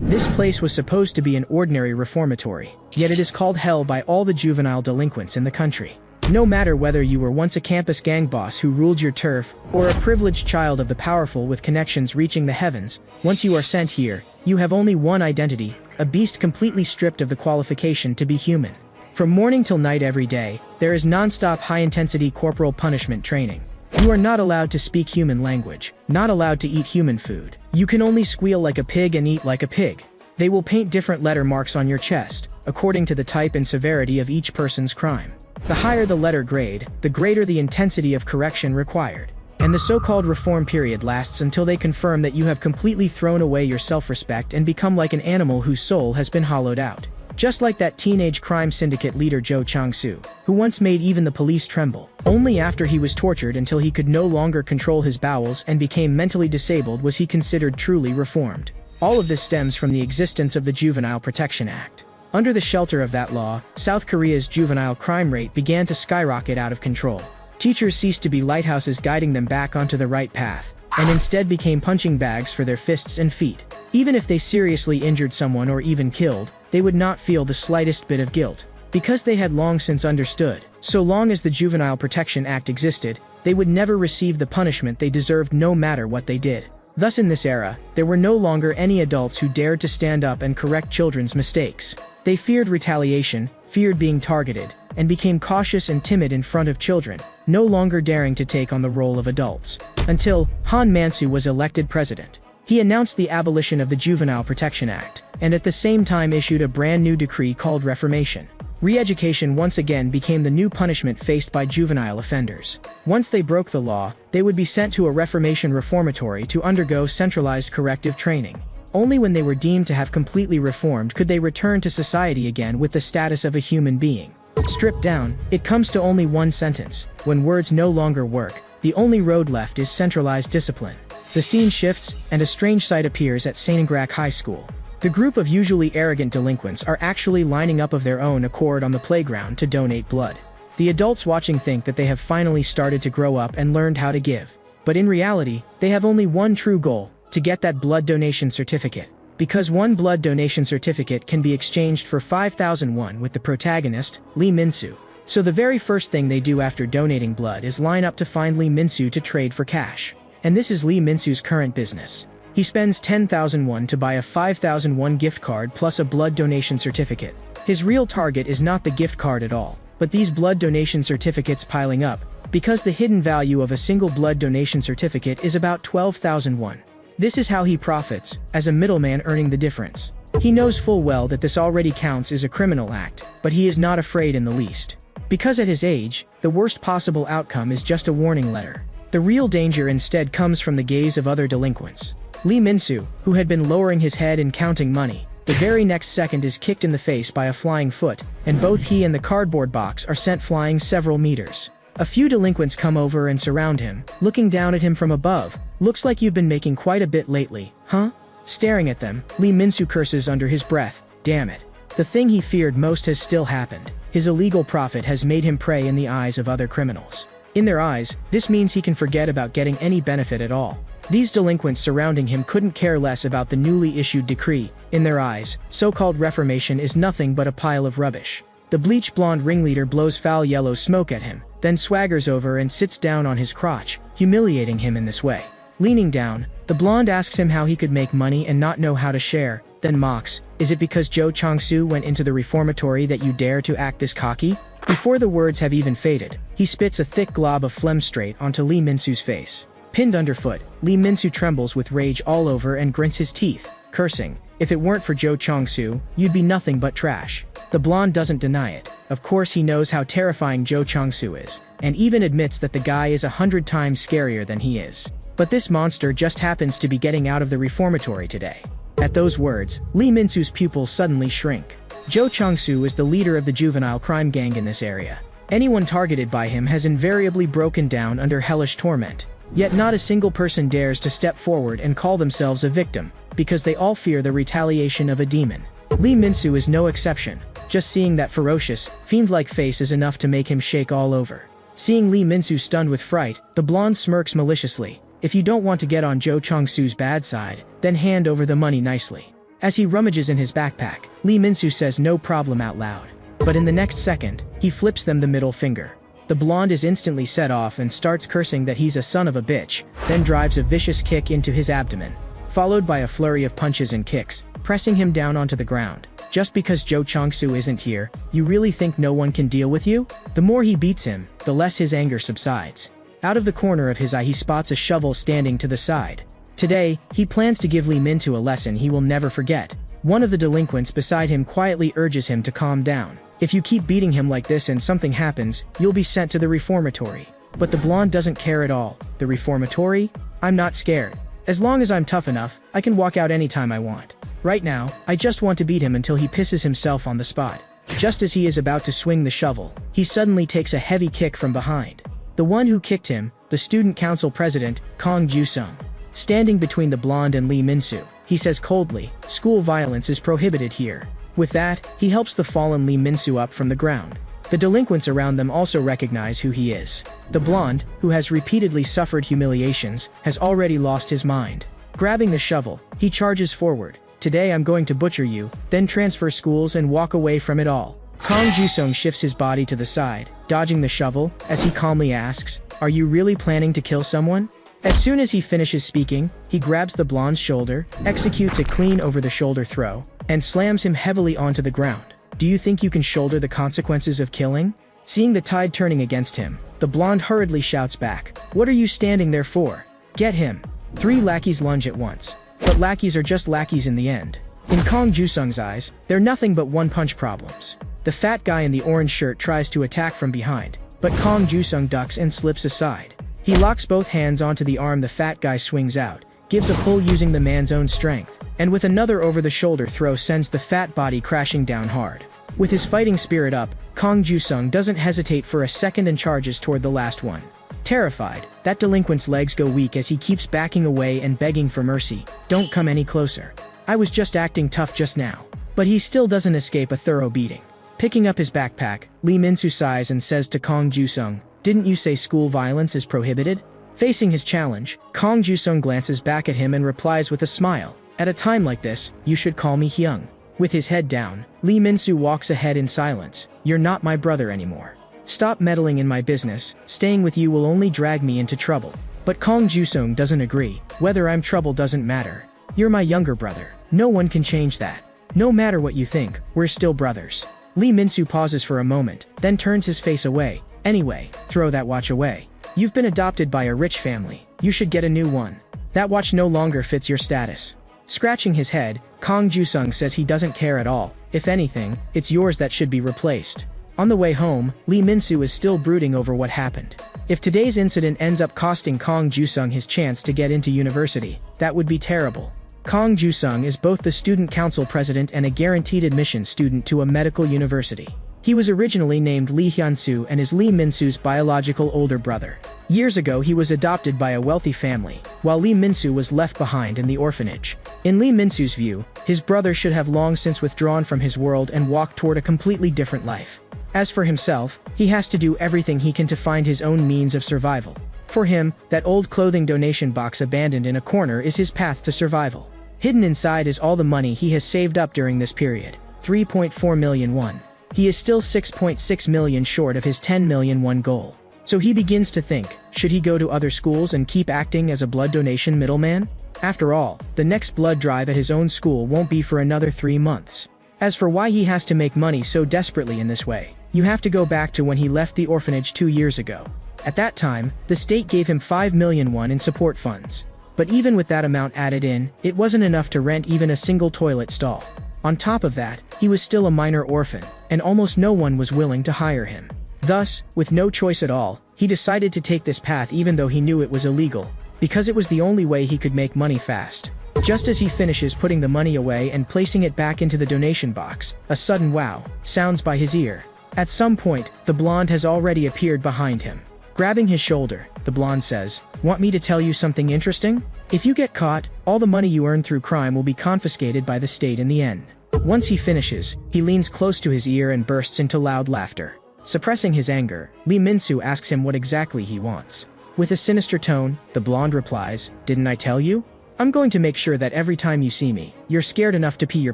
This place was supposed to be an ordinary reformatory, yet it is called hell by all the juvenile delinquents in the country. No matter whether you were once a campus gang boss who ruled your turf, or a privileged child of the powerful with connections reaching the heavens, once you are sent here, you have only one identity, a beast completely stripped of the qualification to be human. From morning till night every day, there is non-stop high-intensity corporal punishment training. You are not allowed to speak human language, not allowed to eat human food. You can only squeal like a pig and eat like a pig. They will paint different letter marks on your chest, according to the type and severity of each person's crime. The higher the letter grade, the greater the intensity of correction required. And the so-called reform period lasts until they confirm that you have completely thrown away your self-respect and become like an animal whose soul has been hollowed out. Just like that teenage crime syndicate leader Jo Chang-soo, who once made even the police tremble. Only after he was tortured until he could no longer control his bowels and became mentally disabled was he considered truly reformed. All of this stems from the existence of the Juvenile Protection Act. Under the shelter of that law, South Korea's juvenile crime rate began to skyrocket out of control. Teachers ceased to be lighthouses guiding them back onto the right path, and instead became punching bags for their fists and feet. Even if they seriously injured someone or even killed, they would not feel the slightest bit of guilt, because they had long since understood, so long as the Juvenile Protection Act existed, they would never receive the punishment they deserved no matter what they did. Thus in this era, there were no longer any adults who dared to stand up and correct children's mistakes. They feared retaliation, feared being targeted, and became cautious and timid in front of children, no longer daring to take on the role of adults. Until Han Man-soo was elected president. He announced the abolition of the Juvenile Protection Act, and at the same time issued a brand new decree called Reformation. Re-education once again became the new punishment faced by juvenile offenders. Once they broke the law, they would be sent to a Reformation reformatory to undergo centralized corrective training. Only when they were deemed to have completely reformed could they return to society again with the status of a human being. Stripped down, it comes to only one sentence: when words no longer work, the only road left is centralized discipline. The scene shifts, and a strange sight appears at Sanangrak High School. The group of usually arrogant delinquents are actually lining up of their own accord on the playground to donate blood. The adults watching think that they have finally started to grow up and learned how to give. But in reality, they have only one true goal: to get that blood donation certificate. Because one blood donation certificate can be exchanged for 5,000 won with the protagonist, Lee Min-soo. So the very first thing they do after donating blood is line up to find Lee Min-soo to trade for cash. And this is Lee Min-soo's current business. He spends 10,000 won to buy a 5,000 won gift card plus a blood donation certificate. His real target is not the gift card at all, but these blood donation certificates piling up, because the hidden value of a single blood donation certificate is about 12,000 won. This is how he profits, as a middleman earning the difference. He knows full well that this already counts as a criminal act, but he is not afraid in the least. Because at his age, the worst possible outcome is just a warning letter. The real danger instead comes from the gaze of other delinquents. Lee Min-soo, who had been lowering his head and counting money, the very next second is kicked in the face by a flying foot, and both he and the cardboard box are sent flying several meters. A few delinquents come over and surround him, looking down at him from above. "Looks like you've been making quite a bit lately, huh?" Staring at them, Lee Min-soo curses under his breath, "Damn it. The thing he feared most has still happened. His illegal profit has made him prey in the eyes of other criminals. In their eyes, this means he can forget about getting any benefit at all. These delinquents surrounding him couldn't care less about the newly issued decree. In their eyes, so-called reformation is nothing but a pile of rubbish. The bleach blonde ringleader blows foul yellow smoke at him, then swaggers over and sits down on his crotch, humiliating him in this way. Leaning down, the blonde asks him how he could make money and not know how to share, then mocks, "Is it because Jo Chang-soo went into the reformatory that you dare to act this cocky?" Before the words have even faded, he spits a thick glob of phlegm straight onto Lee Min-soo's face. Pinned underfoot, Lee Min-soo trembles with rage all over and grits his teeth, cursing, "If it weren't for Jo Chang-soo, you'd be nothing but trash." The blonde doesn't deny it. Of course he knows how terrifying Jo Chang-soo is, and even admits that the guy is 100 times scarier than he is. But this monster just happens to be getting out of the reformatory today. At those words, Lee Min-soo's pupils suddenly shrink. Jo Chang-soo is the leader of the juvenile crime gang in this area. Anyone targeted by him has invariably broken down under hellish torment. Yet not a single person dares to step forward and call themselves a victim, because they all fear the retaliation of a demon. Lee Min-soo is no exception. Just seeing that ferocious, fiend-like face is enough to make him shake all over. Seeing Lee Min-soo stunned with fright, the blonde smirks maliciously. "If you don't want to get on Jo Chang-soo's bad side, then hand over the money nicely." As he rummages in his backpack, Lee Min-soo says no problem out loud. But in the next second, he flips them the middle finger. The blonde is instantly set off and starts cursing that he's a son of a bitch, then drives a vicious kick into his abdomen, followed by a flurry of punches and kicks, pressing him down onto the ground. Just because Jo Chang-soo isn't here, you really think no one can deal with you? The more he beats him, the less his anger subsides. Out of the corner of his eye he spots a shovel standing to the side. Today, he plans to give Lee Min-soo a lesson he will never forget. One of the delinquents beside him quietly urges him to calm down. If you keep beating him like this and something happens, you'll be sent to the reformatory. But the blonde doesn't care at all. The reformatory? I'm not scared. As long as I'm tough enough, I can walk out anytime I want. Right now, I just want to beat him until he pisses himself on the spot. Just as he is about to swing the shovel, he suddenly takes a heavy kick from behind. The one who kicked him, the student council president, Kang Ju-sung. Standing between the blonde and Lee Min-soo, he says coldly, "School violence is prohibited here." With that, he helps the fallen Lee Min-soo up from the ground. The delinquents around them also recognize who he is. The blonde, who has repeatedly suffered humiliations, has already lost his mind. Grabbing the shovel, he charges forward. "Today I'm going to butcher you, then transfer schools and walk away from it all." Kang Ju-sung shifts his body to the side, dodging the shovel, as he calmly asks, "Are you really planning to kill someone?" As soon as he finishes speaking, he grabs the blonde's shoulder, executes a clean over-the-shoulder throw, and slams him heavily onto the ground. "Do you think you can shoulder the consequences of killing?" Seeing the tide turning against him, the blonde hurriedly shouts back, "What are you standing there for? Get him!" 3 lackeys lunge at once. But lackeys are just lackeys in the end. In Kang Ju-sung's eyes, they're nothing but one-punch problems. The fat guy in the orange shirt tries to attack from behind, but Kang Ju-sung ducks and slips aside. He locks both hands onto the arm the fat guy swings out, gives a pull using the man's own strength, and with another over-the-shoulder throw sends the fat body crashing down hard. With his fighting spirit up, Kang Ju-sung doesn't hesitate for a second and charges toward the last one. Terrified, that delinquent's legs go weak as he keeps backing away and begging for mercy. "Don't come any closer. I was just acting tough just now." But he still doesn't escape a thorough beating. Picking up his backpack, Lee Min-soo sighs and says to Kang Ju-sung, "Didn't you say school violence is prohibited?" Facing his challenge, Kang Ju-sung glances back at him and replies with a smile, "At a time like this, you should call me Hyung." With his head down, Lee Min-soo walks ahead in silence. "You're not my brother anymore. Stop meddling in my business. Staying with you will only drag me into trouble." But Kang Ju-sung doesn't agree. "Whether I'm trouble doesn't matter. You're my younger brother. No one can change that. No matter what you think, we're still brothers." Lee Min-soo pauses for a moment, then turns his face away. "Anyway, throw that watch away. You've been adopted by a rich family. You should get a new one. That watch no longer fits your status." Scratching his head, Kang Ju-sung says he doesn't care at all. "If anything, it's yours that should be replaced." On the way home, Lee Min-soo is still brooding over what happened. If today's incident ends up costing Kang Ju-sung his chance to get into university, that would be terrible. Kang Ju-sung is both the student council president and a guaranteed admission student to a medical university. He was originally named Lee Hyun-soo and is Lee Min-soo's biological older brother. Years ago he was adopted by a wealthy family, while Lee Min-soo was left behind in the orphanage. In Lee Min-soo's view, his brother should have long since withdrawn from his world and walked toward a completely different life. As for himself, he has to do everything he can to find his own means of survival. For him, that old clothing donation box abandoned in a corner is his path to survival. Hidden inside is all the money he has saved up during this period, 3.4 million won. He is still 6.6 million short of his 10 million won goal. So he begins to think, should he go to other schools and keep acting as a blood donation middleman? After all, the next blood drive at his own school won't be for another 3 months. As for why he has to make money so desperately in this way, you have to go back to when he left the orphanage 2 years ago. At that time, the state gave him 5 million won in support funds. But even with that amount added in, it wasn't enough to rent even a single toilet stall. On top of that, he was still a minor orphan, and almost no one was willing to hire him. Thus, with no choice at all, he decided to take this path even though he knew it was illegal, because it was the only way he could make money fast. Just as he finishes putting the money away and placing it back into the donation box, a sudden wow sounds by his ear. At some point, the blonde has already appeared behind him. Grabbing his shoulder, the blonde says, "Want me to tell you something interesting? If you get caught, all the money you earn through crime will be confiscated by the state in the end." Once he finishes, he leans close to his ear and bursts into loud laughter. Suppressing his anger, Lee Min-soo asks him what exactly he wants. With a sinister tone, the blonde replies, "Didn't I tell you? I'm going to make sure that every time you see me, you're scared enough to pee your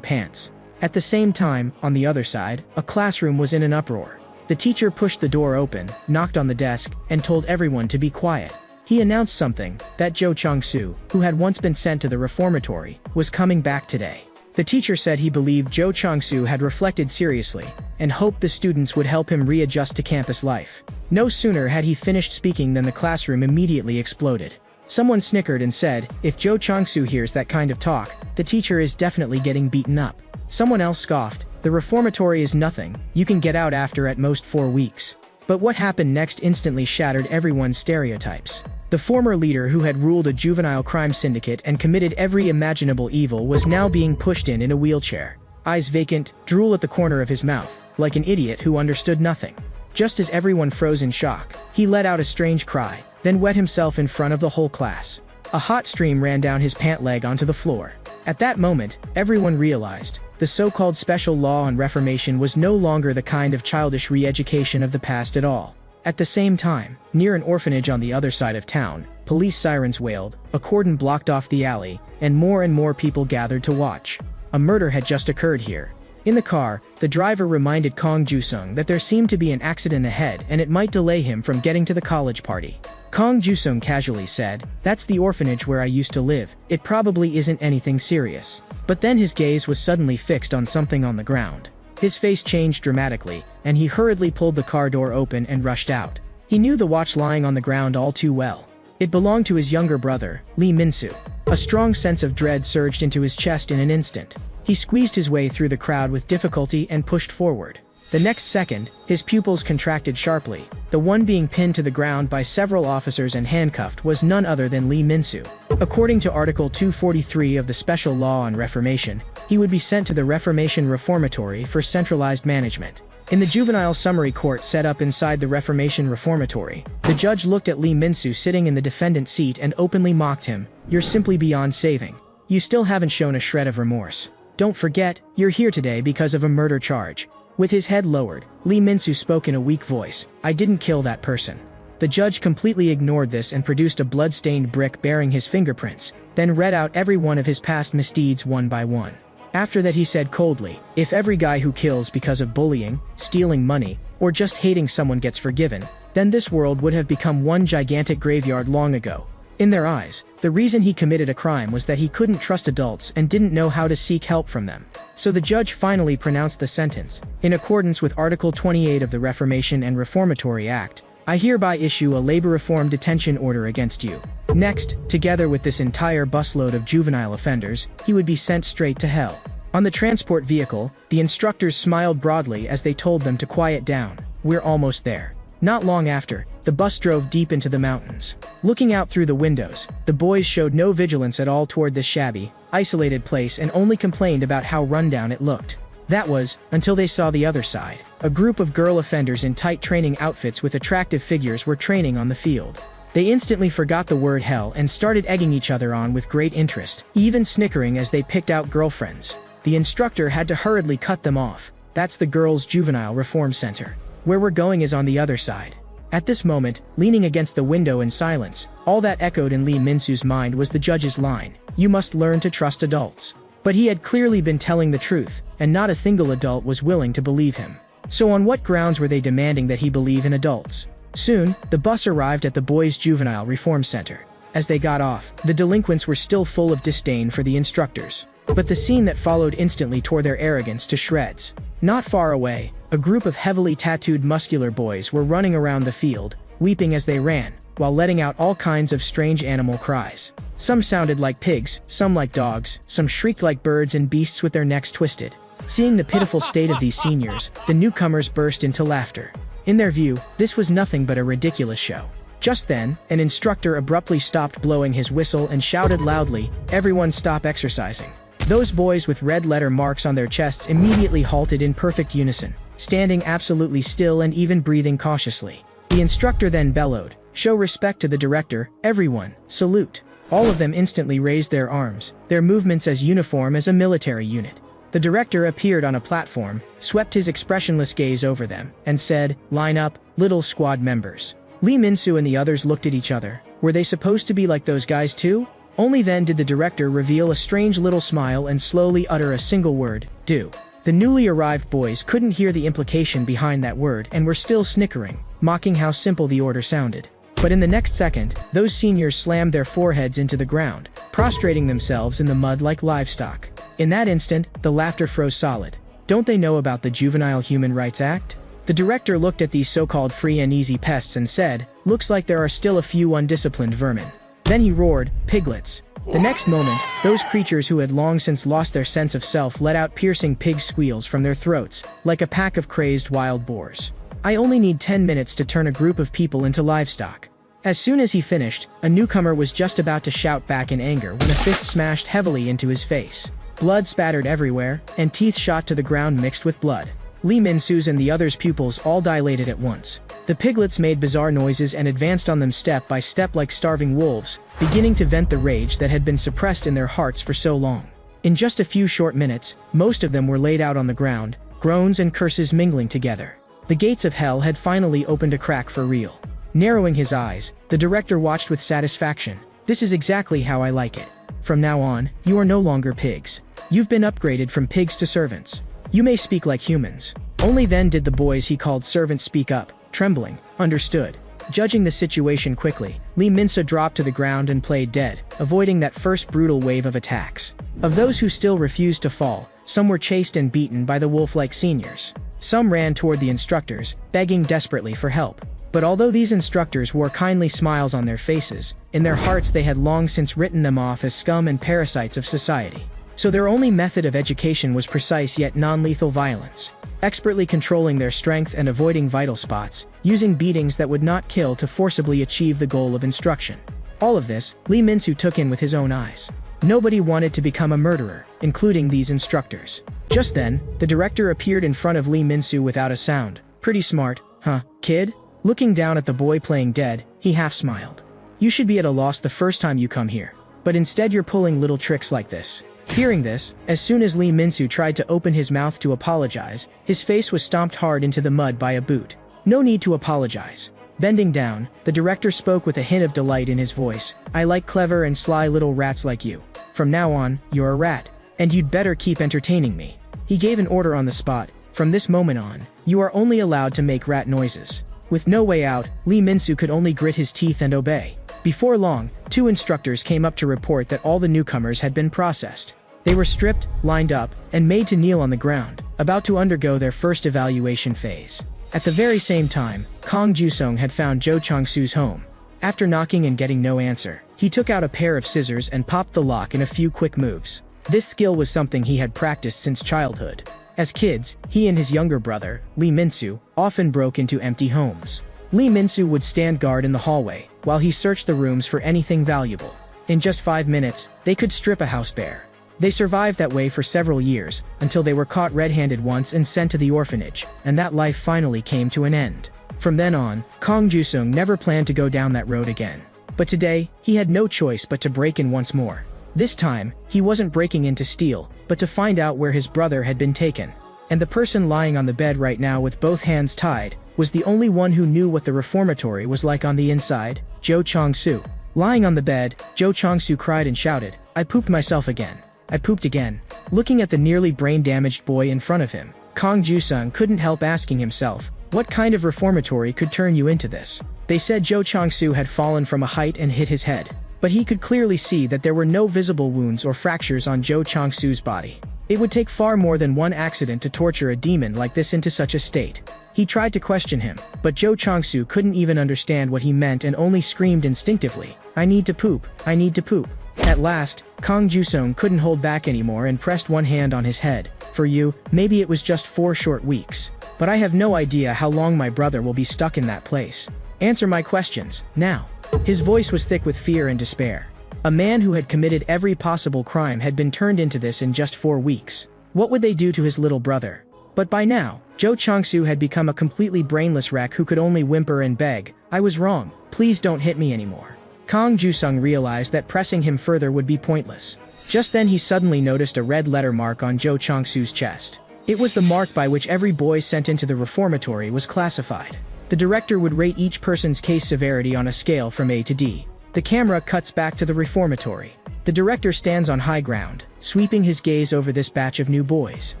pants." At the same time, on the other side, a classroom was in an uproar. The teacher pushed the door open, knocked on the desk, and told everyone to be quiet. He announced something, that Jo Chang-soo, who had once been sent to the reformatory, was coming back today. The teacher said he believed Jo Chang-soo had reflected seriously, and hoped the students would help him readjust to campus life. No sooner had he finished speaking than the classroom immediately exploded. Someone snickered and said, "If Jo Chang-soo hears that kind of talk, the teacher is definitely getting beaten up." Someone else scoffed, "The reformatory is nothing, you can get out after at most 4 weeks. But what happened next instantly shattered everyone's stereotypes. The former leader who had ruled a juvenile crime syndicate and committed every imaginable evil was now being pushed in a wheelchair. Eyes vacant, drool at the corner of his mouth, like an idiot who understood nothing. Just as everyone froze in shock, he let out a strange cry, then wet himself in front of the whole class. A hot stream ran down his pant leg onto the floor. At that moment, everyone realized, the so-called special law on reformation was no longer the kind of childish re-education of the past at all. At the same time, near an orphanage on the other side of town, police sirens wailed, a cordon blocked off the alley, and more people gathered to watch. A murder had just occurred here. In the car, the driver reminded Kong Ju-sung that there seemed to be an accident ahead and it might delay him from getting to the college party. Kong Ju-sung casually said, "That's the orphanage where I used to live, it probably isn't anything serious." But then his gaze was suddenly fixed on something on the ground. His face changed dramatically, and he hurriedly pulled the car door open and rushed out. He knew the watch lying on the ground all too well. It belonged to his younger brother, Lee Min-soo. A strong sense of dread surged into his chest in an instant. He squeezed his way through the crowd with difficulty and pushed forward. The next second, his pupils contracted sharply. The one being pinned to the ground by several officers and handcuffed was none other than Lee Min-soo. According to Article 243 of the Special Law on Reformation, he would be sent to the Reformation Reformatory for centralized management. In the juvenile summary court set up inside the Reformation Reformatory, the judge looked at Lee Min-soo sitting in the defendant's seat and openly mocked him. "You're simply beyond saving. You still haven't shown a shred of remorse. Don't forget, you're here today because of a murder charge." With his head lowered, Lee Min-soo spoke in a weak voice, "I didn't kill that person." The judge completely ignored this and produced a blood-stained brick bearing his fingerprints, then read out every one of his past misdeeds one by one. After that he said coldly, "If every guy who kills because of bullying, stealing money, or just hating someone gets forgiven, then this world would have become one gigantic graveyard long ago." In their eyes, the reason he committed a crime was that he couldn't trust adults and didn't know how to seek help from them. So the judge finally pronounced the sentence. "In accordance with Article 28 of the Reformation and Reformatory Act, I hereby issue a labor reform detention order against you." Next, together with this entire busload of juvenile offenders, he would be sent straight to hell. On the transport vehicle, the instructors smiled broadly as they told them to quiet down. "We're almost there." Not long after, the bus drove deep into the mountains. Looking out through the windows, the boys showed no vigilance at all toward this shabby, isolated place and only complained about how rundown it looked. That was, until they saw the other side. A group of girl offenders in tight training outfits with attractive figures were training on the field. They instantly forgot the word hell and started egging each other on with great interest, even snickering as they picked out girlfriends. The instructor had to hurriedly cut them off. "That's the girls' juvenile reform center. Where we're going is on the other side." At this moment, leaning against the window in silence, all that echoed in Lee Min-soo's mind was the judge's line, "You must learn to trust adults." But he had clearly been telling the truth, and not a single adult was willing to believe him. So on what grounds were they demanding that he believe in adults? Soon, the bus arrived at the boys' juvenile reform center. As they got off, the delinquents were still full of disdain for the instructors. But the scene that followed instantly tore their arrogance to shreds. Not far away, a group of heavily tattooed muscular boys were running around the field, weeping as they ran, while letting out all kinds of strange animal cries. Some sounded like pigs, some like dogs, some shrieked like birds and beasts with their necks twisted. Seeing the pitiful state of these seniors, the newcomers burst into laughter. In their view, this was nothing but a ridiculous show. Just then, an instructor abruptly stopped blowing his whistle and shouted loudly, "Everyone stop exercising." Those boys with red letter marks on their chests immediately halted in perfect unison, standing absolutely still and even breathing cautiously. The instructor then bellowed, "Show respect to the director, everyone, salute." All of them instantly raised their arms, their movements as uniform as a military unit. The director appeared on a platform, swept his expressionless gaze over them, and said, "Line up, little squad members." Lee Min-soo and the others looked at each other. Were they supposed to be like those guys too? Only then did the director reveal a strange little smile and slowly utter a single word, "Do." The newly arrived boys couldn't hear the implication behind that word and were still snickering, mocking how simple the order sounded. But in the next second, those seniors slammed their foreheads into the ground, prostrating themselves in the mud like livestock. In that instant, the laughter froze solid. Don't they know about the Juvenile Human Rights Act? The director looked at these so-called free and easy pests and said, "Looks like there are still a few undisciplined vermin." Then he roared, "Piglets." The next moment, those creatures who had long since lost their sense of self let out piercing pig squeals from their throats, like a pack of crazed wild boars. "I only need 10 minutes to turn a group of people into livestock." As soon as he finished, a newcomer was just about to shout back in anger when a fist smashed heavily into his face. Blood spattered everywhere, and teeth shot to the ground mixed with blood. Lee Min-soo's and the others' pupils all dilated at once. The piglets made bizarre noises and advanced on them step by step like starving wolves, beginning to vent the rage that had been suppressed in their hearts for so long. In just a few short minutes, most of them were laid out on the ground, groans and curses mingling together. The gates of hell had finally opened a crack for real. Narrowing his eyes, the director watched with satisfaction. "This is exactly how I like it. From now on, you are no longer pigs. You've been upgraded from pigs to servants. You may speak like humans." Only then did the boys he called servants speak up, trembling. "Understood." Judging the situation quickly, Lee Min-soo dropped to the ground and played dead, avoiding that first brutal wave of attacks. Of those who still refused to fall, some were chased and beaten by the wolf-like seniors. Some ran toward the instructors, begging desperately for help. But although these instructors wore kindly smiles on their faces, in their hearts they had long since written them off as scum and parasites of society. So their only method of education was precise yet non-lethal violence, expertly controlling their strength and avoiding vital spots, using beatings that would not kill to forcibly achieve the goal of instruction. All of this, Lee Min-soo took in with his own eyes. Nobody wanted to become a murderer, including these instructors. Just then, the director appeared in front of Lee Min-soo without a sound. "Pretty smart, huh, kid?" Looking down at the boy playing dead, he half smiled. "You should be at a loss the first time you come here. But instead you're pulling little tricks like this." Hearing this, as soon as Lee Min-soo tried to open his mouth to apologize, his face was stomped hard into the mud by a boot. "No need to apologize." Bending down, the director spoke with a hint of delight in his voice. "I like clever and sly little rats like you. From now on, you're a rat. And you'd better keep entertaining me." He gave an order on the spot. "From this moment on, you are only allowed to make rat noises." With no way out, Lee Min-soo could only grit his teeth and obey. Before long, 2 instructors came up to report that all the newcomers had been processed. They were stripped, lined up, and made to kneel on the ground, about to undergo their first evaluation phase. At the very same time, Kang Ju-sung had found Jo Chang-soo's home. After knocking and getting no answer, he took out a pair of scissors and popped the lock in a few quick moves. This skill was something he had practiced since childhood. As kids, he and his younger brother, Lee Min-soo, often broke into empty homes. Lee Min-soo would stand guard in the hallway, while he searched the rooms for anything valuable. In just 5 minutes, they could strip a house bare. They survived that way for several years, until they were caught red-handed once and sent to the orphanage, and that life finally came to an end. From then on, Kang Ju-sung never planned to go down that road again. But today, he had no choice but to break in once more. This time, he wasn't breaking in to steal, but to find out where his brother had been taken. And the person lying on the bed right now with both hands tied, was the only one who knew what the reformatory was like on the inside, Jo Chang-soo. Lying on the bed, Jo Chang-soo cried and shouted, "I pooped myself again. I pooped again." Looking at the nearly brain-damaged boy in front of him, Kang Ju-sung couldn't help asking himself, what kind of reformatory could turn you into this? They said Jo Chang-soo had fallen from a height and hit his head. But he could clearly see that there were no visible wounds or fractures on Jo Chang-soo's body. It would take far more than one accident to torture a demon like this into such a state. He tried to question him, but Jo Chang-soo couldn't even understand what he meant and only screamed instinctively, "I need to poop, I need to poop." At last, Kang Ju-sung couldn't hold back anymore and pressed one hand on his head. "For you, maybe it was just 4 short weeks. But I have no idea how long my brother will be stuck in that place. Answer my questions, now." His voice was thick with fear and despair. A man who had committed every possible crime had been turned into this in just 4 weeks. What would they do to his little brother? But by now, Jo Chang-soo had become a completely brainless wreck who could only whimper and beg, "I was wrong, please don't hit me anymore." Kang Ju-sung realized that pressing him further would be pointless. Just then he suddenly noticed a red letter mark on Jo Chang-soo's chest. It was the mark by which every boy sent into the reformatory was classified. The director would rate each person's case severity on a scale from A to D. The camera cuts back to the reformatory. The director stands on high ground, sweeping his gaze over this batch of new boys.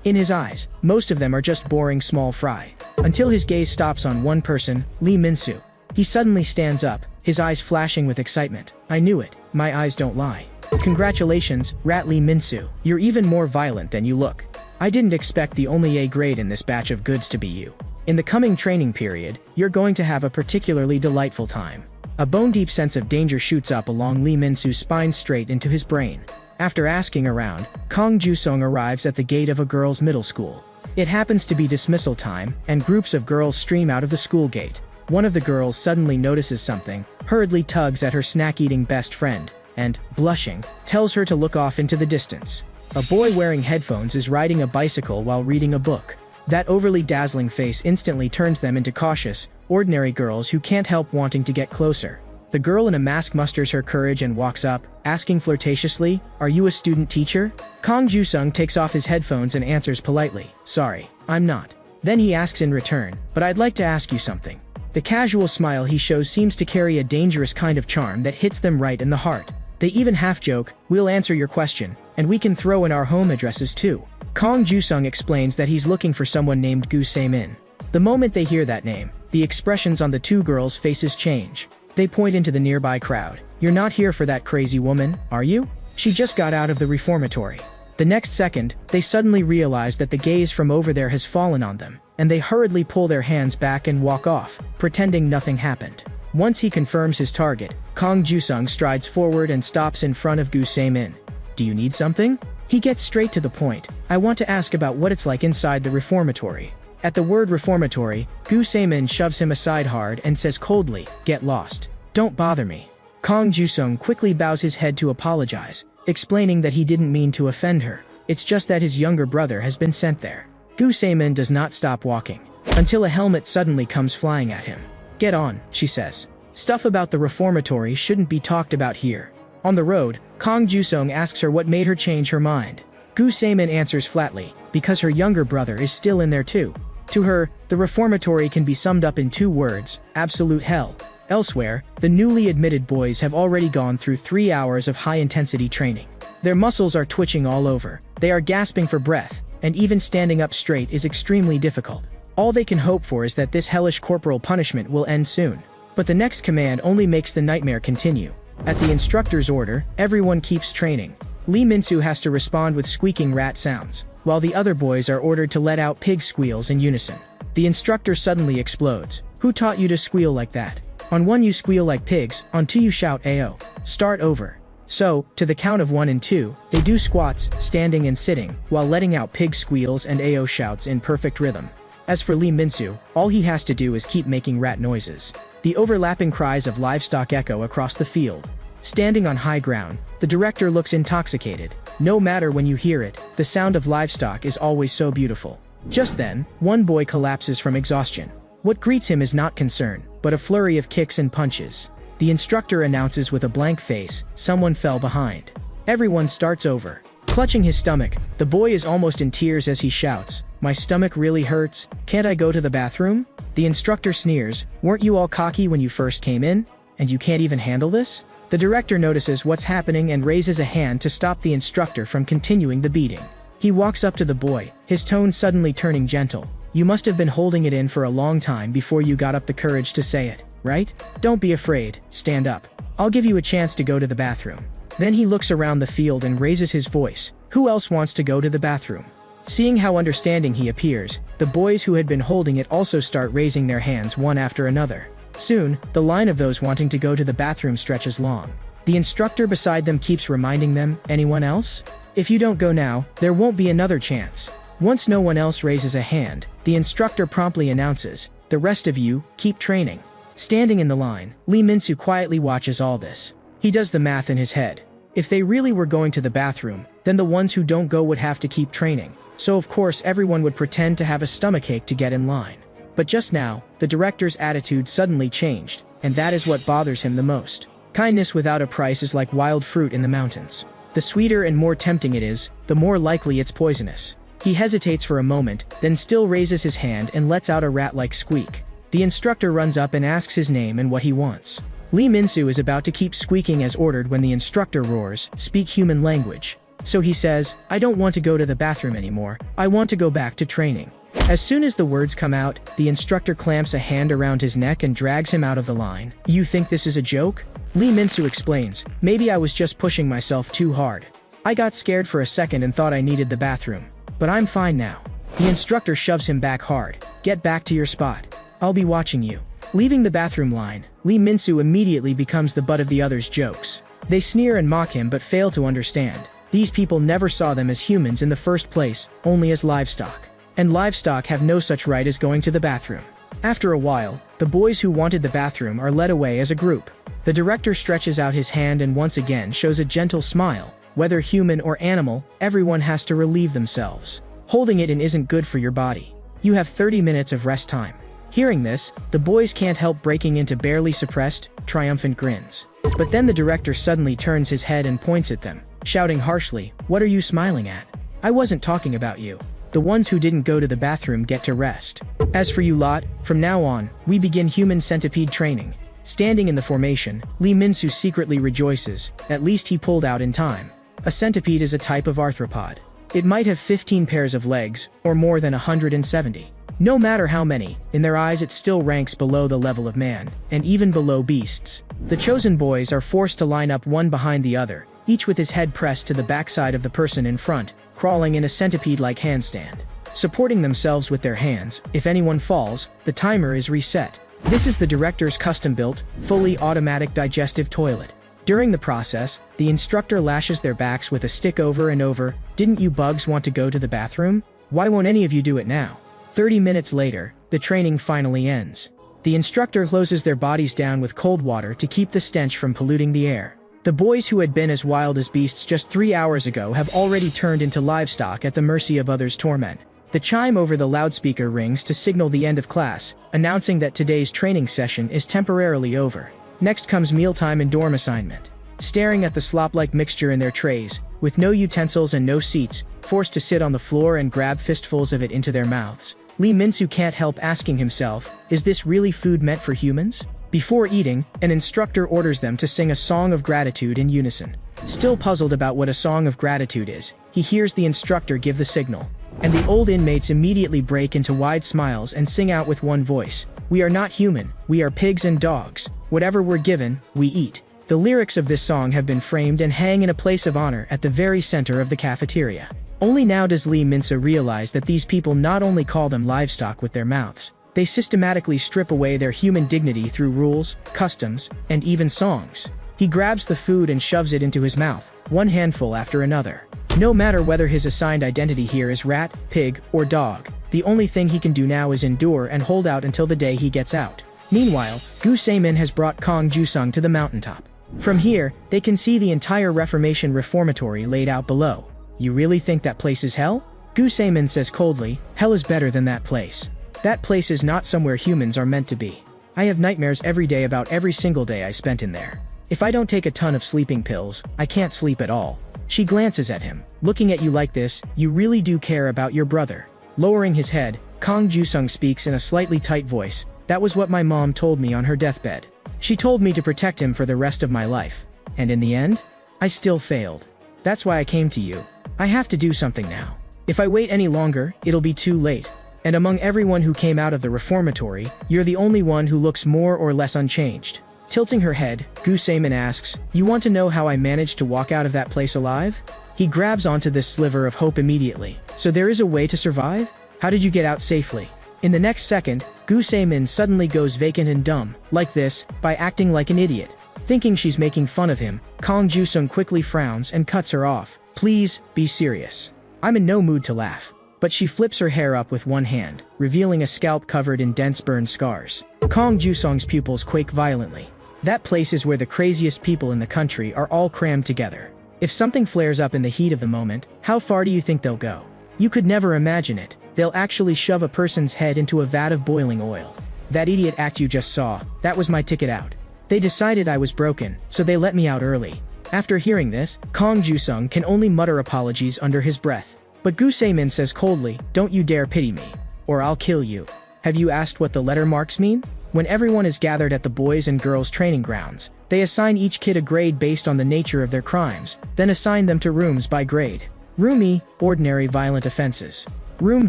In his eyes, most of them are just boring small fry. Until his gaze stops on one person, Lee Min-soo. He suddenly stands up, his eyes flashing with excitement. I knew it, my eyes don't lie. Congratulations, Rat Lee Min-soo. You're even more violent than you look. I didn't expect the only A grade in this batch of goods to be you. In the coming training period, you're going to have a particularly delightful time. A bone-deep sense of danger shoots up along Lee Min-soo's spine straight into his brain. After asking around, Kang Ju-sung arrives at the gate of a girls' middle school. It happens to be dismissal time, and groups of girls stream out of the school gate. One of the girls suddenly notices something, hurriedly tugs at her snack-eating best friend, and, blushing, tells her to look off into the distance. A boy wearing headphones is riding a bicycle while reading a book. That overly dazzling face instantly turns them into cautious, ordinary girls who can't help wanting to get closer. The girl in a mask musters her courage and walks up, asking flirtatiously, "Are you a student teacher?" Kang Ju-sung takes off his headphones and answers politely, "Sorry, I'm not." Then he asks in return, "But I'd like to ask you something." The casual smile he shows seems to carry a dangerous kind of charm that hits them right in the heart. They even half joke, "We'll answer your question, and we can throw in our home addresses too." Kang Ju-sung explains that he's looking for someone named Gu Se-min. The moment they hear that name, the expressions on the two girls' faces change. They point into the nearby crowd. "You're not here for that crazy woman, are you? She just got out of the reformatory." The next second, they suddenly realize that the gaze from over there has fallen on them, and they hurriedly pull their hands back and walk off, pretending nothing happened. Once he confirms his target, Kang Ju-sung strides forward and stops in front of Gu Se-min. "Do you need something?" He gets straight to the point. "I want to ask about what it's like inside the reformatory." At the word reformatory, Gu Se-min shoves him aside hard and says coldly, "Get lost. Don't bother me." Kang Ju-sung quickly bows his head to apologize, explaining that he didn't mean to offend her. It's just that his younger brother has been sent there. Gu Se-min does not stop walking, until a helmet suddenly comes flying at him. "Get on," she says. "Stuff about the reformatory shouldn't be talked about here." On the road, Kang Ju-sung asks her what made her change her mind. Gu Se-min answers flatly, because her younger brother is still in there too. To her, the reformatory can be summed up in two words: absolute hell. Elsewhere, the newly admitted boys have already gone through 3 hours of high-intensity training. Their muscles are twitching all over, they are gasping for breath, and even standing up straight is extremely difficult. All they can hope for is that this hellish corporal punishment will end soon. But the next command only makes the nightmare continue. At the instructor's order, everyone keeps training. Lee Min-soo has to respond with squeaking rat sounds, while the other boys are ordered to let out pig squeals in unison. The instructor suddenly explodes. "Who taught you to squeal like that? On 1 you squeal like pigs, on 2 you shout Ayo. Start over." So, to the count of 1 and 2, they do squats, standing and sitting, while letting out pig squeals and Ayo shouts in perfect rhythm. As for Lee Min-soo, all he has to do is keep making rat noises. The overlapping cries of livestock echo across the field. Standing on high ground, the director looks intoxicated. No matter when you hear it, the sound of livestock is always so beautiful. Just then, one boy collapses from exhaustion. What greets him is not concern, but a flurry of kicks and punches. The instructor announces with a blank face, "Someone fell behind." Everyone starts over. Clutching his stomach, the boy is almost in tears as he shouts, "My stomach really hurts, can't I go to the bathroom?" The instructor sneers, "Weren't you all cocky when you first came in? And you can't even handle this?" The director notices what's happening and raises a hand to stop the instructor from continuing the beating. He walks up to the boy, his tone suddenly turning gentle. "You must have been holding it in for a long time before you got up the courage to say it, right? Don't be afraid, stand up. I'll give you a chance to go to the bathroom." Then he looks around the field and raises his voice, "Who else wants to go to the bathroom?" Seeing how understanding he appears, the boys who had been holding it also start raising their hands one after another. Soon, the line of those wanting to go to the bathroom stretches long. The instructor beside them keeps reminding them, "Anyone else? If you don't go now, there won't be another chance." Once no one else raises a hand, the instructor promptly announces, "The rest of you, keep training." Standing in the line, Lee Min-soo quietly watches all this. He does the math in his head. If they really were going to the bathroom, then the ones who don't go would have to keep training. So of course everyone would pretend to have a stomachache to get in line. But just now, the director's attitude suddenly changed, and that is what bothers him the most. Kindness without a price is like wild fruit in the mountains. The sweeter and more tempting it is, the more likely it's poisonous. He hesitates for a moment, then still raises his hand and lets out a rat-like squeak. The instructor runs up and asks his name and what he wants. Lee Min-soo is about to keep squeaking as ordered when the instructor roars, "Speak human language." So he says, "I don't want to go to the bathroom anymore, I want to go back to training." As soon as the words come out, the instructor clamps a hand around his neck and drags him out of the line. "You think this is a joke?" Lee Min-soo explains, "Maybe I was just pushing myself too hard. I got scared for a second and thought I needed the bathroom. But I'm fine now." The instructor shoves him back hard. "Get back to your spot. I'll be watching you." Leaving the bathroom line, Lee Min-soo immediately becomes the butt of the others' jokes. They sneer and mock him but fail to understand. These people never saw them as humans in the first place, only as livestock. And livestock have no such right as going to the bathroom. After a while, the boys who wanted the bathroom are led away as a group. The director stretches out his hand and once again shows a gentle smile. Whether human or animal, everyone has to relieve themselves. Holding it in isn't good for your body. You have 30 minutes of rest time. Hearing this, the boys can't help breaking into barely suppressed, triumphant grins. But then the director suddenly turns his head and points at them, shouting harshly, "What are you smiling at? I wasn't talking about you. The ones who didn't go to the bathroom get to rest. As for you lot, from now on, we begin human centipede training." Standing in the formation, Lee Min-soo secretly rejoices, at least he pulled out in time. A centipede is a type of arthropod. It might have 15 pairs of legs, or more than 170. No matter how many, in their eyes it still ranks below the level of man, and even below beasts. The chosen boys are forced to line up one behind the other, each with his head pressed to the backside of the person in front, crawling in a centipede-like handstand. Supporting themselves with their hands, if anyone falls, the timer is reset. This is the director's custom-built, fully automatic digestive toilet. During the process, the instructor lashes their backs with a stick over and over. "Didn't you bugs want to go to the bathroom? Why won't any of you do it now?" 30 minutes later, the training finally ends. The instructor closes their bodies down with cold water to keep the stench from polluting the air. The boys who had been as wild as beasts just 3 hours ago have already turned into livestock at the mercy of others' torment. The chime over the loudspeaker rings to signal the end of class, announcing that today's training session is temporarily over. Next comes mealtime and dorm assignment. Staring at the slop-like mixture in their trays, with no utensils and no seats, forced to sit on the floor and grab fistfuls of it into their mouths, Lee Min-soo can't help asking himself, is this really food meant for humans? Before eating, an instructor orders them to sing a song of gratitude in unison. Still puzzled about what a song of gratitude is, he hears the instructor give the signal. And the old inmates immediately break into wide smiles and sing out with one voice, "We are not human, we are pigs and dogs. Whatever we're given, we eat." The lyrics of this song have been framed and hang in a place of honor at the very center of the cafeteria. Only now does Lee Min-soo realize that these people not only call them livestock with their mouths, they systematically strip away their human dignity through rules, customs, and even songs. He grabs the food and shoves it into his mouth, one handful after another. No matter whether his assigned identity here is rat, pig, or dog, the only thing he can do now is endure and hold out until the day he gets out. Meanwhile, Gu Se-min has brought Kong Ju-sung to the mountaintop. From here, they can see the entire Reformation reformatory laid out below. "You really think that place is hell?" Gu Se-min says coldly, "Hell is better than that place. That place is not somewhere humans are meant to be. I have nightmares every day about every single day I spent in there. If I don't take a ton of sleeping pills, I can't sleep at all." She glances at him. "Looking at you like this, you really do care about your brother." Lowering his head, Kong Ju-sung speaks in a slightly tight voice. "That was what my mom told me on her deathbed. She told me to protect him for the rest of my life. And in the end, I still failed. That's why I came to you. I have to do something now. If I wait any longer, it'll be too late. And among everyone who came out of the reformatory, you're the only one who looks more or less unchanged." Tilting her head, Gu Se-min asks, "You want to know how I managed to walk out of that place alive?" He grabs onto this sliver of hope immediately. "So there is a way to survive? How did you get out safely?" In the next second, Gu Se-min suddenly goes vacant and dumb, like this, by acting like an idiot. Thinking she's making fun of him, Kong Ju-sung quickly frowns and cuts her off. "Please, be serious. I'm in no mood to laugh." But she flips her hair up with one hand, revealing a scalp covered in dense burn scars. Kong Ju-sung's pupils quake violently. That place is where the craziest people in the country are all crammed together. If something flares up in the heat of the moment, how far do you think they'll go? You could never imagine it. They'll actually shove a person's head into a vat of boiling oil. That idiot act you just saw, that was my ticket out. They decided I was broken, so they let me out early. After hearing this, Kong Ju-sung can only mutter apologies under his breath. But Gu Se-min says coldly, "Don't you dare pity me, or I'll kill you. Have you asked what the letter marks mean?" When everyone is gathered at the boys and girls training grounds, they assign each kid a grade based on the nature of their crimes, then assign them to rooms by grade. Room E, ordinary violent offenses. Room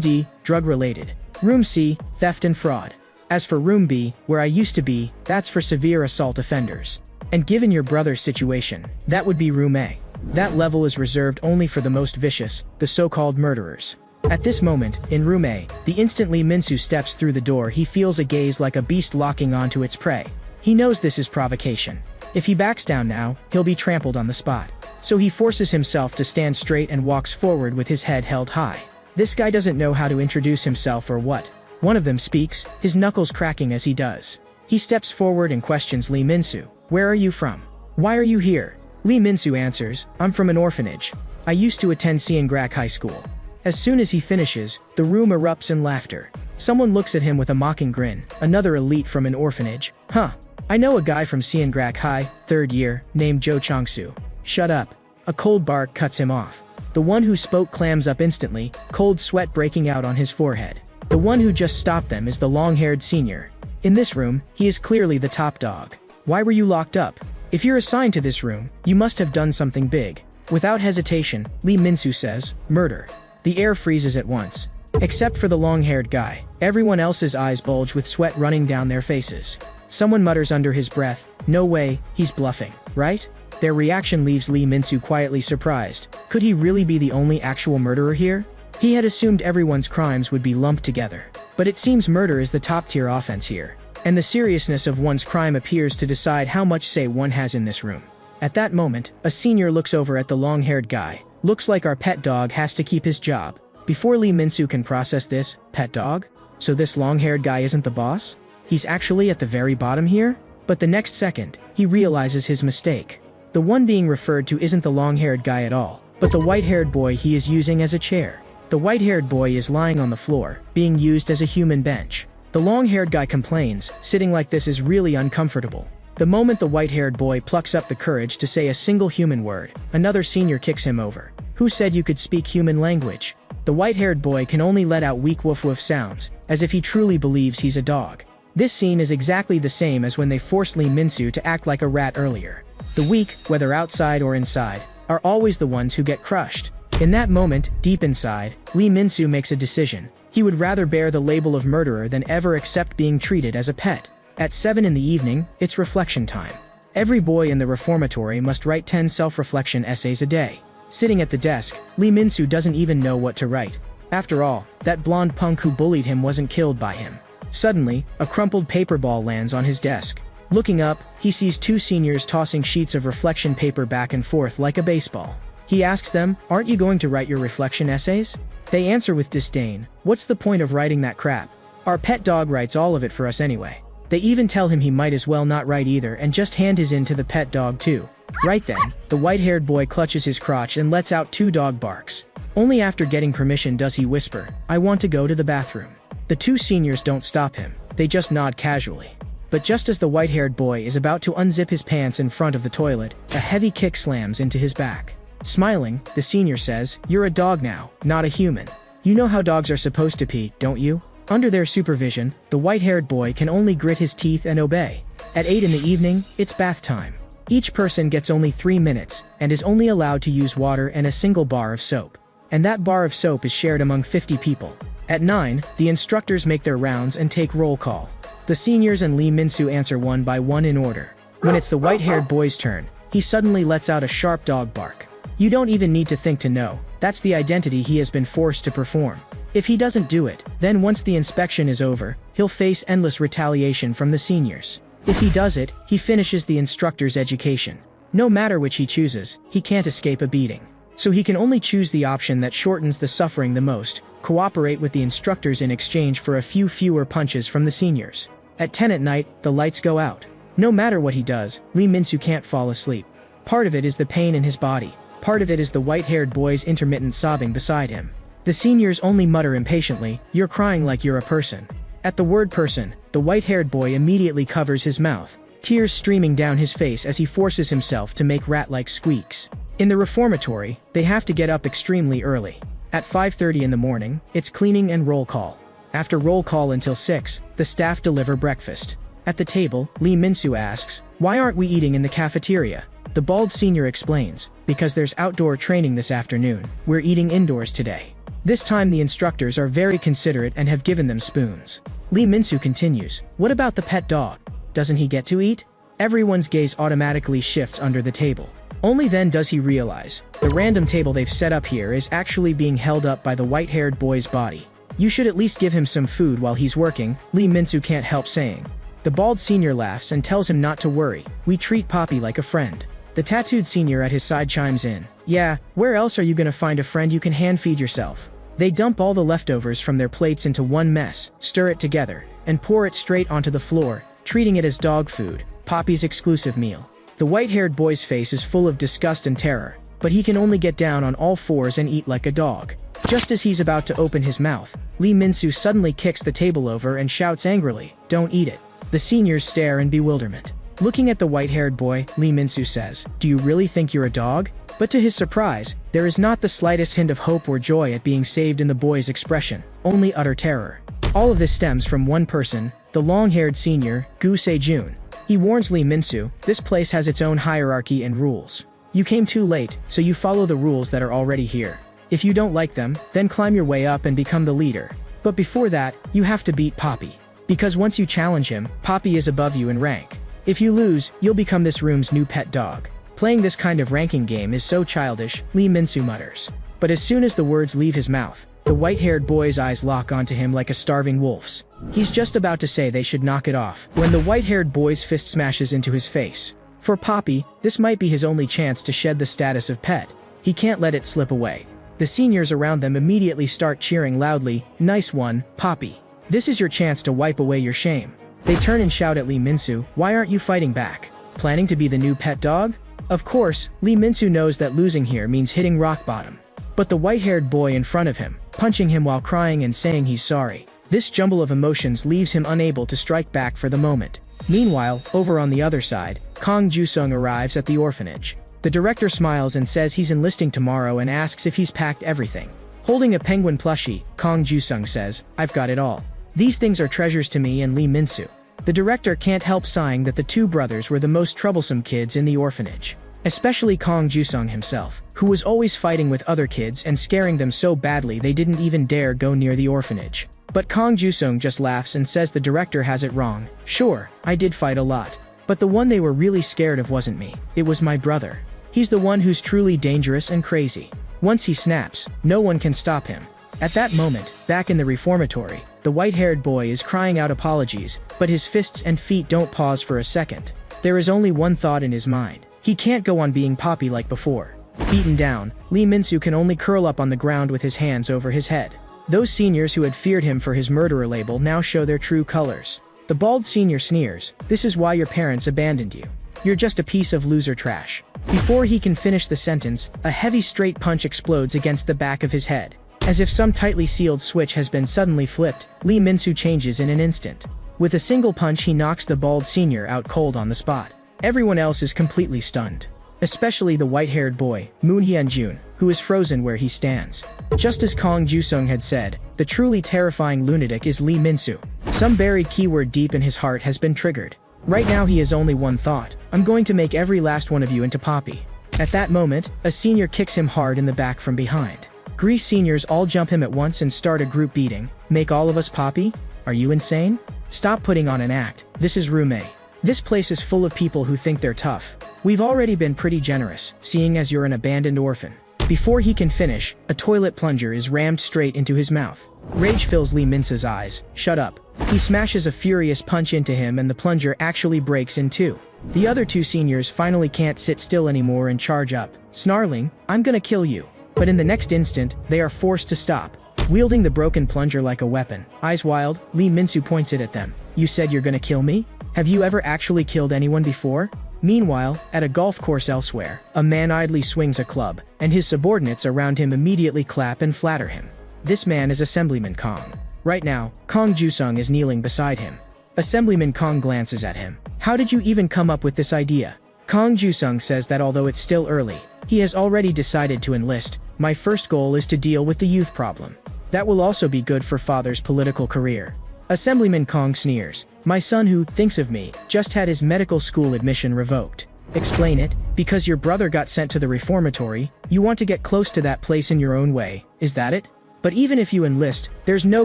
D, drug-related. Room C, theft and fraud. As for Room B, where I used to be, that's for severe assault offenders. And given your brother's situation, that would be Room A. That level is reserved only for the most vicious, the so-called murderers. At this moment, in Room A, the instant Lee Min-soo steps through the door, he feels a gaze like a beast locking onto its prey. He knows this is provocation. If he backs down now, he'll be trampled on the spot. So he forces himself to stand straight and walks forward with his head held high. This guy doesn't know how to introduce himself or what. One of them speaks, his knuckles cracking as he does. He steps forward and questions Lee Min-soo. Where are you from? Why are you here? Lee Min-soo answers, I'm from an orphanage. I used to attend Seongrak High School. As soon as he finishes, the room erupts in laughter. Someone looks at him with a mocking grin, another elite from an orphanage. Huh. I know a guy from Seongrak High, 3rd year, named Jo Chang-soo. Shut up. A cold bark cuts him off. The one who spoke clams up instantly, cold sweat breaking out on his forehead. The one who just stopped them is the long-haired senior. In this room, he is clearly the top dog. Why were you locked up? If you're assigned to this room, you must have done something big. Without hesitation, Lee Min-soo says, murder. The air freezes at once. Except for the long-haired guy. Everyone else's eyes bulge with sweat running down their faces. Someone mutters under his breath, no way, he's bluffing, right? Their reaction leaves Lee Min-soo quietly surprised. Could he really be the only actual murderer here? He had assumed everyone's crimes would be lumped together. But it seems murder is the top-tier offense here. And the seriousness of one's crime appears to decide how much say one has in this room. At that moment, a senior looks over at the long-haired guy. Looks like our pet dog has to keep his job. Before Lee Min-soo can process this, pet dog? So this long-haired guy isn't the boss? He's actually at the very bottom here? But the next second, he realizes his mistake. The one being referred to isn't the long-haired guy at all, but the white-haired boy he is using as a chair. The white-haired boy is lying on the floor, being used as a human bench. The long-haired guy complains, sitting like this is really uncomfortable. The moment the white-haired boy plucks up the courage to say a single human word, another senior kicks him over. Who said you could speak human language? The white-haired boy can only let out weak woof-woof sounds, as if he truly believes he's a dog. This scene is exactly the same as when they forced Lee Min-soo to act like a rat earlier. The weak, whether outside or inside, are always the ones who get crushed. In that moment, deep inside, Lee Min-soo makes a decision. He would rather bear the label of murderer than ever accept being treated as a pet. At 7 in the evening, it's reflection time. Every boy in the reformatory must write 10 self-reflection essays a day. Sitting at the desk, Lee Min-soo doesn't even know what to write. After all, that blonde punk who bullied him wasn't killed by him. Suddenly, a crumpled paper ball lands on his desk. Looking up, he sees 2 seniors tossing sheets of reflection paper back and forth like a baseball. He asks them, aren't you going to write your reflection essays? They answer with disdain, what's the point of writing that crap? Our pet dog writes all of it for us anyway. They even tell him he might as well not write either and just hand his in to the pet dog too. Right then, the white-haired boy clutches his crotch and lets out 2 dog barks. Only after getting permission does he whisper, I want to go to the bathroom. The 2 seniors don't stop him, they just nod casually. But just as the white-haired boy is about to unzip his pants in front of the toilet, a heavy kick slams into his back. Smiling, the senior says, you're a dog now, not a human. You know how dogs are supposed to pee, don't you? Under their supervision, the white-haired boy can only grit his teeth and obey. At 8 in the evening, it's bath time. Each person gets only 3 minutes, and is only allowed to use water and a single bar of soap. And that bar of soap is shared among 50 people. At 9, the instructors make their rounds and take roll call. The seniors and Lee Min-soo answer one by one in order. When it's the white-haired boy's turn, he suddenly lets out a sharp dog bark. You don't even need to think to know, that's the identity he has been forced to perform. If he doesn't do it, then once the inspection is over, he'll face endless retaliation from the seniors. If he does it, he finishes the instructor's education. No matter which he chooses, he can't escape a beating. So he can only choose the option that shortens the suffering the most, cooperate with the instructors in exchange for a few fewer punches from the seniors. At 10 at night, the lights go out. No matter what he does, Lee Min-soo can't fall asleep. Part of it is the pain in his body. Part of it is the white-haired boy's intermittent sobbing beside him. The seniors only mutter impatiently, you're crying like you're a person. At the word person, the white-haired boy immediately covers his mouth, tears streaming down his face as he forces himself to make rat-like squeaks. In the reformatory, they have to get up extremely early. At 5:30 in the morning, it's cleaning and roll call. After roll call until 6, the staff deliver breakfast. At the table, Lee Min-soo asks, "Why aren't we eating in the cafeteria?" The bald senior explains, "Because there's outdoor training this afternoon. We're eating indoors today." This time the instructors are very considerate and have given them spoons. Lee Min-soo continues, "What about the pet dog? Doesn't he get to eat?" Everyone's gaze automatically shifts under the table. Only then does he realize, the random table they've set up here is actually being held up by the white-haired boy's body. "You should at least give him some food while he's working," Lee Min-soo can't help saying. The bald senior laughs and tells him not to worry, "We treat Poppy like a friend." The tattooed senior at his side chimes in, "Yeah, where else are you gonna find a friend you can hand-feed yourself?" They dump all the leftovers from their plates into one mess, stir it together, and pour it straight onto the floor, treating it as dog food, Poppy's exclusive meal. The white-haired boy's face is full of disgust and terror, but he can only get down on all fours and eat like a dog. Just as he's about to open his mouth, Lee Min-soo suddenly kicks the table over and shouts angrily, "Don't eat it." The seniors stare in bewilderment. Looking at the white-haired boy, Lee Min-soo says, "Do you really think you're a dog?" But to his surprise, there is not the slightest hint of hope or joy at being saved in the boy's expression, only utter terror. All of this stems from one person, the long-haired senior, Gu Se-jun. He warns Lee Min-soo, "This place has its own hierarchy and rules. You came too late, so you follow the rules that are already here. If you don't like them, then climb your way up and become the leader. But before that, you have to beat Poppy. Because once you challenge him, Poppy is above you in rank. If you lose, you'll become this room's new pet dog." Playing this kind of ranking game is so childish, Lee Min-soo mutters. But as soon as the words leave his mouth, the white-haired boy's eyes lock onto him like a starving wolf's. He's just about to say they should knock it off, when the white-haired boy's fist smashes into his face. For Poppy, this might be his only chance to shed the status of pet. He can't let it slip away. The seniors around them immediately start cheering loudly, "Nice one, Poppy. This is your chance to wipe away your shame." They turn and shout at Lee Min-soo, "Why aren't you fighting back? Planning to be the new pet dog?" Of course, Lee Min-soo knows that losing here means hitting rock bottom. But the white-haired boy in front of him, punching him while crying and saying he's sorry. This jumble of emotions leaves him unable to strike back for the moment. Meanwhile, over on the other side, Kang Ju-sung arrives at the orphanage. The director smiles and says he's enlisting tomorrow and asks if he's packed everything. Holding a penguin plushie, Kang Ju-sung says, "I've got it all. These things are treasures to me and Lee Min-soo." The director can't help sighing that the two brothers were the most troublesome kids in the orphanage. Especially Kang Ju-sung himself, who was always fighting with other kids and scaring them so badly they didn't even dare go near the orphanage. But Kang Ju-sung just laughs and says the director has it wrong. "Sure, I did fight a lot. But the one they were really scared of wasn't me, it was my brother. He's the one who's truly dangerous and crazy. Once he snaps, no one can stop him." At that moment, back in the reformatory, the white-haired boy is crying out apologies, but his fists and feet don't pause for a second. There is only one thought in his mind. He can't go on being Poppy like before. Beaten down, Lee Min-soo can only curl up on the ground with his hands over his head. Those seniors who had feared him for his murderer label now show their true colors. The bald senior sneers, "This is why your parents abandoned you. You're just a piece of loser trash." Before he can finish the sentence, a heavy straight punch explodes against the back of his head. As if some tightly sealed switch has been suddenly flipped, Lee Min-soo changes in an instant. With a single punch he knocks the bald senior out cold on the spot. Everyone else is completely stunned. Especially the white-haired boy, Moon Hyun-jun, who is frozen where he stands. Just as Kang Ju-sung had said, the truly terrifying lunatic is Lee Min-soo. Some buried keyword deep in his heart has been triggered. Right now he has only one thought: "I'm going to make every last one of you into Poppy." At that moment, a senior kicks him hard in the back from behind. Grease seniors all jump him at once and start a group beating. "Make all of us Poppy? Are you insane? Stop putting on an act. This is room A. This place is full of people who think they're tough. We've already been pretty generous, seeing as you're an abandoned orphan." Before he can finish, a toilet plunger is rammed straight into his mouth. Rage fills Lee Min-soo's eyes. "Shut up." He smashes a furious punch into him and the plunger actually breaks in two. The other two seniors finally can't sit still anymore and charge up, snarling, "I'm gonna kill you." But in the next instant, they are forced to stop. Wielding the broken plunger like a weapon, eyes wild, Lee Min-soo points it at them. "You said you're gonna kill me? Have you ever actually killed anyone before?" Meanwhile, at a golf course elsewhere, a man idly swings a club, and his subordinates around him immediately clap and flatter him. This man is Assemblyman Kong. Right now, Kang Ju-sung is kneeling beside him. Assemblyman Kong glances at him. "How did you even come up with this idea?" Kang Ju-sung says that although it's still early, he has already decided to enlist. "My first goal is to deal with the youth problem. That will also be good for father's political career." Assemblyman Kong sneers. My son who thinks of me just had his medical school admission revoked. Explain it, because your brother got sent to the reformatory, you want to get close to that place in your own way, is that it? But even if you enlist, there's no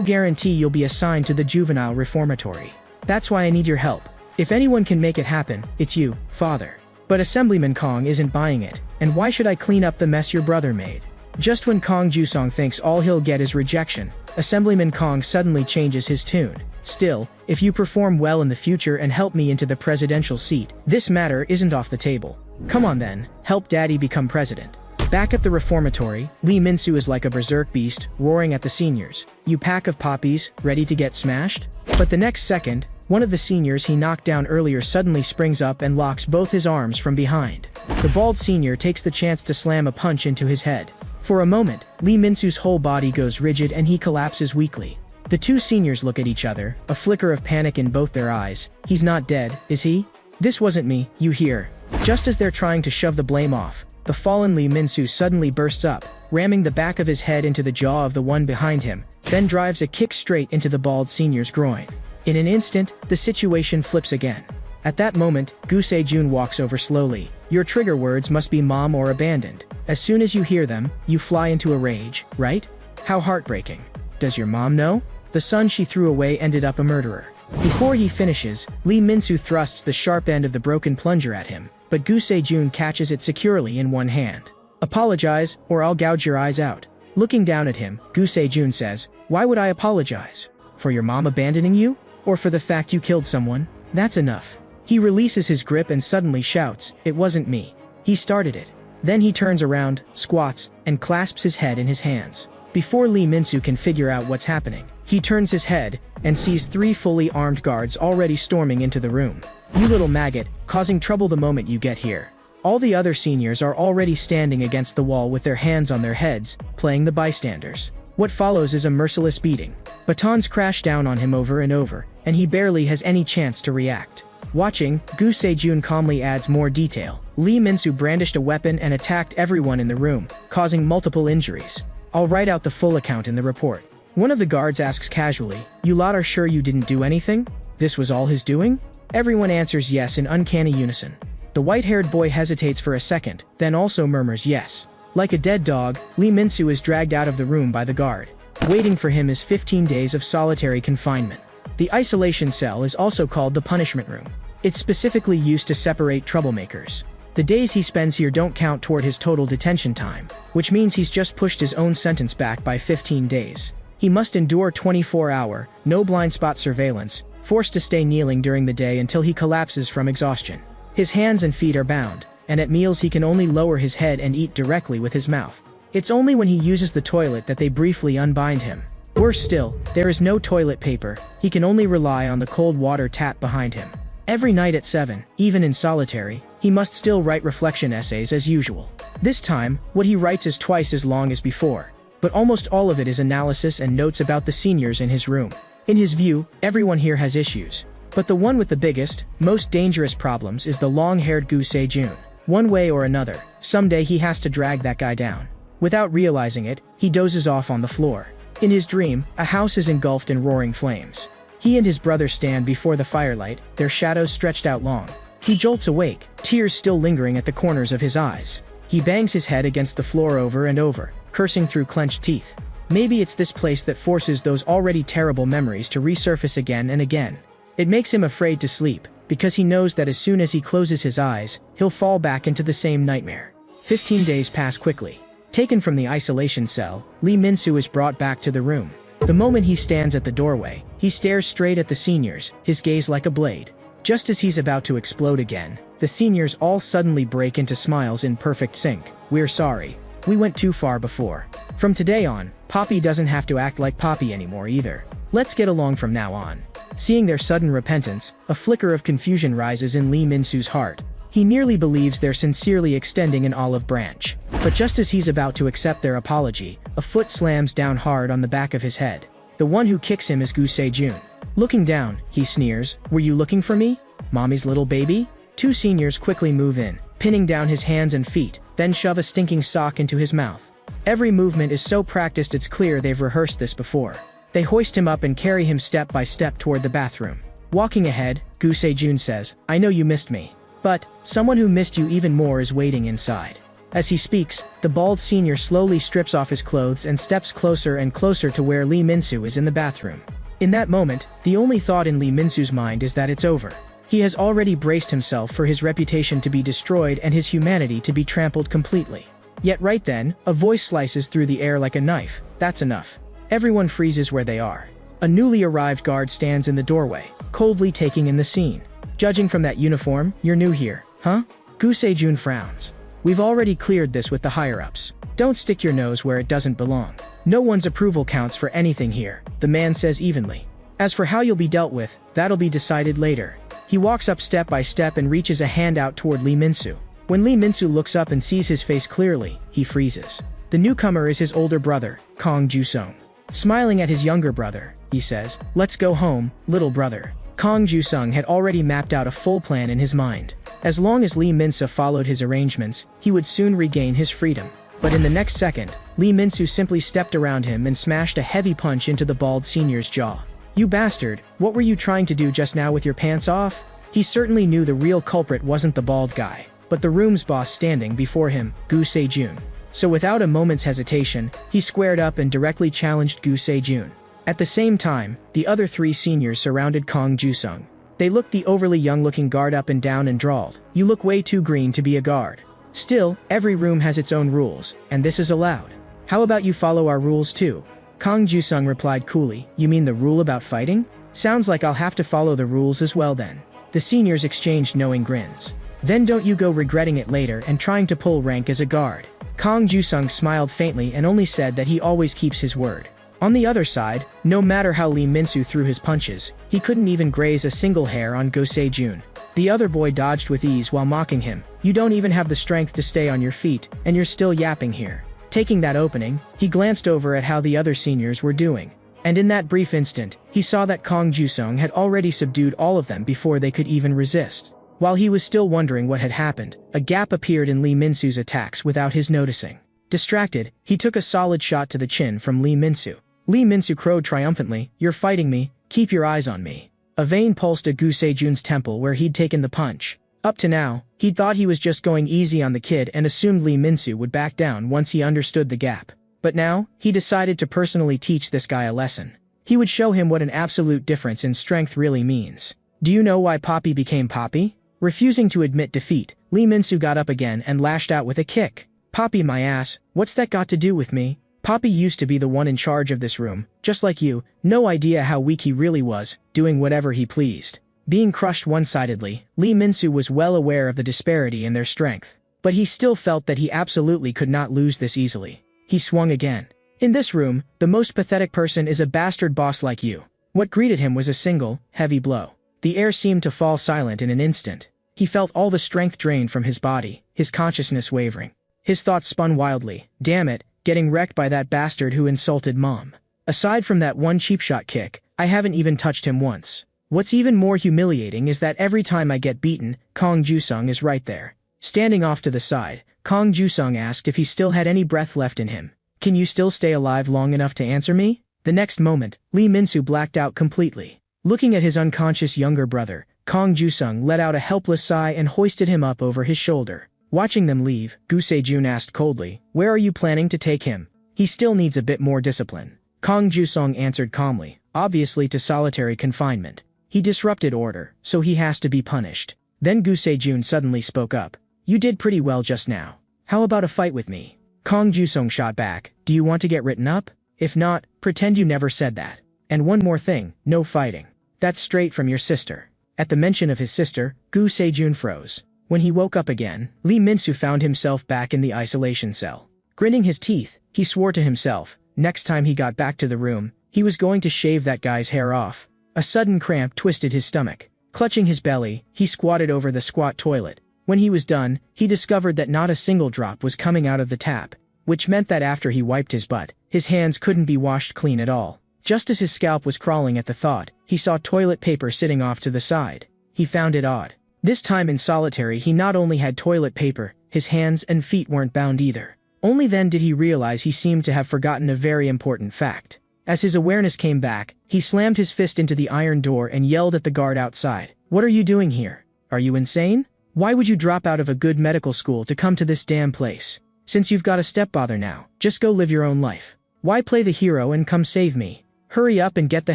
guarantee you'll be assigned to the juvenile reformatory. That's why I need your help. If anyone can make it happen, it's you, father. But Assemblyman Kong isn't buying it, and why should I clean up the mess your brother made? Just when Kong Jusong thinks all he'll get is rejection, Assemblyman Kong suddenly changes his tune. Still, if you perform well in the future and help me into the presidential seat, this matter isn't off the table. Come on then, help daddy become president. Back at the reformatory, Lee Min-soo is like a berserk beast, roaring at the seniors. You pack of poppies, ready to get smashed? But the next second, one of the seniors he knocked down earlier suddenly springs up and locks both his arms from behind. The bald senior takes the chance to slam a punch into his head. For a moment, Lee Min-soo's whole body goes rigid and he collapses weakly. The two seniors look at each other, a flicker of panic in both their eyes. He's not dead, is he? This wasn't me, you hear. Just as they're trying to shove the blame off, the fallen Lee Min-soo suddenly bursts up, ramming the back of his head into the jaw of the one behind him, then drives a kick straight into the bald senior's groin. In an instant, the situation flips again. At that moment, Gu Se-jun walks over slowly. Your trigger words must be mom or abandoned. As soon as you hear them, you fly into a rage, right? How heartbreaking. Does your mom know? The son she threw away ended up a murderer. Before he finishes, Lee Min-soo thrusts the sharp end of the broken plunger at him, but Gu Se-jun catches it securely in one hand. Apologize, or I'll gouge your eyes out. Looking down at him, Gu Se-jun says, why would I apologize? For your mom abandoning you? Or for the fact you killed someone? That's enough. He releases his grip and suddenly shouts, it wasn't me. He started it. Then he turns around, squats, and clasps his head in his hands. Before Lee Min-soo can figure out what's happening, he turns his head and sees 3 fully armed guards already storming into the room. You little maggot, causing trouble the moment you get here. All the other seniors are already standing against the wall with their hands on their heads, playing the bystanders. What follows is a merciless beating. Batons crash down on him over and over, and he barely has any chance to react. Watching, Gu Se-jun calmly adds more detail. Lee Min-soo brandished a weapon and attacked everyone in the room, causing multiple injuries. I'll write out the full account in the report. One of the guards asks casually, you lot are sure you didn't do anything? This was all his doing? Everyone answers yes in uncanny unison. The white-haired boy hesitates for a second, then also murmurs yes. Like a dead dog, Lee Min-soo is dragged out of the room by the guard. Waiting for him is 15 days of solitary confinement. The isolation cell is also called the punishment room. It's specifically used to separate troublemakers. The days he spends here don't count toward his total detention time, which means he's just pushed his own sentence back by 15 days. He must endure 24-hour, no blind spot surveillance, forced to stay kneeling during the day until he collapses from exhaustion. His hands and feet are bound, and at meals he can only lower his head and eat directly with his mouth. It's only when he uses the toilet that they briefly unbind him. Worse still, there is no toilet paper, he can only rely on the cold water tap behind him. Every night at 7, even in solitary, he must still write reflection essays as usual. This time, what he writes is twice as long as before, but almost all of it is analysis and notes about the seniors in his room. In his view, everyone here has issues, but the one with the biggest, most dangerous problems is the long-haired Gu Se-jun. One way or another, someday he has to drag that guy down. Without realizing it, he dozes off on the floor. In his dream, a house is engulfed in roaring flames. He and his brother stand before the firelight, their shadows stretched out long. He jolts awake, tears still lingering at the corners of his eyes. He bangs his head against the floor over and over, cursing through clenched teeth. Maybe it's this place that forces those already terrible memories to resurface again and again. It makes him afraid to sleep, because he knows that as soon as he closes his eyes, he'll fall back into the same nightmare. 15 days pass quickly. Taken from the isolation cell, Lee Min-soo is brought back to the room. The moment he stands at the doorway, he stares straight at the seniors, his gaze like a blade. Just as he's about to explode again, the seniors all suddenly break into smiles in perfect sync. We're sorry. We went too far before. From today on, Poppy doesn't have to act like Poppy anymore either. Let's get along from now on. Seeing their sudden repentance, a flicker of confusion rises in Lee Min-soo's heart. He nearly believes they're sincerely extending an olive branch. But just as he's about to accept their apology, a foot slams down hard on the back of his head. The one who kicks him is Gu Se-jun. Looking down, he sneers, "Were you looking for me? Mommy's little baby?" Two seniors quickly move in, pinning down his hands and feet, then shove a stinking sock into his mouth. Every movement is so practiced it's clear they've rehearsed this before. They hoist him up and carry him step by step toward the bathroom. Walking ahead, Gu Sejun says, "I know you missed me. But, someone who missed you even more is waiting inside." As he speaks, the bald senior slowly strips off his clothes and steps closer and closer to where Lee Min-soo is in the bathroom. In that moment, the only thought in Lee Min-soo's mind is that it's over. He has already braced himself for his reputation to be destroyed and his humanity to be trampled completely. Yet right then, a voice slices through the air like a knife. That's enough. Everyone freezes where they are. A newly arrived guard stands in the doorway, coldly taking in the scene. "Judging from that uniform, you're new here, huh?" Gu Sejun frowns. "We've already cleared this with the higher-ups. Don't stick your nose where it doesn't belong. No one's approval counts for anything here," the man says evenly. "As for how you'll be dealt with, that'll be decided later." He walks up step by step and reaches a hand out toward Lee Min-soo. When Lee Min-soo looks up and sees his face clearly, he freezes. The newcomer is his older brother, Kang Ju-sung. Smiling at his younger brother, he says, "Let's go home, little brother." Kang Ju-sung had already mapped out a full plan in his mind. As long as Lee Min-soo followed his arrangements, he would soon regain his freedom. But in the next second, Lee Min-soo simply stepped around him and smashed a heavy punch into the bald senior's jaw. "You bastard, what were you trying to do just now with your pants off?" He certainly knew the real culprit wasn't the bald guy, but the room's boss standing before him, Gu Sejun. So without a moment's hesitation, he squared up and directly challenged Gu Sejun. At the same time, the other three seniors surrounded Kang Ju-sung. They looked the overly young-looking guard up and down and drawled, "You look way too green to be a guard." Still, every room has its own rules, and this is allowed. "How about you follow our rules too?" Kang Ju-sung replied coolly, "You mean the rule about fighting? Sounds like I'll have to follow the rules as well then." The seniors exchanged knowing grins. "Then don't you go regretting it later and trying to pull rank as a guard." Kang Ju-sung smiled faintly and only said that he always keeps his word. On the other side, no matter how Lee Min-soo threw his punches, he couldn't even graze a single hair on Go Sejun. The other boy dodged with ease while mocking him. "You don't even have the strength to stay on your feet, and you're still yapping here." Taking that opening, he glanced over at how the other seniors were doing. And in that brief instant, he saw that Kang Ju-sung had already subdued all of them before they could even resist. While he was still wondering what had happened, a gap appeared in Lee Min-soo's attacks without his noticing. Distracted, he took a solid shot to the chin from Lee Min-soo. Lee Min-soo crowed triumphantly, "You're fighting me, keep your eyes on me." A vein pulsed at Gu Sejun's temple where he'd taken the punch. Up to now, he'd thought he was just going easy on the kid and assumed Lee Min-soo would back down once he understood the gap. But now, he decided to personally teach this guy a lesson. He would show him what an absolute difference in strength really means. Do you know why Poppy became Poppy? Refusing to admit defeat, Lee Min-soo got up again and lashed out with a kick. "Poppy my ass, what's that got to do with me? Poppy used to be the one in charge of this room, just like you, no idea how weak he really was, doing whatever he pleased." Being crushed one-sidedly, Lee Min-soo was well aware of the disparity in their strength. But he still felt that he absolutely could not lose this easily. He swung again. "In this room, the most pathetic person is a bastard boss like you." What greeted him was a single, heavy blow. The air seemed to fall silent in an instant. He felt all the strength drained from his body, his consciousness wavering. His thoughts spun wildly. Damn it, getting wrecked by that bastard who insulted Mom. Aside from that one cheap shot kick, I haven't even touched him once. What's even more humiliating is that every time I get beaten, Kang Ju-sung is right there. Standing off to the side, Kang Ju-sung asked if he still had any breath left in him. "Can you still stay alive long enough to answer me?" The next moment, Lee Min-soo blacked out completely. Looking at his unconscious younger brother, Kang Ju-sung let out a helpless sigh and hoisted him up over his shoulder. Watching them leave, Gu Sejun asked coldly, "Where are you planning to take him? He still needs a bit more discipline." Kang Ju-sung answered calmly, "Obviously to solitary confinement. He disrupted order, so he has to be punished." Then Gu Sejun suddenly spoke up. "You did pretty well just now. How about a fight with me?" Kang Ju-sung shot back, "Do you want to get written up? If not, pretend you never said that. And one more thing, no fighting. That's straight from your sister." At the mention of his sister, Gu Sejun froze. When he woke up again, Lee Min-soo found himself back in the isolation cell. Gritting his teeth, he swore to himself, next time he got back to the room, he was going to shave that guy's hair off. A sudden cramp twisted his stomach. Clutching his belly, he squatted over the squat toilet. When he was done, he discovered that not a single drop was coming out of the tap, which meant that after he wiped his butt, his hands couldn't be washed clean at all. Just as his scalp was crawling at the thought, he saw toilet paper sitting off to the side. He found it odd. This time in solitary he not only had toilet paper, his hands and feet weren't bound either. Only then did he realize he seemed to have forgotten a very important fact. As his awareness came back, he slammed his fist into the iron door and yelled at the guard outside. "What are you doing here? Are you insane? Why would you drop out of a good medical school to come to this damn place? Since you've got a stepfather now, just go live your own life. Why play the hero and come save me? Hurry up and get the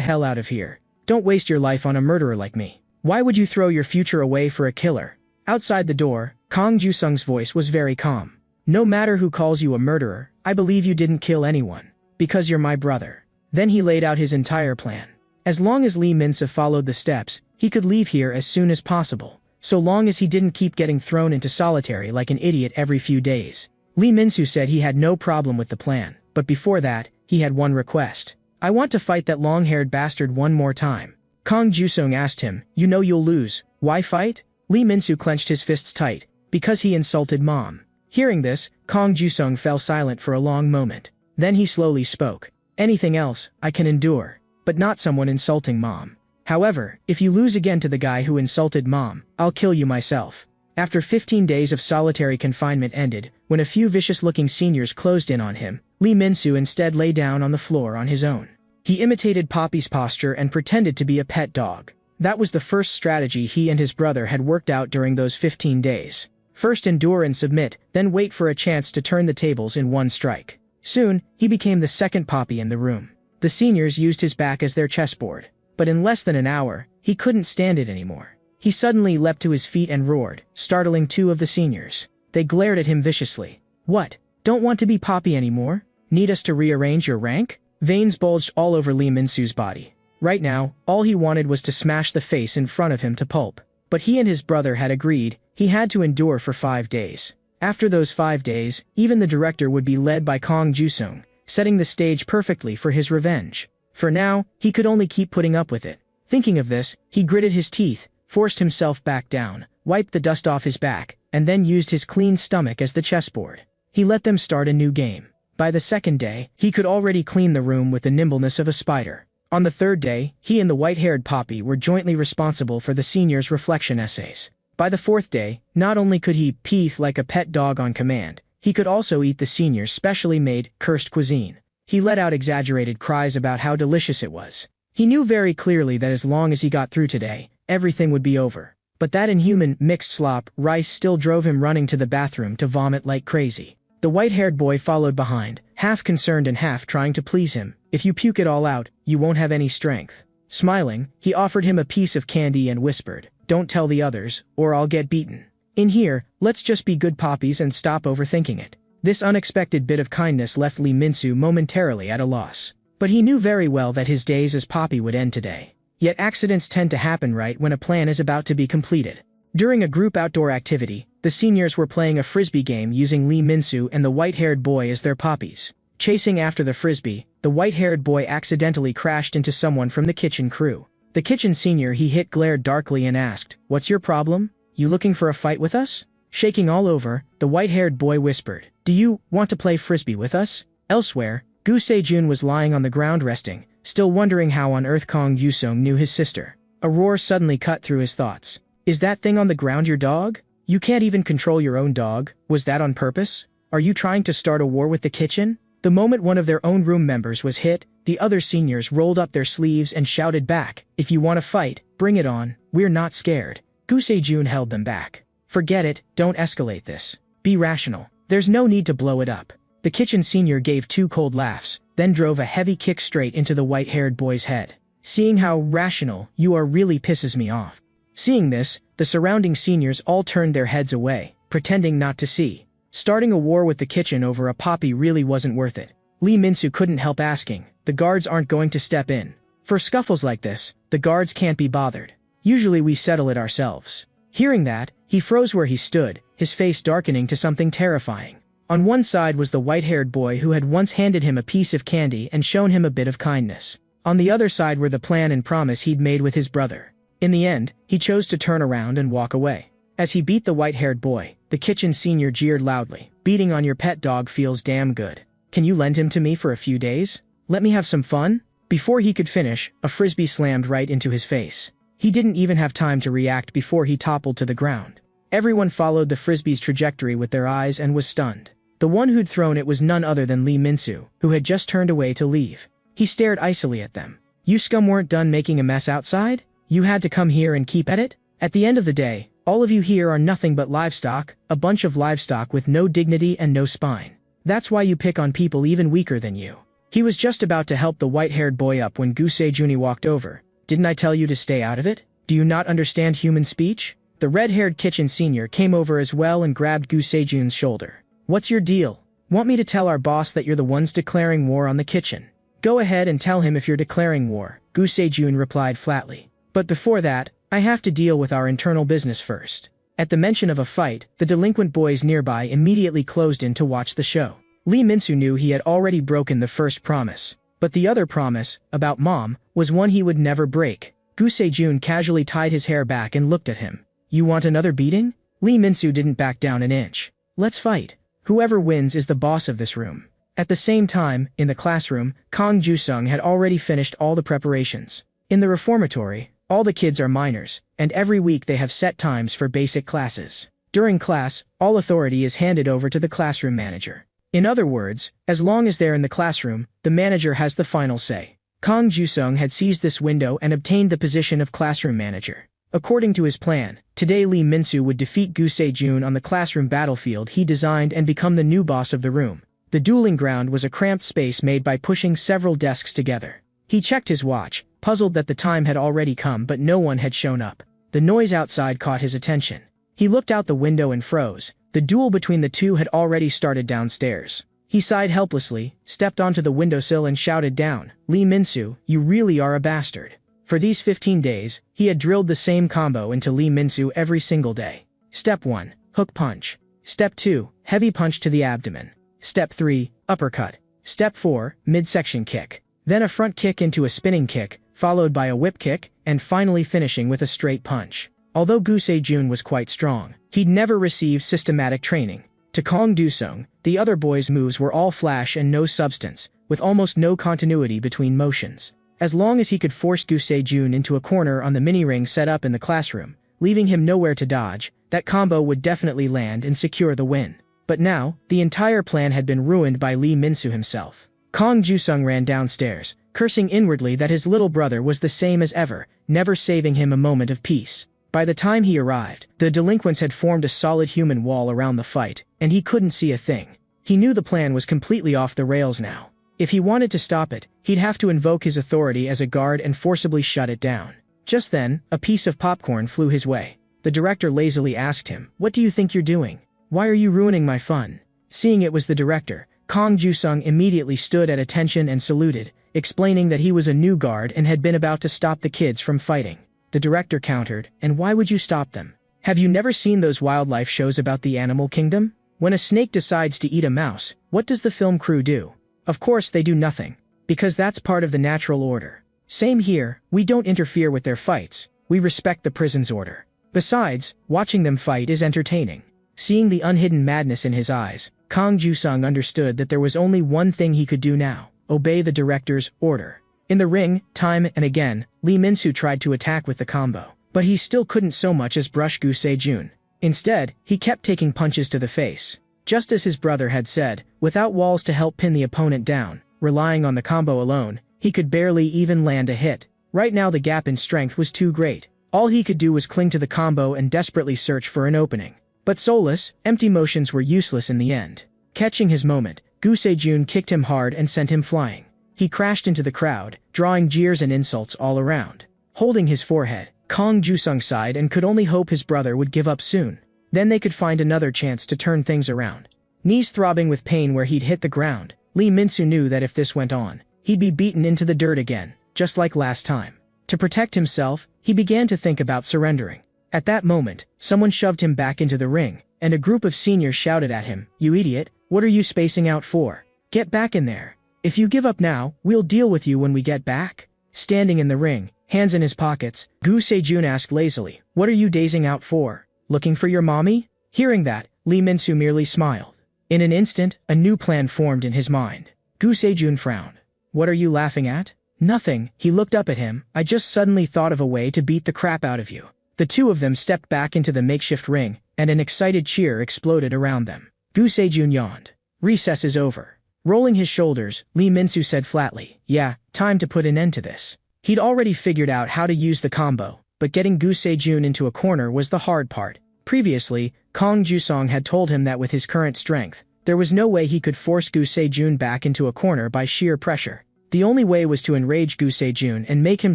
hell out of here. Don't waste your life on a murderer like me. Why would you throw your future away for a killer?" Outside the door, Kong Jusung's voice was very calm. "No matter who calls you a murderer, I believe you didn't kill anyone. Because you're my brother." Then he laid out his entire plan. As long as Lee Min-soo followed the steps, he could leave here as soon as possible, so long as he didn't keep getting thrown into solitary like an idiot every few days. Lee Min-soo said he had no problem with the plan, but before that, he had one request. "I want to fight that long-haired bastard one more time." Kong Jusung asked him, "You know you'll lose. Why fight?" Lee Min-soo clenched his fists tight. "Because he insulted Mom." Hearing this, Kong Jusung fell silent for a long moment. Then he slowly spoke. "Anything else, I can endure, but not someone insulting Mom. However, if you lose again to the guy who insulted Mom, I'll kill you myself." After 15 days of solitary confinement ended, when a few vicious-looking seniors closed in on him, Lee Min-soo instead lay down on the floor on his own. He imitated Poppy's posture and pretended to be a pet dog. That was the first strategy he and his brother had worked out during those 15 days. First endure and submit, then wait for a chance to turn the tables in one strike. Soon, he became the second Poppy in the room. The seniors used his back as their chessboard. But in less than an hour, he couldn't stand it anymore. He suddenly leapt to his feet and roared, startling two of the seniors. They glared at him viciously. "What? Don't want to be Poppy anymore? Need us to rearrange your rank?" Veins bulged all over Lee Min-soo's body. Right now, all he wanted was to smash the face in front of him to pulp. But he and his brother had agreed he had to endure for 5 days. After those 5 days, even the director would be led by Kong Jusung, setting the stage perfectly for his revenge. For now, he could only keep putting up with it. Thinking of this, he gritted his teeth, forced himself back down, wiped the dust off his back, and then used his clean stomach as the chessboard. He let them start a new game. By the second day, he could already clean the room with the nimbleness of a spider. On the third day, he and the white-haired Poppy were jointly responsible for the seniors' reflection essays. By the fourth day, not only could he peeth like a pet dog on command, he could also eat the seniors' specially made, cursed cuisine. He let out exaggerated cries about how delicious it was. He knew very clearly that as long as he got through today, everything would be over. But that inhuman, mixed slop rice still drove him running to the bathroom to vomit like crazy. The white-haired boy followed behind, half concerned and half trying to please him. "If you puke it all out, you won't have any strength." Smiling, he offered him a piece of candy and whispered, "Don't tell the others, or I'll get beaten. In here, let's just be good Poppies and stop overthinking it." This unexpected bit of kindness left Lee Min-soo momentarily at a loss. But he knew very well that his days as Poppy would end today. Yet accidents tend to happen right when a plan is about to be completed. During a group outdoor activity, the seniors were playing a frisbee game using Lee Min-soo and the white-haired boy as their Poppies. Chasing after the frisbee, the white-haired boy accidentally crashed into someone from the kitchen crew. The kitchen senior he hit glared darkly and asked, "What's your problem? You looking for a fight with us?" Shaking all over, the white-haired boy whispered, "Do you want to play frisbee with us?" Elsewhere, Gu Se-jun was lying on the ground resting, still wondering how on earth Kong Jusung knew his sister. A roar suddenly cut through his thoughts. "Is that thing on the ground your dog? You can't even control your own dog. Was that on purpose? Are you trying to start a war with the kitchen?" The moment one of their own room members was hit, the other seniors rolled up their sleeves and shouted back, "If you want to fight, bring it on, we're not scared." Gu Se-jun held them back. "Forget it, don't escalate this. Be rational. There's no need to blow it up." The kitchen senior gave 2 cold laughs, then drove a heavy kick straight into the white-haired boy's head. "Seeing how rational you are really pisses me off." Seeing this, the surrounding seniors all turned their heads away, pretending not to see. Starting a war with the kitchen over a Poppy really wasn't worth it. Lee Min-soo couldn't help asking, "The guards aren't going to step in?" For scuffles like this, the guards can't be bothered. Usually we settle it ourselves. Hearing that, he froze where he stood, his face darkening to something terrifying. On one side was the white-haired boy who had once handed him a piece of candy and shown him a bit of kindness. On the other side were the plan and promise he'd made with his brother. In the end, he chose to turn around and walk away. As he beat the white-haired boy, the kitchen senior jeered loudly, "Beating on your pet dog feels damn good. Can you lend him to me for a few days? Let me have some fun?" Before he could finish, a frisbee slammed right into his face. He didn't even have time to react before he toppled to the ground. Everyone followed the frisbee's trajectory with their eyes and was stunned. The one who'd thrown it was none other than Lee Min-soo, who had just turned away to leave. He stared icily at them. You scum weren't done making a mess outside? You had to come here and keep at it? At the end of the day, all of you here are nothing but livestock, a bunch of livestock with no dignity and no spine. That's why you pick on people even weaker than you. He was just about to help the white-haired boy up when Gusei-jun walked over. Didn't I tell you to stay out of it? Do you not understand human speech? The red-haired kitchen senior came over as well and grabbed Gusei-jun's shoulder. What's your deal? Want me to tell our boss that you're the ones declaring war on the kitchen? Go ahead and tell him if you're declaring war, Gusei-jun replied flatly. But before that, I have to deal with our internal business first. At the mention of a fight, the delinquent boys nearby immediately closed in to watch the show. Lee Min-soo knew he had already broken the first promise, but the other promise, about Mom, was one he would never break. Gusei-jun casually tied his hair back and looked at him. You want another beating? Lee Min-soo didn't back down an inch. Let's fight. Whoever wins is the boss of this room. At the same time, in the classroom, Kang Ju-sung had already finished all the preparations. In the reformatory, all the kids are minors, and every week they have set times for basic classes. During class, all authority is handed over to the classroom manager. In other words, as long as they're in the classroom, the manager has the final say. Kang Ju-sung had seized this window and obtained the position of classroom manager. According to his plan, today Lee Min-soo would defeat Gusei-jun on the classroom battlefield he designed and become the new boss of the room. The dueling ground was a cramped space made by pushing several desks together. He checked his watch, puzzled that the time had already come but no one had shown up. The noise outside caught his attention. He looked out the window and froze. The duel between the two had already started downstairs. He sighed helplessly, stepped onto the windowsill and shouted down, Lee Min-soo, you really are a bastard. For these 15 days, he had drilled the same combo into Lee Min-soo every single day. Step 1, hook punch. Step 2, heavy punch to the abdomen. Step 3, uppercut. Step 4, midsection kick. Then a front kick into a spinning kick, followed by a whip kick, and finally finishing with a straight punch. Although Gusei-jun was quite strong, he'd never received systematic training. To Kang Du-sung, the other boys' moves were all flash and no substance, with almost no continuity between motions. As long as he could force Gusei-jun into a corner on the mini-ring set up in the classroom, leaving him nowhere to dodge, that combo would definitely land and secure the win. But now, the entire plan had been ruined by Lee Min-soo himself. Kang Ju-sung ran downstairs, cursing inwardly that his little brother was the same as ever, never saving him a moment of peace. By the time he arrived, the delinquents had formed a solid human wall around the fight, and he couldn't see a thing. He knew the plan was completely off the rails now. If he wanted to stop it, he'd have to invoke his authority as a guard and forcibly shut it down. Just then, a piece of popcorn flew his way. The director lazily asked him, "What do you think you're doing? Why are you ruining my fun?" Seeing it was the director, Kang Ju-sung immediately stood at attention and saluted, explaining that he was a new guard and had been about to stop the kids from fighting. The director countered, "And why would you stop them? Have you never seen those wildlife shows about the animal kingdom? When a snake decides to eat a mouse, what does the film crew do? Of course they do nothing, because that's part of the natural order. Same here, we don't interfere with their fights, we respect the prison's order. Besides, watching them fight is entertaining." Seeing the unhidden madness in his eyes, Kang Ju-sung understood that there was only one thing he could do now: obey the director's order. In the ring, time and again, Lee Min-soo tried to attack with the combo, but he still couldn't so much as brush Gusei-jun. Instead, he kept taking punches to the face. Just as his brother had said, without walls to help pin the opponent down, relying on the combo alone, he could barely even land a hit. Right now the gap in strength was too great. All he could do was cling to the combo and desperately search for an opening. But soulless, empty motions were useless in the end. Catching his moment, Gusei-jun kicked him hard and sent him flying. He crashed into the crowd, drawing jeers and insults all around. Holding his forehead, Kang Ju-sung sighed and could only hope his brother would give up soon. Then they could find another chance to turn things around. Knees throbbing with pain where he'd hit the ground, Lee Min-soo knew that if this went on, he'd be beaten into the dirt again, just like last time. To protect himself, he began to think about surrendering. At that moment, someone shoved him back into the ring, and a group of seniors shouted at him, "You idiot, what are you spacing out for? Get back in there. If you give up now, we'll deal with you when we get back." Standing in the ring, hands in his pockets, Gusei-jun asked lazily, "What are you dazing out for? Looking for your mommy?" Hearing that, Lee Min-soo merely smiled. In an instant, a new plan formed in his mind. Gusei-jun frowned. "What are you laughing at?" "Nothing." He looked up at him. "I just suddenly thought of a way to beat the crap out of you." The two of them stepped back into the makeshift ring, and an excited cheer exploded around them. Gusei-jun yawned. "Recess is over. Rolling his shoulders, Lee Min-soo said flatly, yeah, time to put an end to this. He'd already figured out how to use the combo, but getting Gu Se-jun into a corner was the hard part. Previously, Kang Ju-song had told him that with his current strength, there was no way he could force Gu Se-jun back into a corner by sheer pressure. The only way was to enrage Gu Se-jun and make him